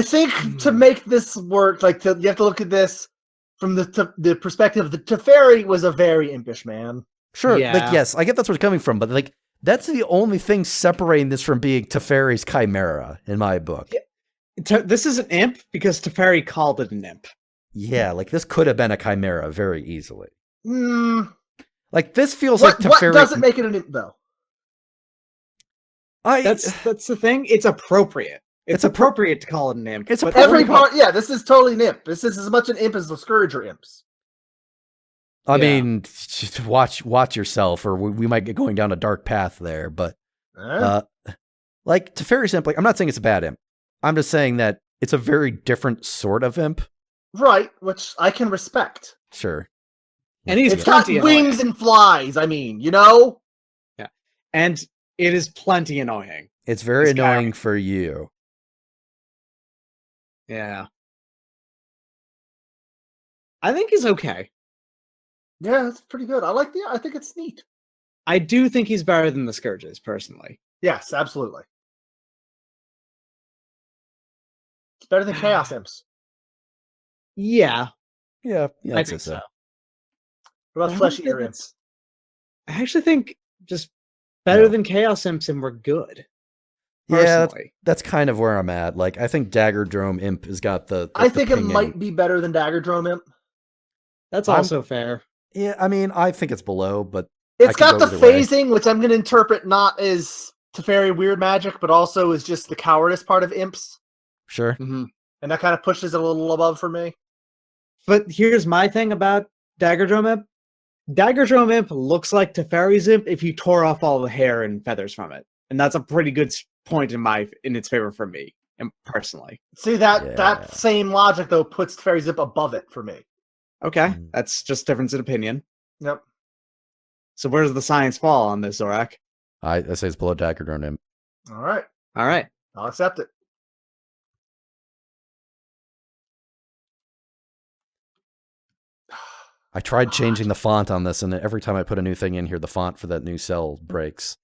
Speaker 2: think to make this work, you have to look at this from the perspective of the Teferi was a very impish man.
Speaker 1: Sure, yes, I get that's where it's coming from, but that's the only thing separating this from being Teferi's Chimera in my book.
Speaker 3: This is an imp because Teferi called it an imp.
Speaker 1: Yeah, this could have been a Chimera very easily. This feels like Teferi.
Speaker 2: What doesn't make it an imp, though?
Speaker 3: That's the thing. It's appropriate. It's appropriate to call it an imp.
Speaker 2: It's every part. Yeah, this is totally an imp. This is as much an imp as the Scourge or imps.
Speaker 1: I mean, just watch yourself, or we might get going down a dark path there. But Teferi's imp, I'm not saying it's a bad imp. I'm just saying that it's a very different sort of imp.
Speaker 2: Right, which I can respect.
Speaker 1: Sure.
Speaker 3: And he's
Speaker 2: it's got wings and flies, Yeah.
Speaker 3: And it is plenty annoying.
Speaker 1: It's very annoying for you.
Speaker 3: Yeah. I think he's okay.
Speaker 2: Yeah, it's pretty good. I think it's neat.
Speaker 3: I do think he's better than the Scourges, personally.
Speaker 2: Yes, absolutely. It's better than Chaos Imps.
Speaker 3: Yeah.
Speaker 1: Yeah,
Speaker 3: I think so.
Speaker 2: What about Fleshy Ear Imps?
Speaker 3: I actually think just better than Chaos Imps, and we're good. Personally.
Speaker 1: Yeah, that's kind of where I'm at. I think Dagger Drome Imp has got the
Speaker 2: I think it might be better than Dagger Drome Imp.
Speaker 3: That's also fair.
Speaker 1: Yeah, I mean, I think it's below, but
Speaker 2: it's got the phasing, which I'm going to interpret not as Teferi weird magic, but also as just the cowardice part of imps.
Speaker 1: Sure.
Speaker 3: Mm-hmm.
Speaker 2: And that kind of pushes it a little above for me.
Speaker 3: But here's my thing about Dagger Drome Imp. Dagger Drome Imp looks like Teferi's Imp if you tore off all the hair and feathers from it. And that's a pretty good point in its favor for me, and personally.
Speaker 2: See, that same logic, though, puts Teferi's Imp above it for me.
Speaker 3: Okay, that's just difference in opinion.
Speaker 2: Yep.
Speaker 3: So where does the science fall on this, Zorak?
Speaker 1: I say it's below Dagger Drome Imp.
Speaker 2: All right. I'll accept it.
Speaker 1: I tried changing the font on this, and every time I put a new thing in here, the font for that new cell breaks.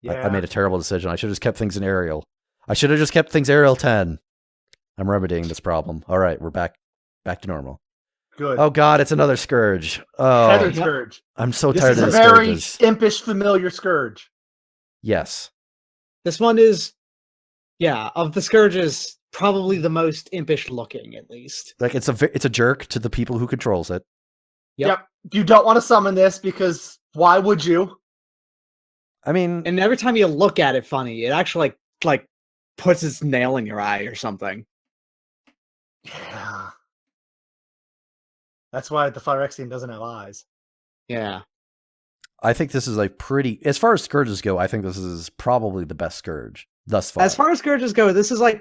Speaker 2: Yeah.
Speaker 1: I made a terrible decision. I should have just kept things in Arial. I should have just kept things Arial 10. I'm remedying this problem. All right, we're back to normal.
Speaker 2: Good.
Speaker 1: Oh God, it's another Scourge. Oh,
Speaker 2: Tethered Scourge.
Speaker 1: I'm so
Speaker 2: This
Speaker 1: tired
Speaker 2: is
Speaker 1: of
Speaker 2: a
Speaker 1: these
Speaker 2: very
Speaker 1: Scourges.
Speaker 2: impish, familiar Scourge.
Speaker 1: Yes.
Speaker 3: This one is, of the Scourges, probably the most impish looking, at least.
Speaker 1: Like it's a jerk to the people who controls it.
Speaker 3: Yep.
Speaker 2: You don't want to summon this because why would you?
Speaker 1: I mean,
Speaker 3: And every time you look at it funny, it actually like puts its nail in your eye or something.
Speaker 2: Yeah. That's why the Phyrexian doesn't have eyes.
Speaker 3: Yeah.
Speaker 1: I think this is like pretty. As far as Scourges go, I think this is probably the best Scourge thus far.
Speaker 3: As far as Scourges go, this is a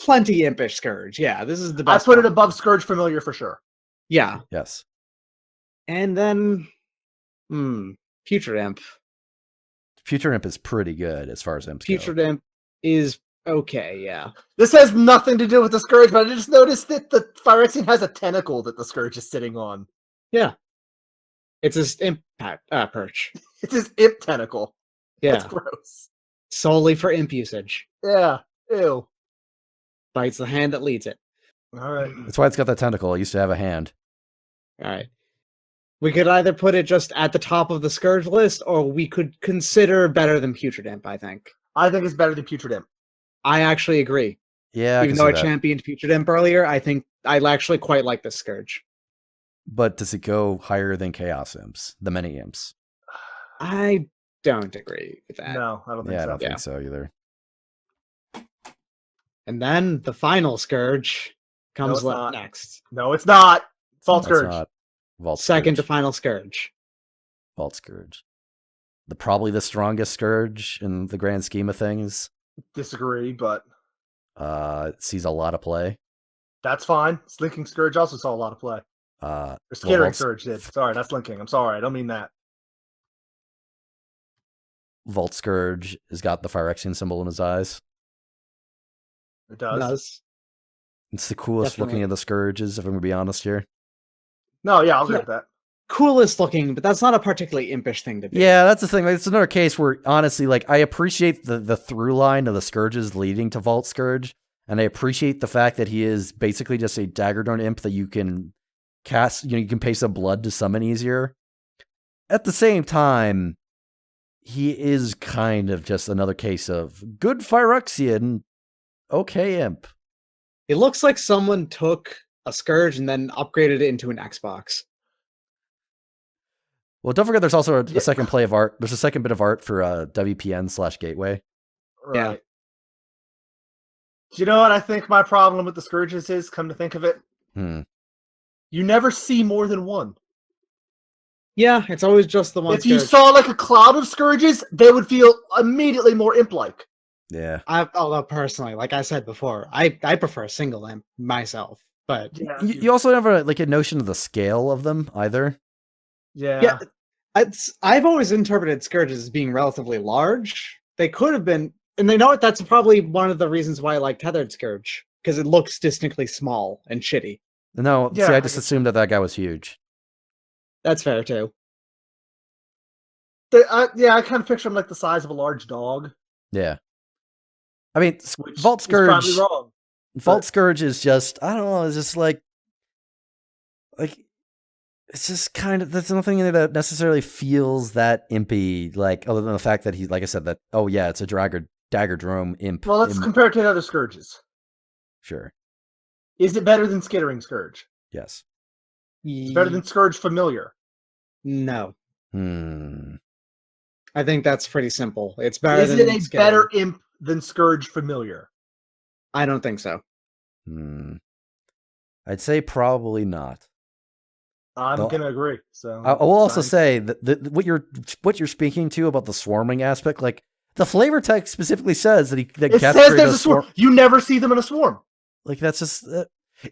Speaker 3: plenty impish Scourge. Yeah, this is the
Speaker 2: I
Speaker 3: best.
Speaker 2: put it
Speaker 3: one.
Speaker 2: above Scourge Familiar for sure.
Speaker 3: Yeah.
Speaker 1: Yes.
Speaker 3: And then Putrid Imp.
Speaker 1: Putrid Imp is pretty good as far as imps
Speaker 3: Putrid
Speaker 1: go.
Speaker 3: Imp is okay, yeah.
Speaker 2: This has nothing to do with the Scourge, but I just noticed that the Phyrexian has a tentacle that the Scourge is sitting on.
Speaker 3: Yeah. It's his imp perch.
Speaker 2: It's his imp tentacle.
Speaker 3: Yeah.
Speaker 2: That's gross.
Speaker 3: Solely for imp usage.
Speaker 2: Yeah. Ew.
Speaker 3: Bites the hand that leads it.
Speaker 2: All right.
Speaker 1: That's why it's got that tentacle. It used to have a hand.
Speaker 3: Alright. We could either put it just at the top of the Scourge list, or we could consider better than Putrid Imp, I think.
Speaker 2: I think it's better than Putrid Imp.
Speaker 3: I actually agree.
Speaker 1: Yeah,
Speaker 3: Even though I championed Putrid Imp earlier, I think I actually quite like this Scourge.
Speaker 1: But does it go higher than Chaos Imps, the many imps?
Speaker 3: I don't agree with that.
Speaker 2: No, I don't think
Speaker 1: Yeah, I
Speaker 2: so.
Speaker 1: don't think so either.
Speaker 3: And then the final Scourge comes
Speaker 2: it's not.
Speaker 3: next.
Speaker 2: No, it's not. False
Speaker 1: That's
Speaker 2: Scourge.
Speaker 1: not Vault
Speaker 3: Second to
Speaker 1: Scourge.
Speaker 3: final Scourge.
Speaker 1: Vault Scourge. Probably the strongest Scourge in the grand scheme of things.
Speaker 2: Disagree, but
Speaker 1: It sees a lot of play.
Speaker 2: that's fine. Slinking Scourge also saw a lot of play.
Speaker 1: Or
Speaker 2: Or Skittering Scourge did. Sorry, that's Linking. I'm sorry. I don't mean that.
Speaker 1: Vault Scourge has got the Phyrexian symbol in his eyes.
Speaker 2: It does.
Speaker 1: It's the coolest
Speaker 3: Definitely.
Speaker 1: looking of the Scourges, if I'm going to be honest here.
Speaker 2: No, yeah, I'll agree
Speaker 3: Yeah.
Speaker 2: with that.
Speaker 3: Coolest looking, but that's not a particularly impish thing to be.
Speaker 1: Yeah, that's the thing. Like, it's another case where, honestly, like, I appreciate the through line of the Scourges leading to Vault Scourge, and I appreciate the fact that he is basically just a Daggerdorn imp that you can cast, you can pay some blood to summon easier. At the same time, he is kind of just another case of good Phyrexian, okay imp.
Speaker 3: It looks like someone took a Scourge and then upgraded it into an Xbox.
Speaker 1: Well, don't forget there's also a
Speaker 2: Yeah.
Speaker 1: second play of art. There's a second bit of art for WPN/Gateway.
Speaker 2: Right.
Speaker 3: Yeah.
Speaker 2: Do you know what I think my problem with the Scourges is, come to think of it?
Speaker 1: Hmm.
Speaker 2: You never see more than one.
Speaker 3: Yeah, it's always just the one
Speaker 2: If you
Speaker 3: Scourge.
Speaker 2: saw like a cloud of Scourges, they would feel immediately more imp-like.
Speaker 1: Yeah.
Speaker 3: Although personally, like I said before, I prefer single imp myself. But
Speaker 2: Yeah.
Speaker 1: You also have a notion of the scale of them either.
Speaker 2: Yeah.
Speaker 3: I've always interpreted Scourges as being relatively large. They could have been, and they know what, that's probably one of the reasons why I like Tethered Scourge, because it looks distinctly small and shitty.
Speaker 1: No,
Speaker 2: Yeah,
Speaker 1: see, I
Speaker 2: I
Speaker 1: just
Speaker 2: guess-
Speaker 1: assumed that guy was huge.
Speaker 3: That's fair too.
Speaker 2: Yeah, I kind of picture them like the size of a large dog.
Speaker 1: Yeah. I mean,
Speaker 2: Which
Speaker 1: Vault
Speaker 2: is probably
Speaker 1: Scourge.
Speaker 2: wrong.
Speaker 1: Vault Scourge is just, I don't know, it's just like it's just kind of, there's nothing in it that necessarily feels that impy, like, other than the fact that he, like I said, that, oh yeah, it's a Daggerdrome imp.
Speaker 2: Well, let's compare it to the other Scourges.
Speaker 1: Sure.
Speaker 2: Is it better than Skittering Scourge?
Speaker 1: Yes.
Speaker 2: It's better than Scourge Familiar.
Speaker 3: No.
Speaker 1: Hmm.
Speaker 3: I think that's pretty simple. It's better
Speaker 2: Is
Speaker 3: than
Speaker 2: it a
Speaker 3: Skittering.
Speaker 2: better imp than Scourge Familiar?
Speaker 3: I don't think so.
Speaker 1: Hmm. I'd say probably not.
Speaker 2: I'm
Speaker 1: Well,
Speaker 2: gonna agree. So
Speaker 1: I will also
Speaker 2: science-
Speaker 1: say that what you're speaking to about the swarming aspect, like the flavor text specifically says that
Speaker 2: it
Speaker 1: cats
Speaker 2: says
Speaker 1: create
Speaker 2: there's a swarm. You never see them in a swarm.
Speaker 1: Like that's just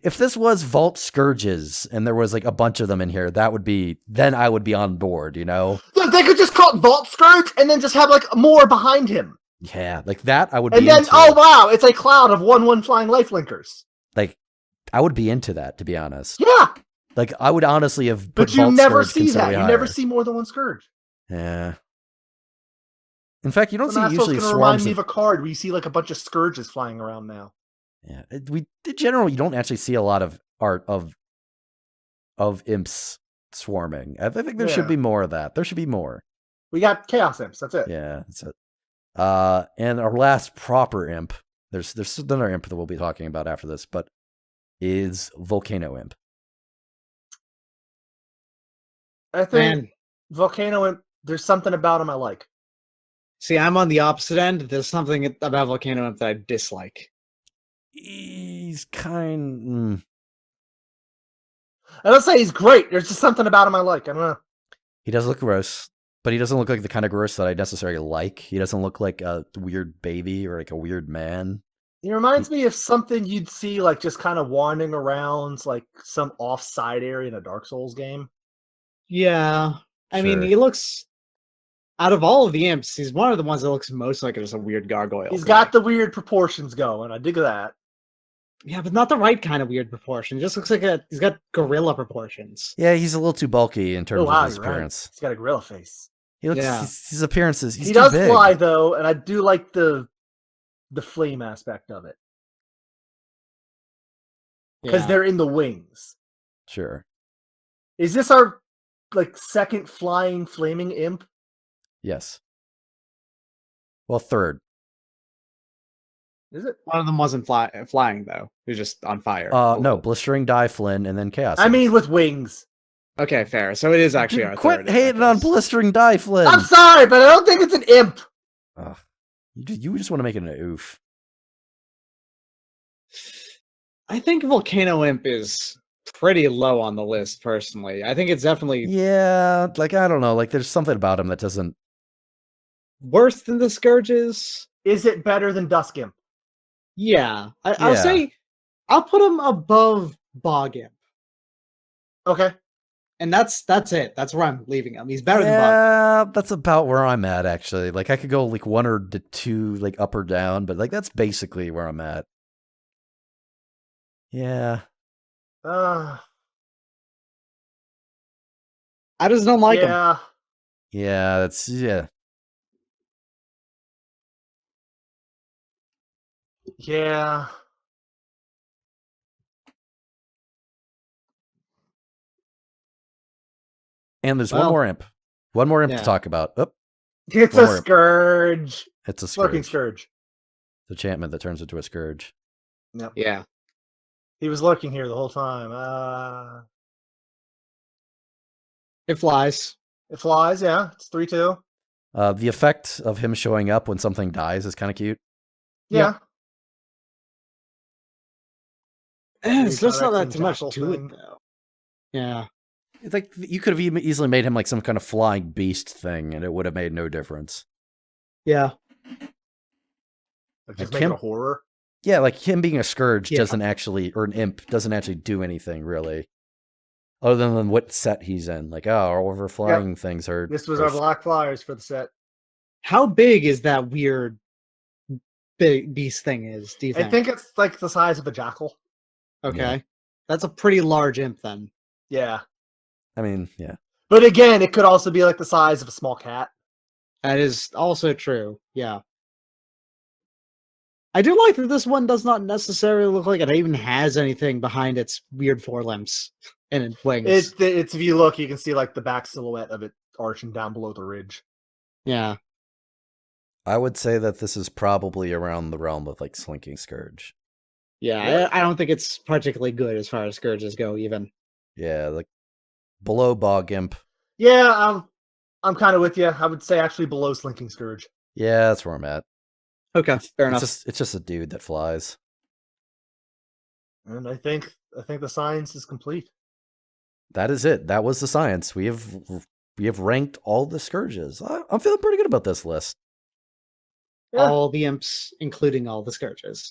Speaker 1: if this was Vault Scourges and there was like a bunch of them in here, then I would be on board, you know?
Speaker 2: They could just call it Vault Scourge and then just have like more behind him.
Speaker 1: Yeah, like that I would
Speaker 2: And
Speaker 1: be
Speaker 2: then,
Speaker 1: into.
Speaker 2: oh wow, it's a cloud of 1/1 flying lifelinkers.
Speaker 1: Like I would be into that, to be honest.
Speaker 2: Yeah,
Speaker 1: Like, I would honestly have put
Speaker 2: But you
Speaker 1: Vault
Speaker 2: never
Speaker 1: Scourge
Speaker 2: see that.
Speaker 1: considerably
Speaker 2: You
Speaker 1: higher.
Speaker 2: never see more than one Scourge.
Speaker 1: Yeah. In fact, you don't see
Speaker 2: That's
Speaker 1: usually
Speaker 2: going to remind
Speaker 1: swarms
Speaker 2: me
Speaker 1: of...
Speaker 2: of a card where you see like a bunch of Scourges flying around now.
Speaker 1: Yeah, in general, you don't actually see a lot of art of imps swarming. I think there should
Speaker 2: Yeah.
Speaker 1: be more of that. There should be more.
Speaker 2: We got Chaos Imps. That's it.
Speaker 1: Yeah, that's it. And our last proper imp, there's another imp that we'll be talking about after this, but is Volcano Imp.
Speaker 2: I think
Speaker 3: Man,
Speaker 2: Volcano Imp, there's something about him I like.
Speaker 3: see, I'm on the opposite end. There's something about Volcano Imp that I dislike.
Speaker 1: He's kind...
Speaker 2: I don't say he's great. There's just something about him I like. I don't know.
Speaker 1: He does look gross, but he doesn't look like the kind of gross that I necessarily like. He doesn't look like a weird baby or like a weird man.
Speaker 2: He reminds me of something you'd see like just kind of wandering around like some offside area in a Dark Souls game.
Speaker 3: Yeah. I mean,
Speaker 1: Sure.
Speaker 3: he looks... Out of all of the imps, he's one of the ones that looks most like just a weird gargoyle.
Speaker 2: He's
Speaker 3: to
Speaker 2: got
Speaker 3: me.
Speaker 2: the weird proportions going. I dig that.
Speaker 3: Yeah, but not the right kind of weird proportion. He just looks like he's got gorilla proportions.
Speaker 1: Yeah, he's a little too bulky in terms
Speaker 2: Oh wow,
Speaker 1: of his
Speaker 2: you're right.
Speaker 1: appearance.
Speaker 2: He's got a gorilla face.
Speaker 1: He looks
Speaker 3: Yeah.
Speaker 1: his appearances. He's
Speaker 2: He
Speaker 1: too
Speaker 2: does
Speaker 1: big.
Speaker 2: fly though, and I do like the flame aspect of it because
Speaker 3: Yeah.
Speaker 2: they're in the wings.
Speaker 1: Sure.
Speaker 2: Is this our like second flying flaming imp?
Speaker 1: Yes. Well, third.
Speaker 2: Is it?
Speaker 3: One of them wasn't flying though. He was just on fire.
Speaker 1: No, Blistering Die, Flynn, and then Chaos.
Speaker 2: I
Speaker 1: Imp.
Speaker 2: mean, with wings.
Speaker 3: Okay, fair. So it is actually our
Speaker 1: Quit
Speaker 3: third.
Speaker 1: hating on Blistering Die, Flynn.
Speaker 2: I'm sorry, but I don't think it's an imp.
Speaker 1: Ugh. You just want to make it an oof.
Speaker 3: I think Volcano Imp is pretty low on the list, personally. I think it's definitely
Speaker 1: Yeah, like I don't know, like there's something about him that doesn't.
Speaker 3: worse than the Scourges.
Speaker 2: Is it better than Dusk Imp?
Speaker 3: Yeah. I'll
Speaker 1: Yeah.
Speaker 3: say I'll put him above Bog Imp.
Speaker 2: Okay.
Speaker 3: And that's it. That's where I'm leaving him. He's better than Bog.
Speaker 1: Yeah, that's about where I'm at actually. Like I could go like one or two, like up or down, but like that's basically where I'm at. Yeah.
Speaker 2: Uh,
Speaker 3: I just don't like him.
Speaker 2: yeah.
Speaker 1: Yeah, that's yeah.
Speaker 2: Yeah.
Speaker 1: And there's one
Speaker 3: Well,
Speaker 1: more imp. One more imp
Speaker 3: yeah.
Speaker 1: to talk about. Oh,
Speaker 2: It's
Speaker 1: One
Speaker 2: a
Speaker 1: more imp.
Speaker 2: Scourge.
Speaker 1: it's a
Speaker 2: Lurking
Speaker 1: scourge.
Speaker 2: Scourge.
Speaker 1: The enchantment that turns into a scourge.
Speaker 2: Yep.
Speaker 3: Yeah.
Speaker 2: He was lurking here the whole time.
Speaker 3: It flies.
Speaker 2: It flies, yeah. It's 3/2.
Speaker 1: The effect of him showing up when something dies is kind of cute.
Speaker 2: Yeah.
Speaker 3: It's just not that
Speaker 2: Phyrexian
Speaker 3: too much
Speaker 2: jackal
Speaker 3: to
Speaker 2: thing.
Speaker 3: it, though. Yeah.
Speaker 1: It's like you could have easily made him like some kind of flying beast thing, and it would have made no difference.
Speaker 3: Yeah.
Speaker 2: Like just
Speaker 1: Like
Speaker 2: make it
Speaker 1: him-
Speaker 2: a horror.
Speaker 1: Yeah, like him being a scourge
Speaker 3: Yeah.
Speaker 1: doesn't actually, or an imp doesn't actually do anything really, other than what set he's in. Like, oh, our overflying things are.
Speaker 2: This was
Speaker 1: are
Speaker 2: our Black Flyers for the set.
Speaker 3: How big is that weird big beast thing is, do you think?
Speaker 2: I think it's like the size of a jackal.
Speaker 3: Okay. That's a pretty large imp then.
Speaker 2: Yeah.
Speaker 1: I mean, yeah.
Speaker 2: But again, it could also be like the size of a small cat.
Speaker 3: That is also true. Yeah. I do like that this one does not necessarily look like it even has anything behind its weird forelimbs and its wings.
Speaker 2: It's if you look, you can see like the back silhouette of it arching down below the ridge.
Speaker 3: Yeah.
Speaker 1: I would say that this is probably around the realm of like Slinking Scourge.
Speaker 3: Yeah, I don't think it's particularly good as far as Scourges go, even.
Speaker 1: Yeah, like below Bog Imp.
Speaker 2: Yeah, I'm kind of with you. I would say actually below Slinking Scourge.
Speaker 1: Yeah, that's where I'm at.
Speaker 3: Okay, fair enough.
Speaker 1: It's just a dude that flies.
Speaker 2: And I think the science is complete.
Speaker 1: That is it. That was the science. We have ranked all the scourges. I'm feeling pretty good about this list.
Speaker 2: Yeah.
Speaker 3: All the imps, including all the Scourges.